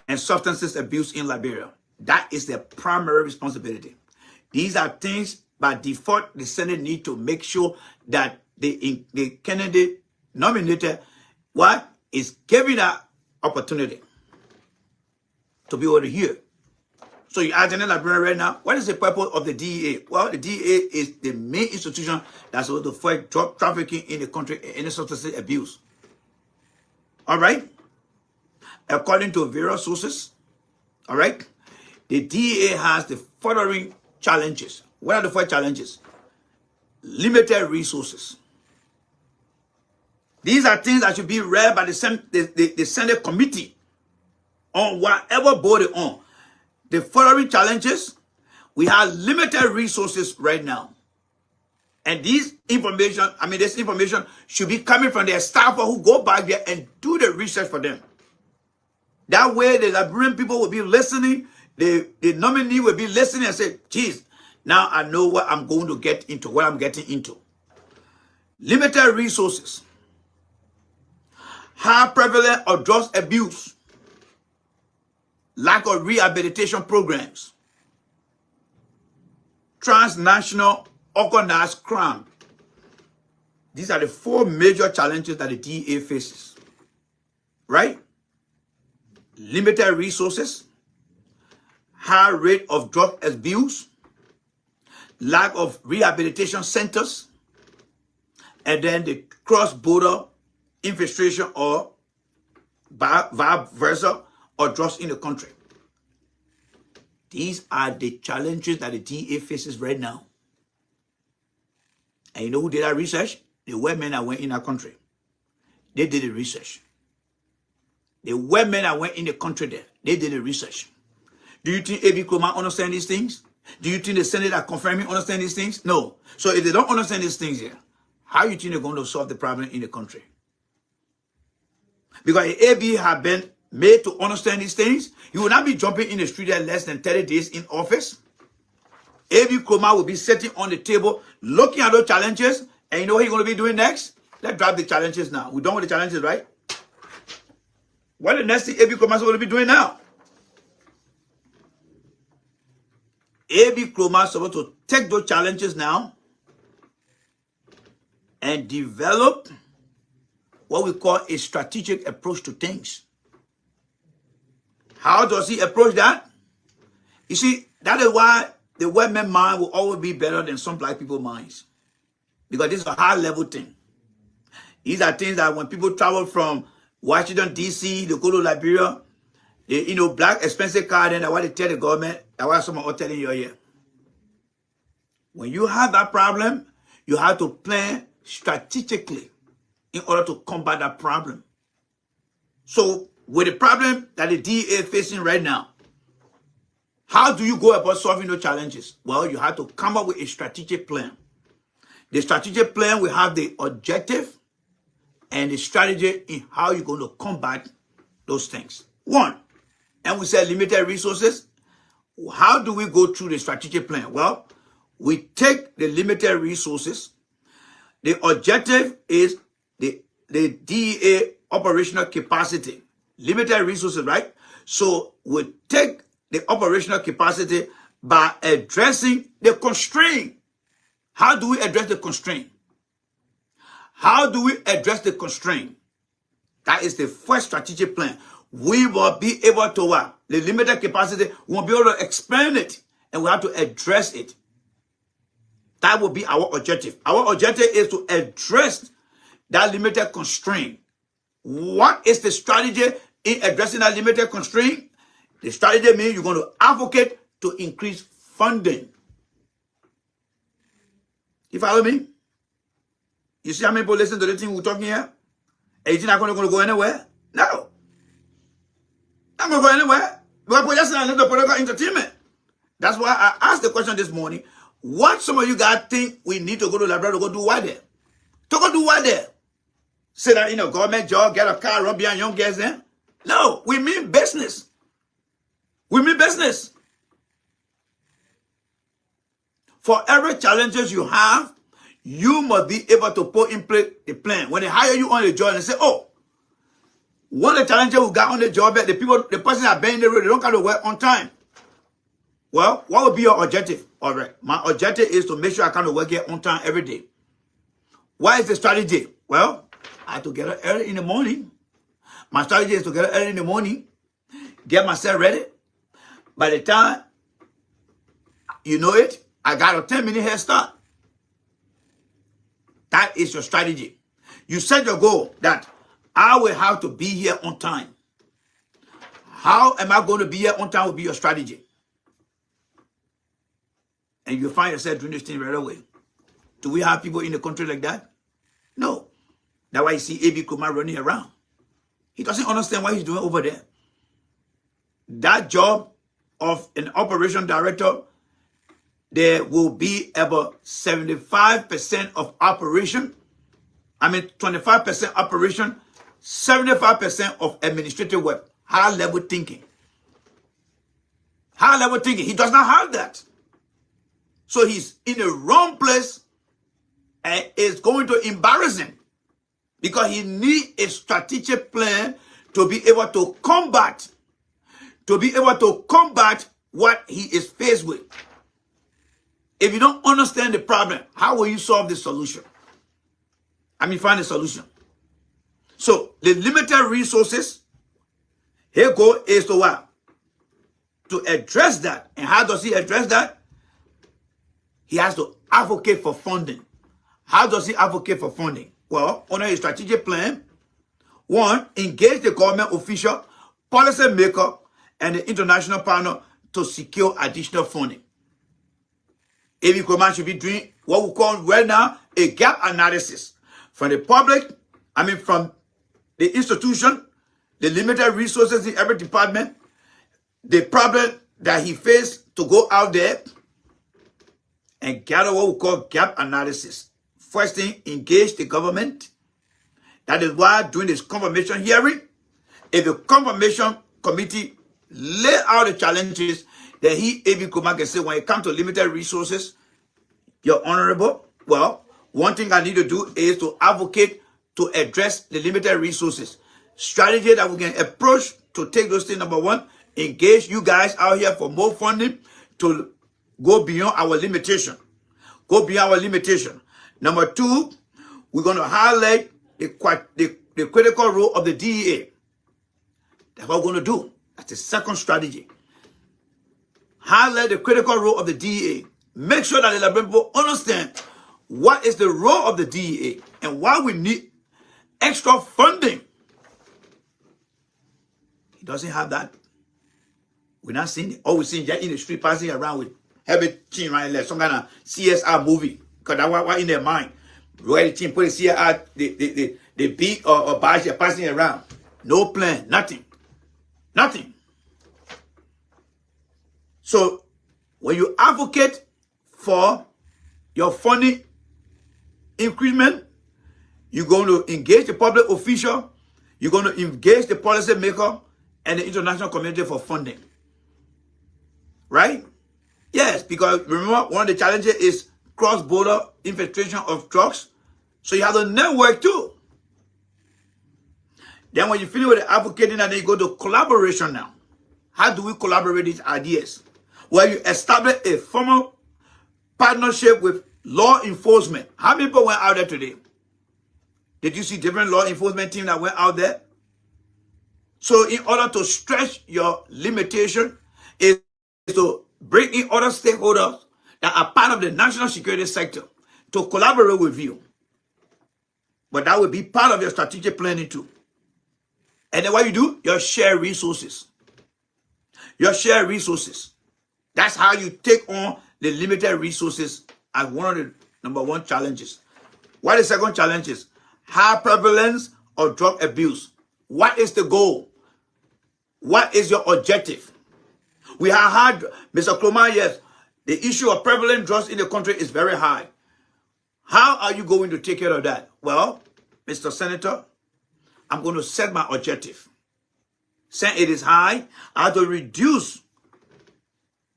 and substances abuse in Liberia. That is their primary responsibility. These are things by default the Senate need to make sure that the candidate nominated is given that opportunity to be able to hear. So you ask in Liberia right now, what is the purpose of the DEA? Well, the DEA is the main institution that's supposed to fight drug trafficking in the country and any substance abuse. All right? According to various sources, all right, the DEA has the following challenges. What are the four challenges? Limited resources. These are things that should be read by the Senate committee on whatever board they're on. The following challenges: we have limited resources right now. And this information should be coming from their staffer who go back there and do the research for them. That way the Liberian people will be listening, the nominee will be listening and say, geez, now I know what I'm going to get into, what I'm getting into. Limited resources. High prevalence of drug abuse. Lack of rehabilitation programs. Transnational organized crime. These are the 4 major challenges that the DEA faces, right? Limited resources, high rate of drug abuse, lack of rehabilitation centers, and then the cross-border infiltration or vice versa or drugs in the country. These are the challenges that the DEA faces right now. And you know who did that research? The white men that went in our country. They did the research. The white men that went in the country there, they did the research. Do you think A.B. Kroma understand these things? Do you think the Senate that confirmed him understand these things? No. So if they don't understand these things here, how do you think they're going to solve the problem in the country? Because if A.B. had been made to understand these things, he would not be jumping in the street at less than 30 days in office. A.B. Kroma will be sitting on the table, looking at those challenges, and you know what he's going to be doing next? Let's drop the challenges now. We're done with the challenges, right? What the next thing A.B. Kroma is going to be doing now? A.B. Kroma is supposed to take those challenges now and develop what we call a strategic approach to things. How does he approach that? You see, that is why the white man mind will always be better than some black people minds. Because this is a high level thing. These are things that when people travel from Washington, D.C., they go to Liberia, they, black expensive car, then that's why they tell the government, that's why someone are telling you here. When you have that problem, you have to plan strategically in order to combat that problem. So, with the problem that the DEA is facing right now, how do you go about solving those challenges? Well, you have to come up with a strategic plan. The strategic plan will have the objective and the strategy in how you're going to combat those things. 1, and we said limited resources. How do we go through the strategic plan? Well, we take the limited resources. The objective is the DEA operational capacity. Limited resources, right? So we take the operational capacity by addressing the constraint. How do we address the constraint? How do we address the constraint? That is the first strategic plan. We will be able to, the limited capacity, we will be able to expand it, and we have to address it. That will be our objective. Our objective is to address that limited constraint. What is the strategy in addressing that limited constraint? The strategy means you're going to advocate to increase funding. You follow me? You see how many people listen to the thing we're talking here? And you think I'm going to go anywhere? No. I'm going to go anywhere. We're just in the political entertainment. That's why I asked the question this morning. What some of you guys think we need to go to Liberia to go do what there? To go do what there? Sit down in a government job, get a car, run behind young girls there? No, we mean business. We mean business. For every challenges you have, you must be able to put in place the plan. When they hire you on the job and say, oh, one of the challenges we got on the job, the person that been in the road, they don't come to work on time. Well, what would be your objective? All right, my objective is to make sure I come to work here on time every day. What is the strategy? Well, I have to get up early in the morning. My strategy is to get up early in the morning, get myself ready. By the time you know it, I got a 10-minute head start. That is your strategy. You set your goal that I will have to be here on time. How am I going to be here on time will be your strategy. And you find yourself doing this thing right away. Do we have people in the country like that? No. That's why you see A.B. Kroma running around. He doesn't understand what he's doing over there. That job of an operation director, there will be about 75% of operation. 25% operation, 75% of administrative work. High level thinking. High level thinking. He does not have that. So he's in the wrong place and it's going to embarrass him because he needs a strategic plan to be able to combat what he is faced with. If you don't understand the problem, how will you solve the solution? find a solution. So the limited resources, here go is to what? To address that. And how does he address that? He has to advocate for funding. How does he advocate for funding? Well, under his strategic plan, 1, engage the government official, policy maker, and the international partner to secure additional funding. Every command should be doing what we call right now a gap analysis from the public, from the institution, the limited resources in every department, the problem that he faced to go out there and gather what we call gap analysis. First thing, engage the government. That is why during this confirmation hearing, if the confirmation committee lay out the challenges that A.B. Kuma can say when it comes to limited resources, you're honorable. Well, one thing I need to do is to advocate to address the limited resources. Strategy that we can approach to take those things. Number 1, engage you guys out here for more funding to go beyond our limitation. Go beyond our limitation. Number 2, we're going to highlight the critical role of the DEA. That's what we're going to do. That's the second strategy. Highlight the critical role of the DEA. Make sure that the Liberian people understand what is the role of the DEA and why we need extra funding. He doesn't have that. We're not seeing it. All we're seeing just in the street passing around with heavy chin right there, some kind of CSR movie. Because that's what in their mind. Roy the team put a CSR, the beat or badge they're passing around. No plan, nothing. Nothing. So when you advocate for your funding increment, you're going to engage the public official, you're going to engage the policy maker and the international community for funding. Right? Yes, because remember, one of the challenges is cross-border infiltration of drugs. So you have the network too. Then when you finish with the advocating, and then you go to collaboration now. How do we collaborate these ideas? Well, you establish a formal partnership with law enforcement. How many people went out there today? Did you see different law enforcement teams that went out there? So in order to stretch your limitation is to bring in other stakeholders that are part of the national security sector to collaborate with you. But that will be part of your strategic planning too. And then what you do, you share resources. You share resources. That's how you take on the limited resources as one of the number 1 challenges. What is the second challenge is? High prevalence of drug abuse. What is the goal? What is your objective? We have had, Mr. Kloma, yes, the issue of prevalent drugs in the country is very high. How are you going to take care of that? Well, Mr. Senator, I'm going to set my objective. Since it is high, I have to reduce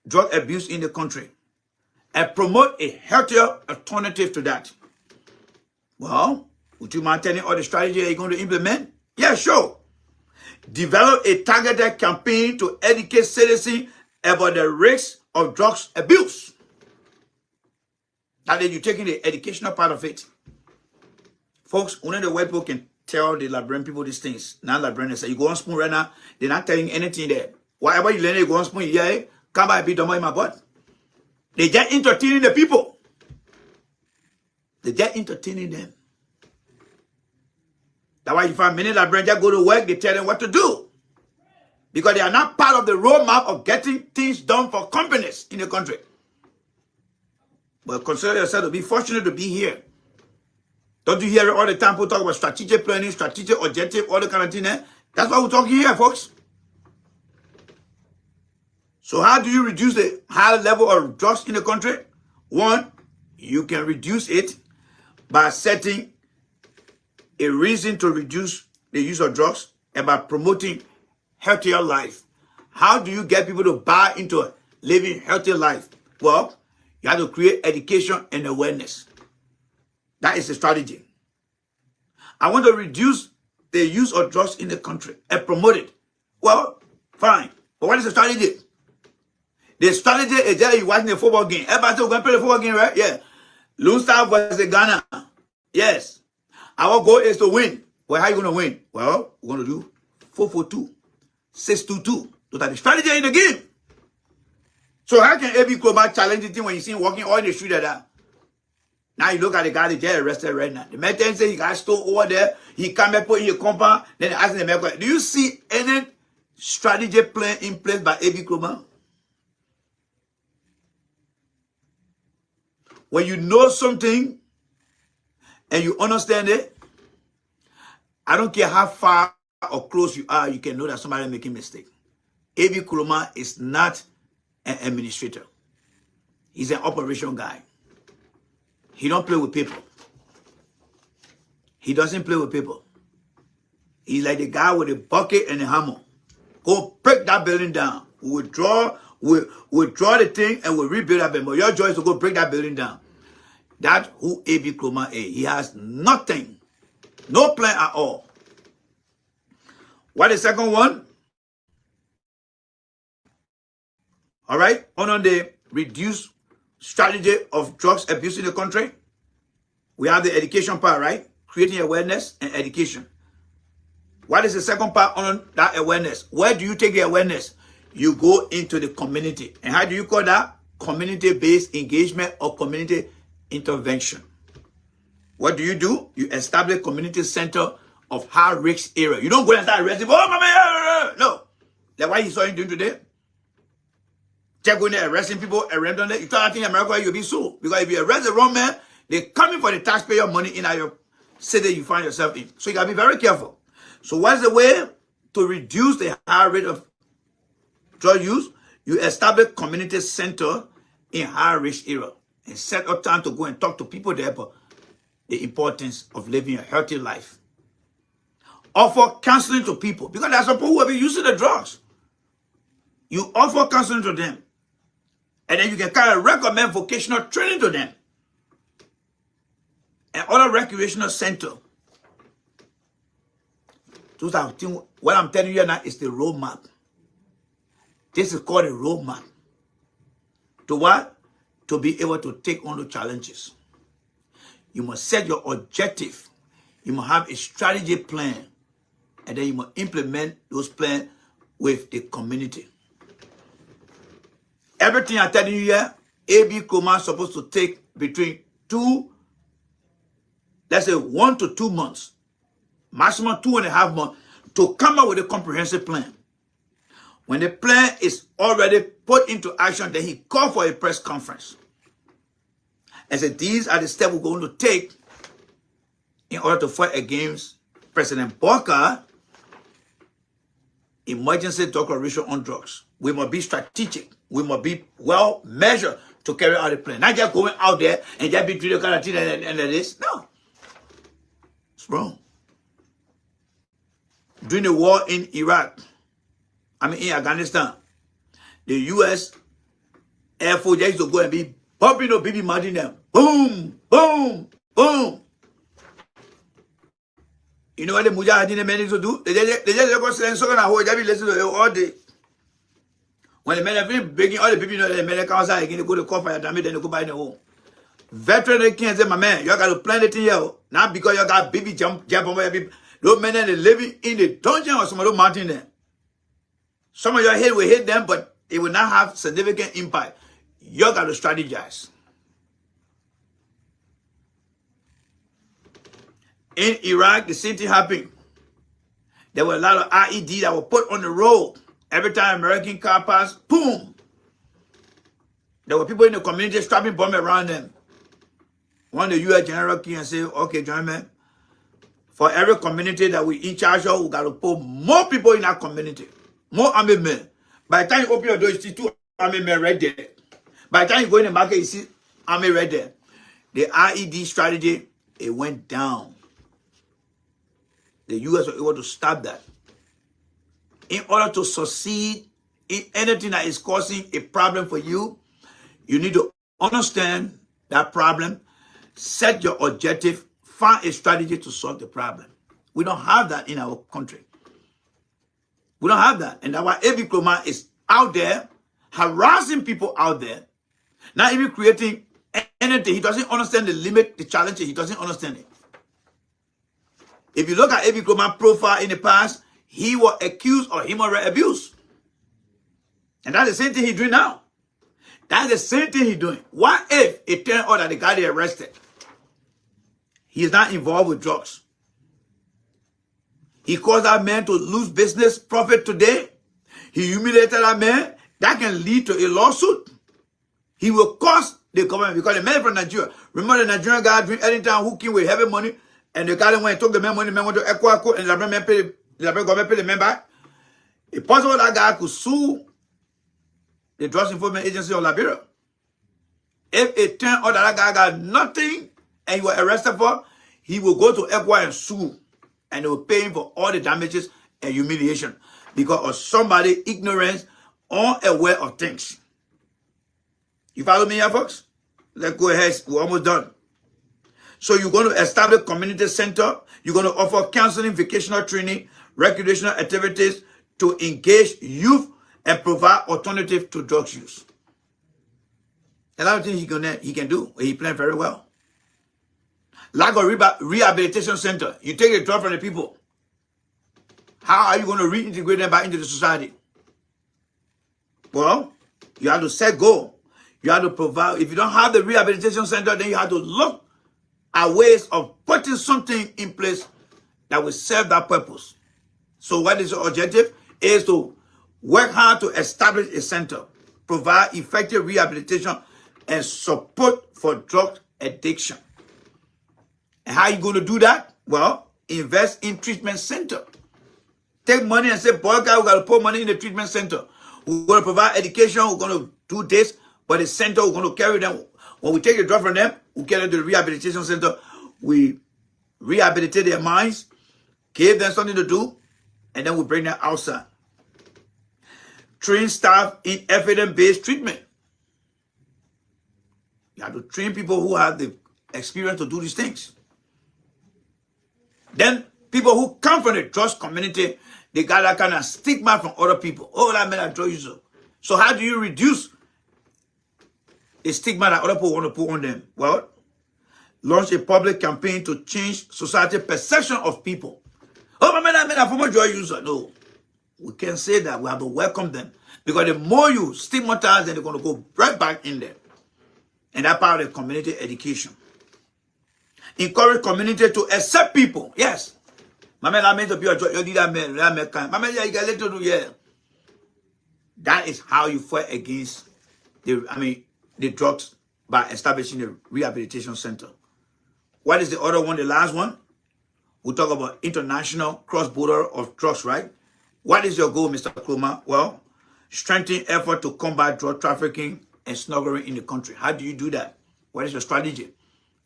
drug abuse in the country and promote a healthier alternative to that. Well, would you mind telling all the strategy you're going to implement? Yeah, sure. Develop a targeted campaign to educate citizens about the risks of drugs abuse. That is, you're taking the educational part of it. Folks, only the white people can tell the Liberian people these things. Not Liberians say, you go on spoon right now, they're not telling anything there. Whatever you learn, you go on spoon, yeah, come by and beat them in my butt. They just entertaining the people. They just entertaining them. That's why you find many Liberians just go to work, they tell them what to do. Because they are not part of the roadmap of getting things done for companies in the country. But consider yourself to be fortunate to be here. Don't you hear it all the time? People talk about strategic planning, strategic objective, all the kind of thing. That's why we're talking here, folks. So how do you reduce the high level of drugs in the country? 1, you can reduce it by setting a reason to reduce the use of drugs and by promoting healthier life. How do you get people to buy into living healthy life? Well, you have to create education and awareness. That is the strategy. I want to reduce the use of drugs in the country and promote it. Well, fine. But what is the strategy? The strategy is that you're watching a football game. Everybody said we're going to play the football game, right? Yeah. Lone Star versus Ghana. Yes. Our goal is to win. Well, how are you going to win? Well, we're going to do 4-4-2, 6-2-2. Those are the strategy in the game. So how can AB Kloma challenge the team when you see him walking all in the street like that? Now you look at the guy that just arrested right now. The man say he got stole over there. He come and put in your compound. Then they ask the man, do you see any strategy plan in place by AB Kloma? When you know something and you understand it, I don't care how far or close you are, you can know that somebody is making a mistake. AB Kloma is not an administrator. He's an operation guy. He don't play with people. He doesn't play with people. He's like the guy with a bucket and a hammer. Go break that building down. We'll draw the thing and we'll rebuild that building. But your job is to go break that building down. That's who AB Kloma is. He has nothing. No plan at all. What is the second one? All right. On the reduced strategy of drugs abuse in the country, we have the education part, right? Creating awareness and education. What is the second part on that awareness? Where do you take the awareness? You go into the community. And how do you call that? Community-based engagement or community intervention. What do? You establish a community center of high-risk area. You don't go and start arresting. Oh, mama, no. That's why you saw him doing today. Just going there arresting people around on there. You thought I think in America you'll be sued. Because if you arrest the wrong man, they're coming for the taxpayer money in your city you find yourself in. So you gotta be very careful. So what's the way to reduce the high rate of drug use? You establish community center in high-risk area and set up time to go and talk to people there about the importance of living a healthy life. Offer counseling to people because there are some people who have been using the drugs. You offer counseling to them. And then you can kind of recommend vocational training to them. And other recreational center. What I'm telling you now is the roadmap. This is called a roadmap. To what? To be able to take on the challenges. You must set your objective. You must have a strategy plan. And then you must implement those plans with the community. Everything I'm telling you here, AB Kloma is supposed to take between 1 to 2 months, maximum 2.5 months, to come up with a comprehensive plan. When the plan is already put into action, then he called for a press conference and said, these are the steps we're going to take in order to fight against President Booker emergency declaration on drugs. We must be strategic. We must be well measured to carry out the plan. Not just going out there and just be doing the kind of thing and this. No. It's wrong. During the war in Iraq, in Afghanistan, the U.S. Air Force used to go and be pumping the baby mountain them. Boom, boom, boom. You know what the Mujahideen men used to do? They just go and so they be listening to it all day. When the men are breaking all the people, the men come outside again, they go to call fire damage, then they go buy the home. Veteran they can't say, my man, you got to plan the thing here. Not because you got baby jump on my baby. Those men are living in the dungeon or some of those mountain there. Some of your head will hit them, but it will not have significant impact. You got to strategize. In Iraq, the same thing happened. There were a lot of IED that were put on the road. Every time American car passed, boom. There were people in the community strapping bombs around them. One of the U.S. general came and said, okay, gentlemen, for every community that we in charge of, we got to put more people in that community. More army men. By the time you open your door, you see 2 army men right there. By the time you go in the market, you see army right there. The IED strategy, it went down. The U.S. was able to stop that. In order to succeed in anything that is causing a problem for you, you need to understand that problem, set your objective, find a strategy to solve the problem. We don't have that in our country. We don't have that. And that's why AB Kloma is out there, harassing people out there, not even creating anything. He doesn't understand the limit, the challenge. He doesn't understand it. If you look at Abe Nkrumah's profile in the past, he was accused of human rights abuse. And that's the same thing he's doing now. That's the same thing he's doing. What if it turned out that the guy they arrested, he is not involved with drugs? He caused that man to lose business profit today. He humiliated that man. That can lead to a lawsuit. He will cost the government because the man from Nigeria. Remember the Nigerian guy doing anytime who came with heavy money, and the guy went and took the man money, the man went to Echo, and the government paid the man back. It's possible that guy could sue the Drugs Enforcement Agency of Liberia. If it turned out that guy got nothing and he was arrested for, he will go to Echo and sue, and they will pay him for all the damages and humiliation because of somebody ignorance, unaware of things. You follow me here, folks? Let's go ahead. We're almost done. So you're going to establish community center. You're going to offer counseling, vocational training, recreational activities to engage youth and provide alternative to drugs use. A lot of things he can do. He planned very well. Like a rehabilitation center. You take the drug from the people. How are you going to reintegrate them back into the society? Well, you have to set goal. You have to provide. If you don't have the rehabilitation center, then you have to look at ways of putting something in place that will serve that purpose. So what is your objective? Is to work hard to establish a center, provide effective rehabilitation and support for drug addiction. And how are you going to do that? Well, invest in treatment center. Take money and say, boy, guy, we got to put money in the treatment center. We're going to provide education. We're going to do this. But the center, we're going to carry them. When we take the drug from them, we carry them to the rehabilitation center. We rehabilitate their minds, give them something to do, and then we bring them outside. Train staff in evidence-based treatment. You have to train people who have the experience to do these things. Then people who come from the drugs community, they got that kind of stigma from other people. Oh, that man a drug user. So how do you reduce the stigma that other people want to put on them? Well, launch a public campaign to change society perception of people. Oh, my man, I a former drug user. No, we can't say that. We have to welcome them. Because the more you stigmatize them, they're going to go right back in there. And that part of the community education. Encourage community to accept people. Yes. My man, I meant to be a drug. You did that man. That man can. My man, yeah, you got to do, yeah. That is how you fight against the drugs by establishing a rehabilitation center. What is the other one? The last one? We'll talk about international cross-border of drugs, right? What is your goal, Mr. Nkrumah? Well, strengthen effort to combat drug trafficking and smuggling in the country. How do you do that? What is your strategy?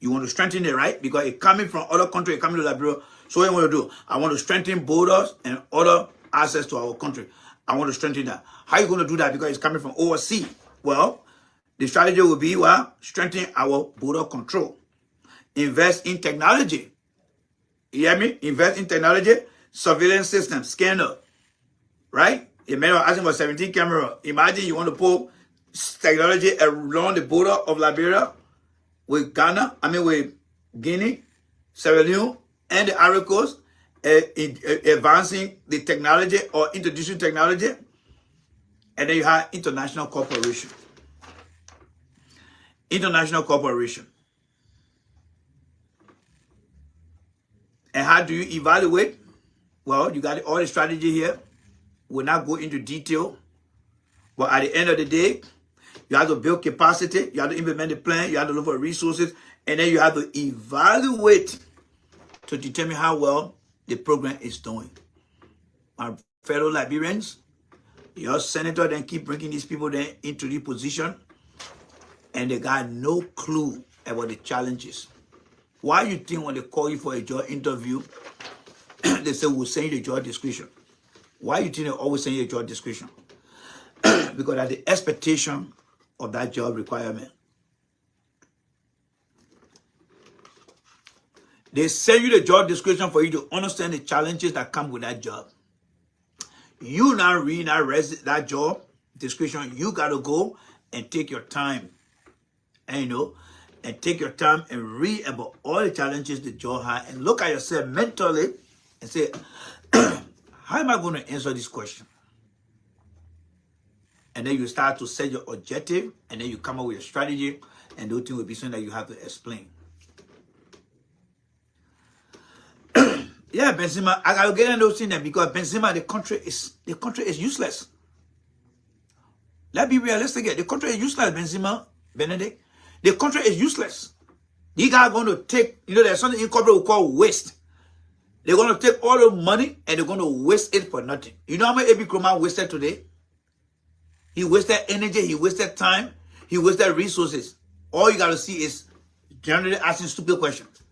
You want to strengthen it, right? Because it's coming from other countries, it's coming to Liberia. So what do you want to do? I want to strengthen borders and other access to our country. I want to strengthen that. How are you going to do that? Because it's coming from overseas. Well, the strategy will be, well, strengthen our border control. Invest in technology. You hear me? Invest in technology, surveillance system, scanner, right? You may not asking for 17 camera. Imagine you want to put technology along the border of Liberia with Ghana, with Guinea, Sierra Leone, and the Ivory Coast, advancing the technology or introducing technology. And then you have international cooperation. International cooperation. And how do you evaluate? Well, you got all the strategy here. We'll not go into detail. But at the end of the day, you have to build capacity. You have to implement the plan. You have to look for resources. And then you have to evaluate to determine how well the program is doing. My fellow Liberians, your senator then keep bringing these people then into the position. And they got no clue about the challenges. Why you think when they call you for a job interview, they say, we'll send you the job description? Why you think they always send you a job description? Because that's the expectation of that job requirement. They send you the job description for you to understand the challenges that come with that job. You now read that job description, you got to go and take your time and and take your time and read about all the challenges that you have and look at yourself mentally and say, how am I going to answer this question? And then you start to set your objective, and then you come up with a strategy, and those things will be something that you have to explain. Yeah, Benzema, I gotta get into those things because Benzema, the country is useless. Let's be realistic here. The country is useless, Benzema, Benedict. The country is useless. You guys are going to take, there's something in corporate we call waste. They're going to take all the money and they're going to waste it for nothing. You know how much Abi Kroma wasted today? He wasted energy, he wasted time, he wasted resources. All you got to see is generally asking stupid questions.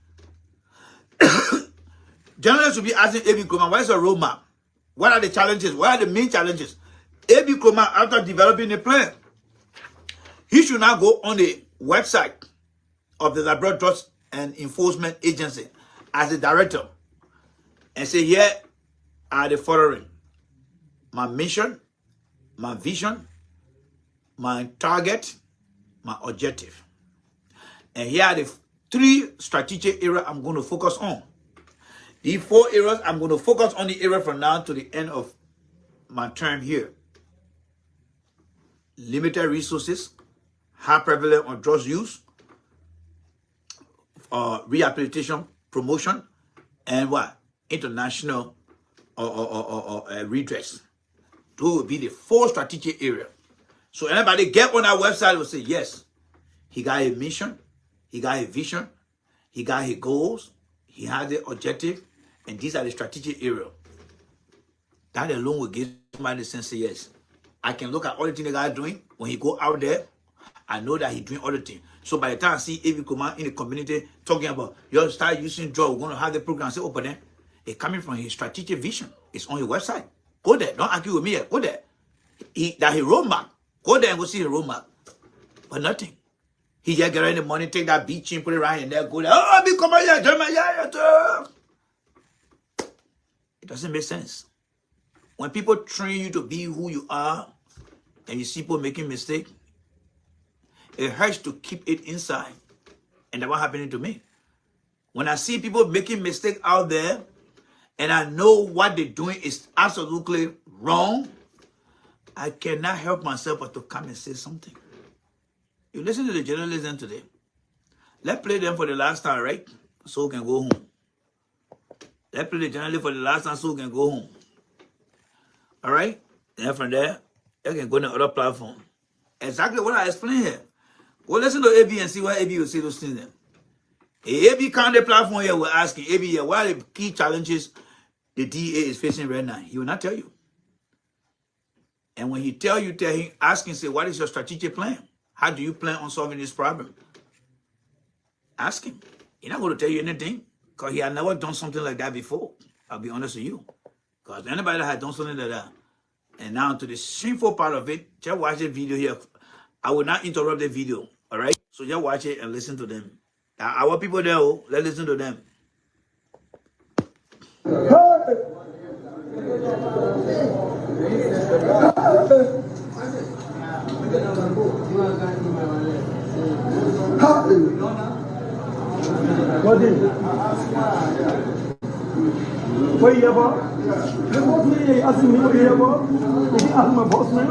Journalists should be asking Abi Kroma, what is your roadmap? What are the challenges? What are the main challenges? Abi Kroma, after developing a plan, he should now go on the website of the Liberia Drugs and Enforcement Agency as a director and say, here are the following: my mission, my vision, my target, my objective. And here are the 3 strategic areas I'm going to focus on. These 4 areas, I'm going to focus on the area from now to the end of my term here. Limited resources, high prevalence on drugs use, rehabilitation, promotion, and what? International redress. Those will be the 4 strategic areas. So anybody get on that website will say, yes, he got a mission, he got a vision, he got his goals, he has the objective, and these are the strategic areas. That alone will give somebody the sense of, yes, I can look at all the things the guy is doing. When he go out there, I know that he's doing other things. So by the time I see Abi Kroma in the community talking about, you start using drugs, we're going to have the program, say, oh, but then it's coming from his strategic vision. It's on his website. Go there. Don't argue with me yet. Go there. That his roadmap. Go there and go see the roadmap. But nothing. He just get the money, take that beach and put it right in there, go there. Oh, Abi Kroma, yeah. It doesn't make sense. When people train you to be who you are, and you see people making mistakes, it hurts to keep it inside. And that's what happening to me. When I see people making mistakes out there, and I know what they're doing is absolutely wrong, I cannot help myself but to come and say something. You listen to the journalism today. Let's play them for the last time, right? So we can go home. Let's play the journalism for the last time so we can go home. All right? And from there, you can go to the other platform. Exactly what I explained here. Go listen to AB and see what AB will say those things then. AB county platform here will ask you, AB, what are the key challenges the DA is facing right now? He will not tell you. And when he tell you, tell him, ask him, say, what is your strategic plan? How do you plan on solving this problem? Ask him. He's not going to tell you anything because he had never done something like that before. I'll be honest with you. Because anybody that had done something like that, and now to the shameful part of it, just watch the video here. I will not interrupt the video, all right? So just watch it and listen to them. Our people there, let's listen to them. What are you about? What are you asking me? What are you about? Did you ask my boss, man?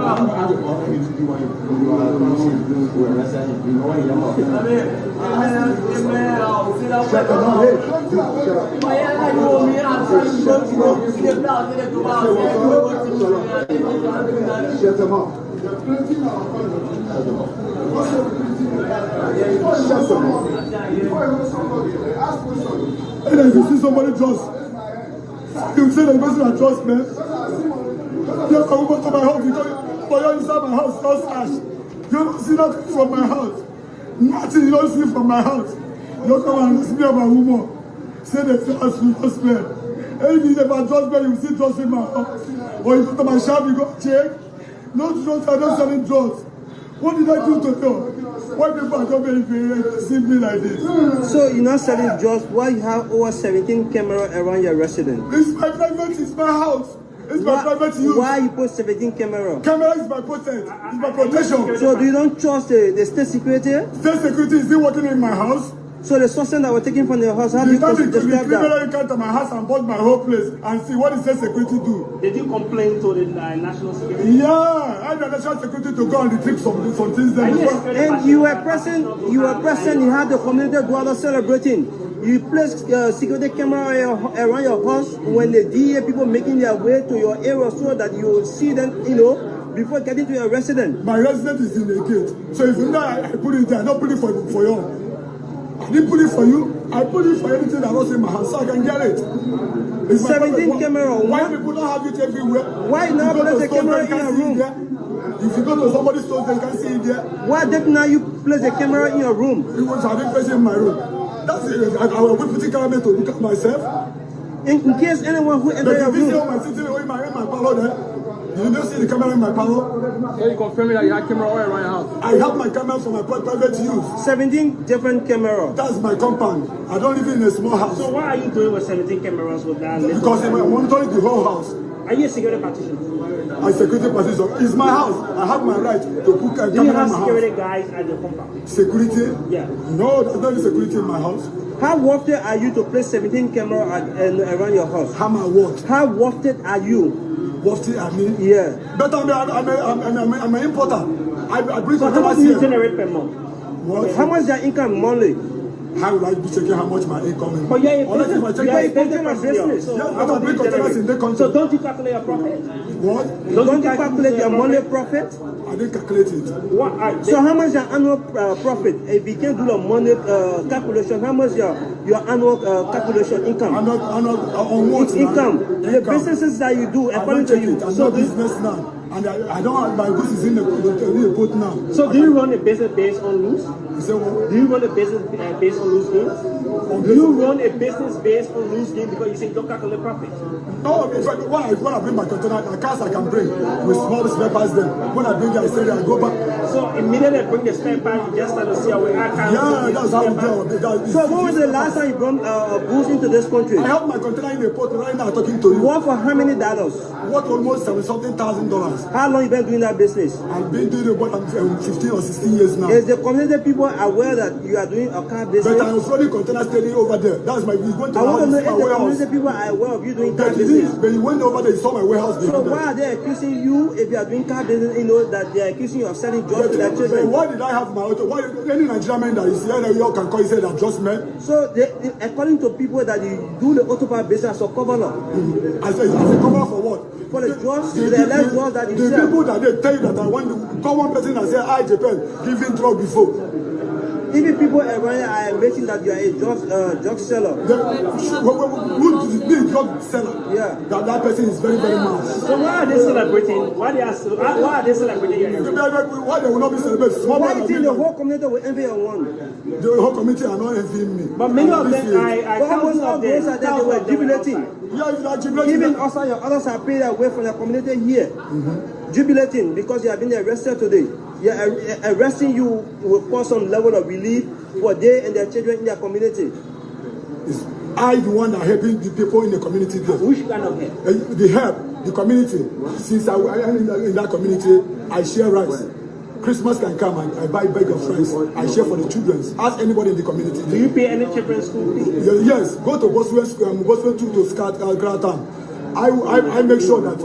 And if you see somebody trust, you say the person I trust, man. You come over to my house, but you're inside my house, just ash. You don't see nothing from my house. Nothing you don't see from my house. You come and ask me about woman. Say the trust me, just man. And if I trust me, you see trust in my house. Or you go to my shop, you go check. No drugs, I don't selling drugs. What did I do to them? Why people are coming to see me like this? So you're not selling drugs while you have over 17 cameras around your residence? It's my private, it's my house. It's my private use. Why you put 17 cameras? Camera is my potent. It's my protection. So do you don't trust the state security? State security is still working in my house. So the source that were taken from the house, how do you describe that? You came to my house and bought my whole place and see what the state security do. Did you complain to the national security? Yeah, I had the national security to go on the trip some things there. And you were present. You had the community dwellers celebrating. You placed security camera around your house when the DA people making their way to your area so that you will see them, before getting to your residence. My residence is in the gate. So if you know I put it there, I don't put it for you. I didn't put it for you. I put it for anything that was in my hand so I can get it. It's 17 camera. Why people don't have it everywhere? Why not place the camera in your room? If you go to somebody's store, they can see it there. Why did now you place the camera in your room? Because I didn't place it in my room. That's it. I will put the camera to look at myself. In case anyone who enter your room. My sitting in my parlor there. You don't see the camera in my parlor? So you confirm that you have camera all around your house? I have my camera for my private use. 17 different cameras. That's my compound. I don't live in a small house. So what are you doing with 17 cameras with that? Because I'm monitoring the whole house. Are you a security practitioner? I'm a security practitioner. It's my house. I have my right to put a camera in my house. Do you have security guys at your compound? Security? Yeah. No, there's no security in my house. How worth it are you to place 17 cameras around your house? How much what? How worth it are you? Worth it, I mean? Yeah. But I'm an importer. I bring so how much do you generate per month? What? How much is your income monthly? How will I be checking how much my income is? But you're a business. So don't you calculate your profit? What? Don't you calculate your monthly profit? I didn't calculate it. So how much your annual profit? If you can do the money calculation, how much your annual calculation income? On what? Income. The businesses that you do according to you. I'm not business now. And I don't have my goods is in the boat now. So do you run a business based on loose? You say what? Do you run a business based on loose gains? Do you run a business based on loose gains because you say you don't calculate profit? No, in fact, when I bring my container, the cars I can bring with small spare parts them. When I bring it, I say I go back. So immediately I bring the spare part, you just start to see how I can. Yeah, that's how we do it. So when was the last time you brought goods into this country? I have my container in the port right now talking to you. What for how many dollars? What almost $70,000. How long you been doing that business? I've been doing it about 15 or 16 years now. Is the community people aware that you are doing a car business? But I'm floating container steady over there. That's my. I want to know if the community people are aware of you doing car business. But you went over there, you saw my warehouse. So why are they accusing you if you are doing car business? You know that they are accusing you of selling drugs to their children. Why did I have my auto? Why any Nigerian man that is here that you can call he said adjustment? So according to people that you do the auto car business or cover up. I said cover for what? For the drugs, the alleged drugs that you sell. The people that they tell you that I want to call one person and say I Japan giving drug before. Even people around here are admitting that you are a drug seller. Who is the drug seller? Yeah. That person is very, very mad. So why are they celebrating? Why are they celebrating your area? Why they will not be celebrating? Why do you think the whole community will envy your one? The whole community are not envying me. But many of them, thousands of them, they were jubilating. Yeah, you are jubilating. Even also your others are paid away from the community here. Jubilating because you have been arrested today. Arresting you will cause some level of relief for they and their children in their community. I the one that helping the people in the community there. Which kind of help? The help, the community. Since I am in that community, I share rice. Christmas can come and I buy a bag of rice. I share for the children. Ask anybody in the community. Do you pay any children's school fees? Yes. Go to Boswell 2 to Gratan. I make sure that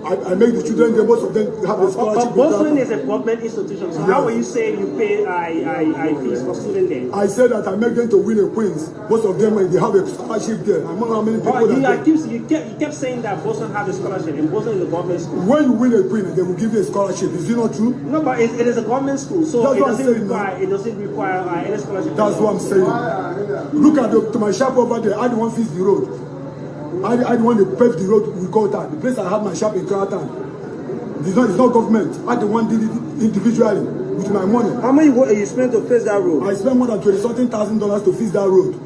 I make the children, most of them have a scholarship. But Boston is a government institution, so how will you say you pay fees for students there? I said that I make them to win a quiz. Most of them, they have a scholarship there. I don't know how many people you kept saying that Boston have a scholarship, and Boston is a government school. When you win a quiz, they will give you a scholarship. Is it not true? No, but it is a government school, so it doesn't require any scholarship. That's what I'm saying. Look at to my shop over there. I don't want to fix the road. I don't want to pave the road we call that. The place I have my shop in Kratan. It's not government. I don't want to do it individually with my money. How much you spend to fix that road? I spent more than $20,000 to fix that road.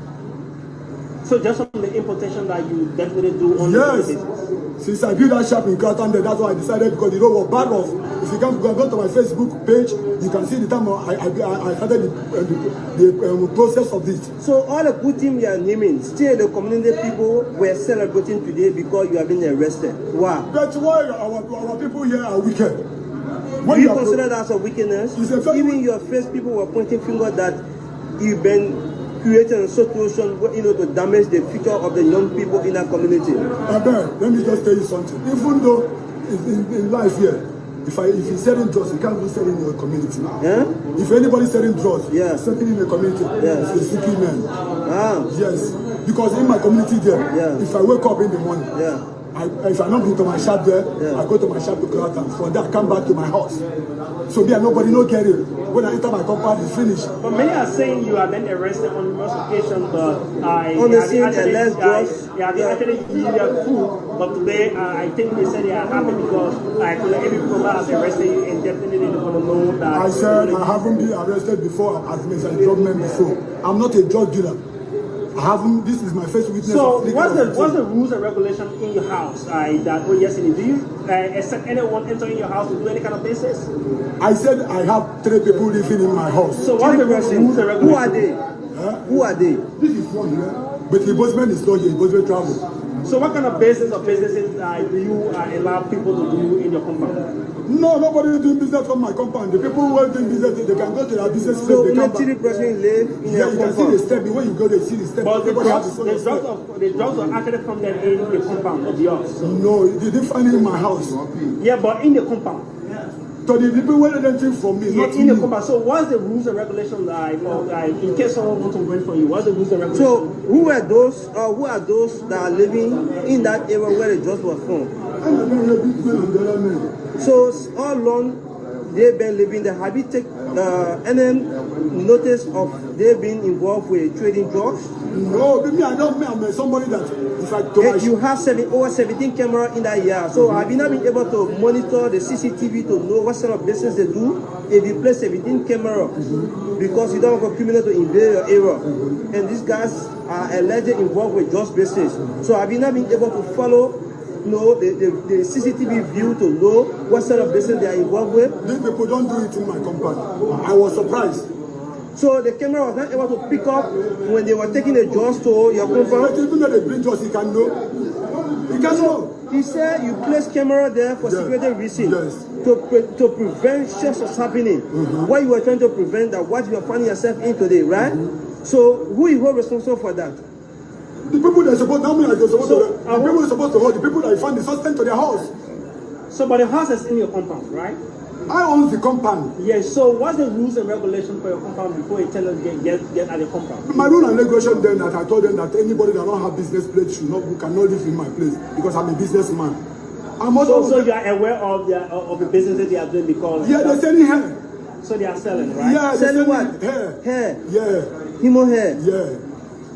So just on the importation that you definitely do on yes. Since I built that shop in Carlton, that's why I decided, because you know what bad was. If you can go to my Facebook page, you can see the time I started the process of this. So all the good things you are naming, still the community people were celebrating today because you have been arrested. Why? That's why our people here are wicked. Do you consider that as a wickedness? Even your first people were pointing fingers that you've been creating a situation where, to damage the future of the young people in our community. Let me just tell you something. Even though in life here, if you're selling drugs, you can't even sell in your community. Yeah? If anybody's selling drugs, yeah, selling in the community, yeah, it's a sick man. Ah. Yes. Because in my community there, yeah, if I wake up in the morning, yeah, if I don't go to my shop there, yeah, I go to my shop to Claratan. For that, I come back to my house. So there, nobody no get it. When I enter my compound, it's finished. But many are saying you have been arrested on numerous occasions, but on the scene, actually your food. But today, I think they said they are happy because every people has arrested you, and definitely they want to know that. I said I haven't been arrested before as a drug man before. I'm not a drug dealer. I haven't. This is my first witness. So what's the rules and regulations in your house? Do you accept anyone entering your house to do any kind of business? I said I have 3 people living in my house. So what's the rules and regulations? Who are they? Who are they? This is one here. But the bossman is not here. The bossman travel. So what kind of business or businesses do you allow people to do in your compound? No, nobody is doing business from my compound. The people who are doing business, they can go to their business. So only 3 persons live in your compound. You can see the step. When you go, they see the step. But the drugs are actually from them in the compound of yours. No, they didn't find it in my house. Yeah, but in the compound. So the people were renting from me, not in the compound. So what's the rules and regulations in case someone wants to rent from you? What's the rules and regulations? So who are those that are living in that area where the drugs were found? So how long they've been living there? Have you taken any notice of they being involved with trading drugs? No, baby, I don't mean I'm somebody that if I do you have over 17 cameras in that yard. So have you not been able to monitor the CCTV to know what sort of business they do? If you place 17 cameras because you don't have a criminal to invade your area, and these guys are allegedly involved with drugs business. So have you not been able to follow the CCTV view to know what sort of business they are involved with? These people don't do it in my compound. I was surprised. So the camera was not able to pick up when they were taking the drugs to your compound? But even though they bring drugs, he can know. He can know. He said you place camera there for security reasons. Yes. To prevent shifts from happening. What you were trying to prevent that what you are finding yourself in today, right? So who is responsible for that? The people that support them, they're supposed to. The people are supposed to hold the people that find the suspect to their house. So, but the house is in your compound, right? I own the compound. Yes. So, what's the rules and regulations for your compound before you tell us get at the compound? My rule and regulation then that I told them that anybody that don't have business plates cannot live in my place because I'm a businessman. I'm also so you are aware of the businesses they are doing because they're selling hair. So they are selling, right? Yeah, selling what? Hair. Yeah. Human hair. Yeah.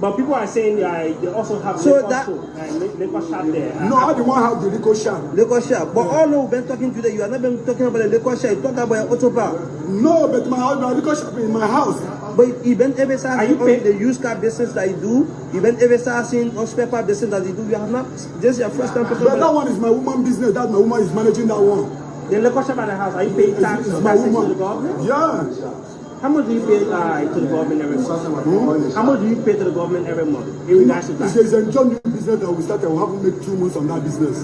But people are saying they also have liquor shop there. No, I don't want to have the liquor shop. Liquor shop. But all we've been talking today, you have not been talking about the liquor shop. You talk about your auto bar. No, but my liquor shop is in my house. But you been ever starting on the used car business that you do? You been ever starting on spare part business that you do? You have not. This is your first time. But that one is my woman business. That my woman is managing that one. The liquor shop at the house. Are you paying taxes to the government? Yeah. How much do you pay to the government every month? How much do you pay to the government every month in regards to that? It's a new business that we started. We haven't made 2 months on that business.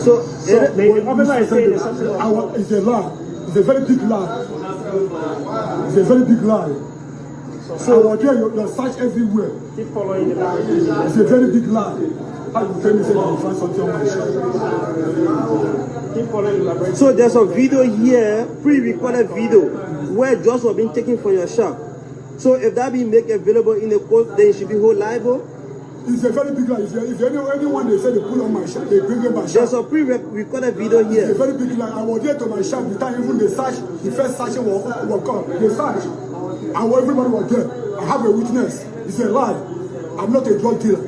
So the officer is saying it's a lie. It's a very big lie. It's a very big lie. So I will your search everywhere. Keep following the lie. It's a very big lie. How you tell me say you find something on my shop? So there's a video here, pre-recorded video, where drugs were being taken from your shop. So if that be made available in the court, then it should be hold liable. It's a very big lie. If anyone they say they put on my shop, they bring in my shop. There's a pre-recorded video here. It's a very big lie. I was there to my shop the time even the first search was called. They search. And everybody was there. I have a witness. It's a lie. I'm not a drug dealer.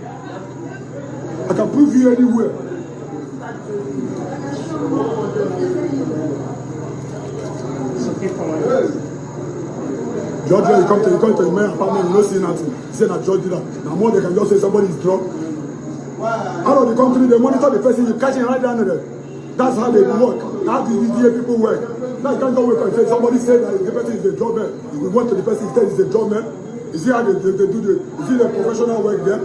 I can prove you anywhere. Georgia, you come to the main apartment, you don't see nothing. You say that Georgia, now more they can just say somebody is drunk. Out of the country, they monitor the person, you catch him right down there. That's how they work. How do the DA people work? Now you can't go and say somebody said that the person is a job man. If we went to the person, he said he's a job man. You see how they do is it a professional work there?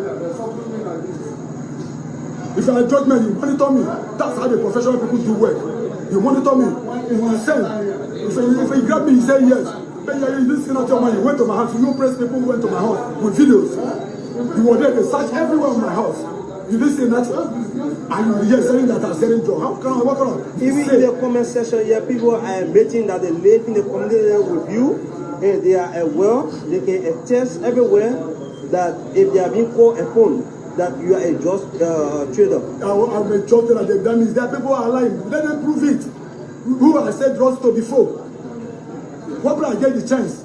If you're a judge man, you monitor me. That's how the professional people do work. You monitor me. If you send, if you grab me, you say yes. But you listen to your man, you went to my house. You press people who went to my house with videos. You were there, they search everywhere in my house. You listen that, and you are saying that I'm selling drugs. How can I work on? Even in the comment section here, people are admitting that they live in the community with you, and they are aware, they can attest everywhere that if they are being called upon, that you are a just trader. I'm a just trader. That means that people are lying. Let them prove it. Who I said drugs to before? What I get the chance?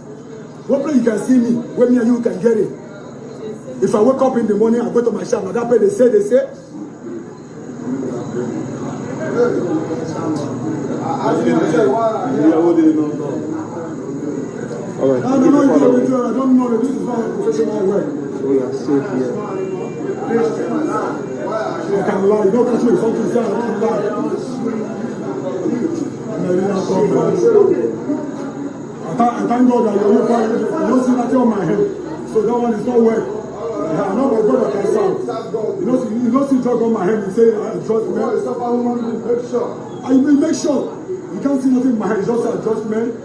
What you can see me? When me and you can get it. If I wake up in the morning, I go to my shop. Now that way they say. All right. No, I don't know. This is not a professional work. We are safe here. You can lie. You don't catch me with something. I don't lie. I thank God that you don't see nothing on my head. So that one is not work. I'm not my brother can sound. You don't see drug on my head and say I trust me. I will make sure. You can't see nothing in my head. It's just a adjustment.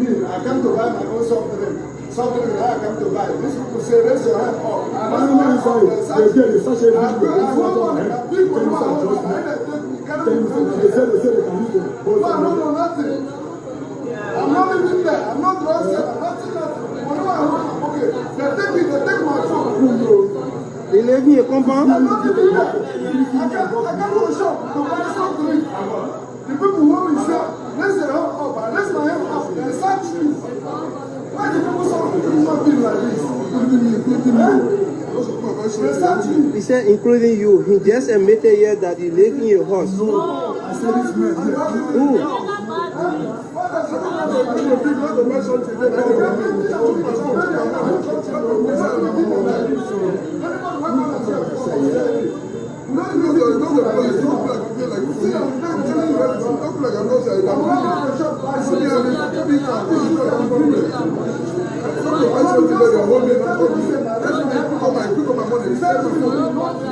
I come to buy my own something that I come to buy. These people say raise your hand up. I don't know inside. They such a video. They say they can use it. No, I don't know nothing. I'm not living there. I'm not drunk. I'm not saying nothing. Okay, they take my phone. They leave me a compound. I'm not living there. I can't go to shop to buy something. The people who want me say, raise their hand up. I raise my hand up. They search me. Why do people say human being like this? They search me. He said, including you. He just admitted here that he live in your house. No, I said this man here. Who?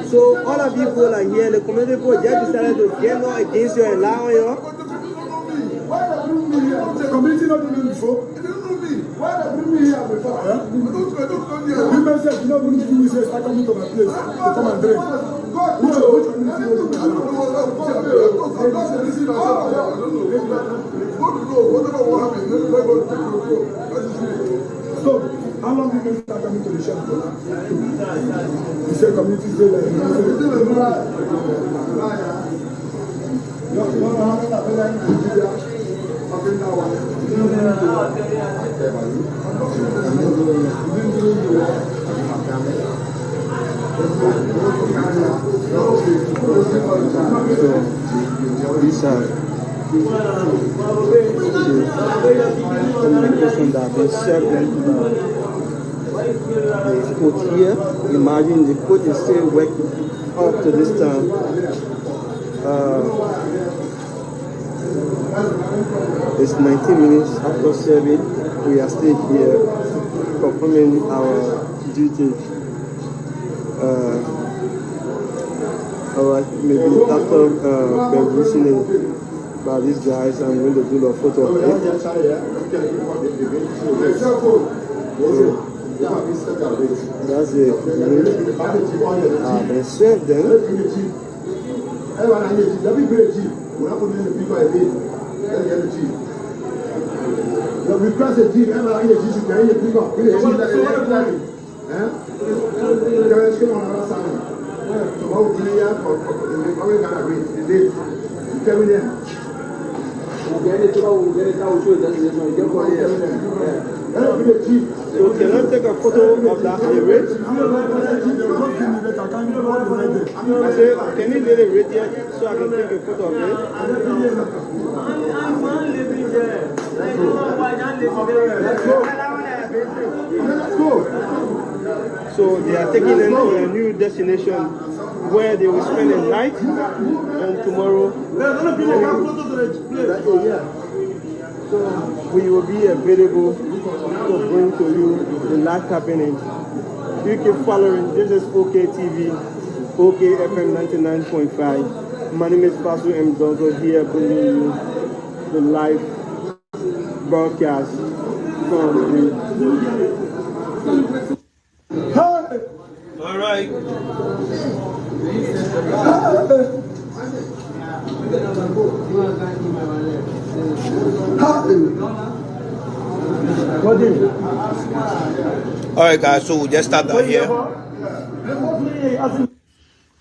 So all of you people are here, the community people just decided to get law against you and lie on you. The community not doing it before. They don't know me. Why they bring me here before? I don't know. Women say, you know, when you say, start coming to my place, to come and drink. Which so, how long do you start coming to the shop? You say community say like These are communication that have been served into the court here. Imagine the court is still working up to this time. It's 19 minutes after serving. We are still here performing our duty. Alright, maybe after perusing it by these guys, I'm going to do a photo of it. That's it. They served them. We cross the jeep, and I get you to carry your people. We get you that so how would you have for the American agreement? The date. You tell me then. So can I take a photo of that rate? I said, can you let it rate here so I can take a photo of it? So they are taking them to a new destination where they will spend the night, and tomorrow so we will be available to bring to you the live happening. You keep following. This is OK TV, OK FM 99.5. My name is Fasu M. Dozo here bringing you the live broadcast from the... All right. All right, guys. So we just start that here.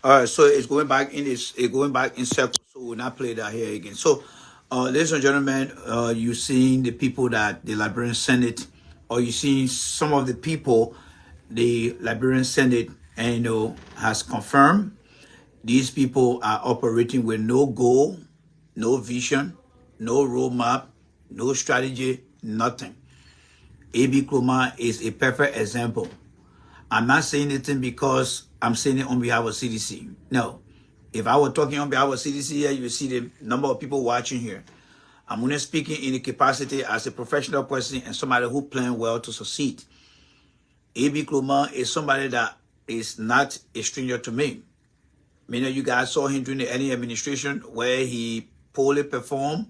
All right. So it's going back in circles. So we'll not play that here again. So, ladies and gentlemen, you seeing the people that the Liberian Senate, or you seeing some of the people the Liberian Senate, has confirmed. These people are operating with no goal, no vision, no roadmap, no strategy, nothing. A.B. Kroma is a perfect example. I'm not saying anything because I'm saying it on behalf of CDC. No. If I were talking on behalf of CDC here, you see the number of people watching here. I'm only speaking in the capacity as a professional person and somebody who plans well to succeed. A.B. Kroma is somebody that is not a stranger to me. Many of you guys saw him during the early administration where he poorly performed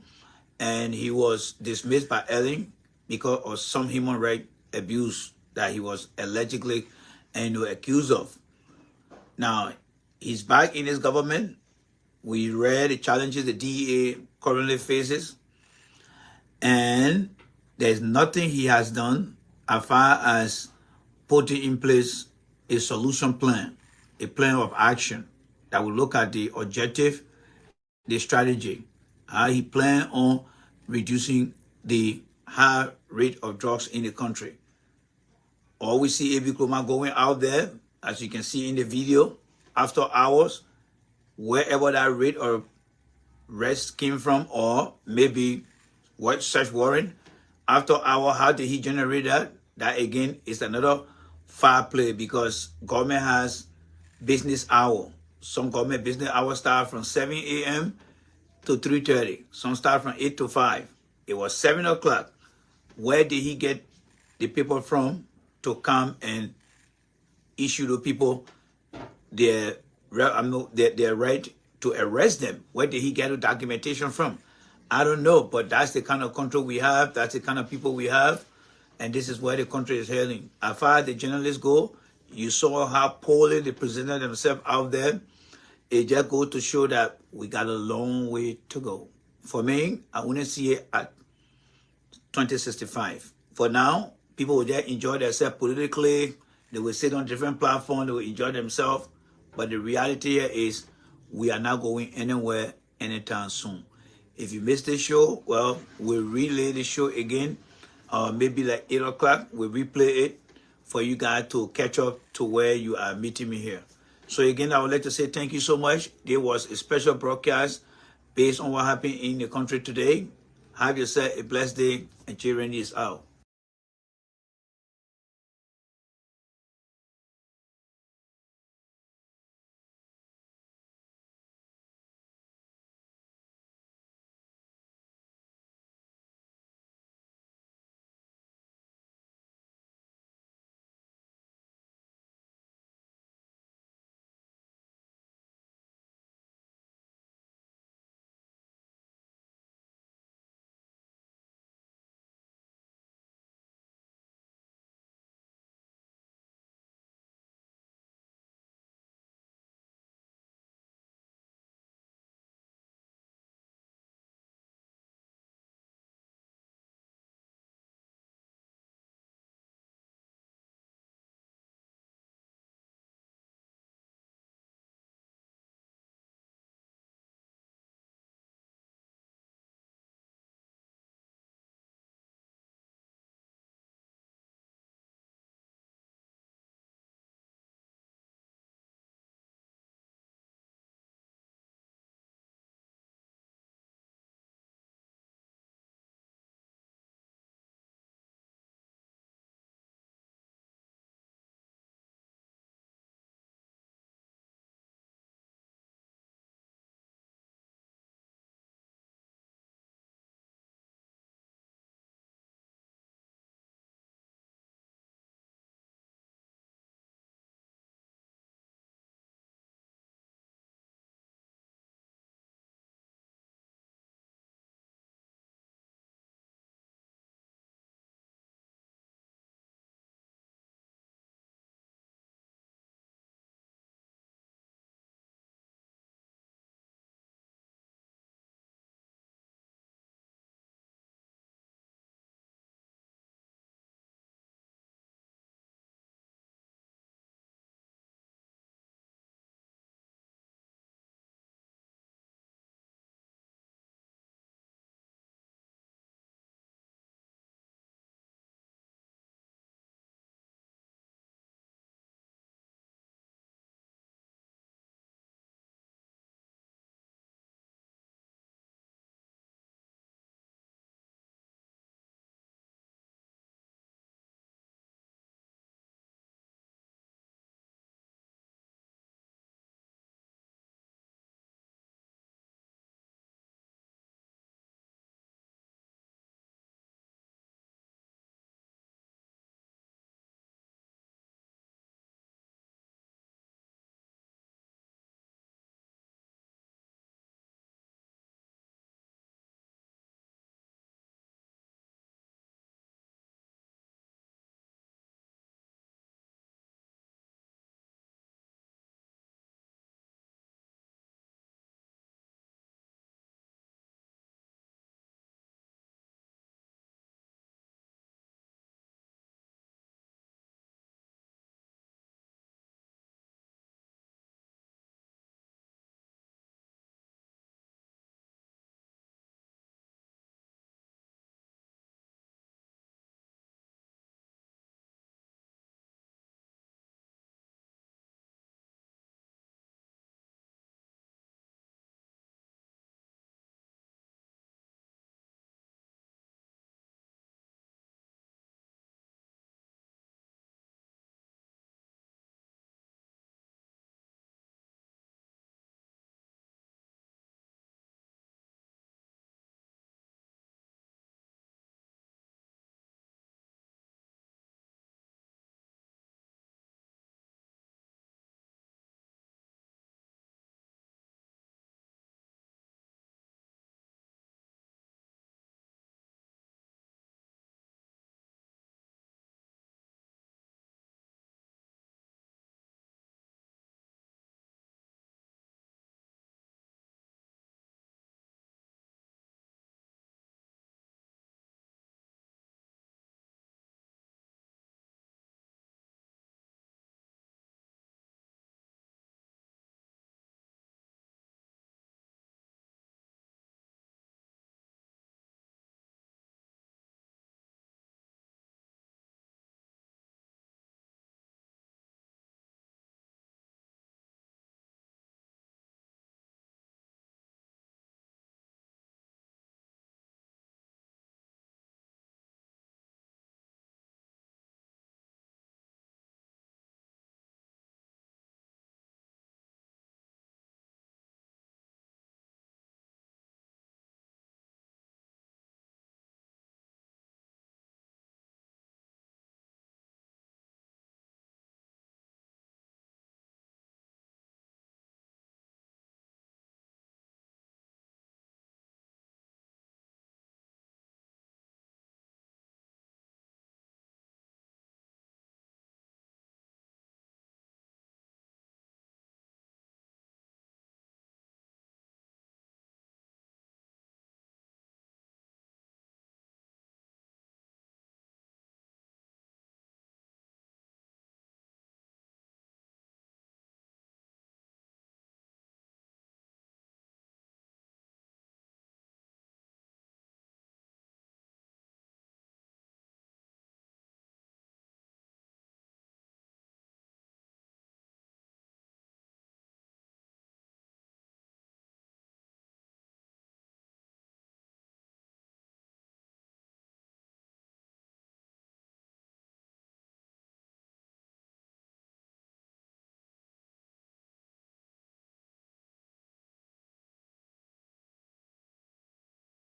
and he was dismissed by Ellen because of some human rights abuse that he was allegedly accused of. Now, he's back in his government. We read the challenges the DEA currently faces, and there's nothing he has done as far as putting in place a solution plan, a plan of action that will look at the objective, the strategy, how he planned on reducing the high rate of drugs in the country. Or we see A.B. Kroma going out there, as you can see in the video, after hours, wherever that rate of arrest came from, or maybe what search warrant, after hour, how did he generate that? That again is another foul play because government has business hour. Some government business hours start from 7 a.m. to 3:30. Some start from 8 to 5. It was 7 o'clock. Where did he get the people from to come and issue the people their right to arrest them? Where did he get the documentation from? I don't know, but that's the kind of control we have. That's the kind of people we have. And this is where the country is heading. As far as the journalists go, you saw how poorly they presented themselves out there. It just goes to show that we got a long way to go. For me, I want to see it at 2065. For now, people will just enjoy themselves politically. They will sit on different platforms. They will enjoy themselves. But the reality here is we are not going anywhere anytime soon. If you missed this show, well, we'll relay the show again. Maybe like 8 o'clock, we'll replay it for you guys to catch up to where you are meeting me here. So again, I would like to say thank you so much. There was a special broadcast based on what happened in the country today. Have yourself a blessed day, and J. Randy is out.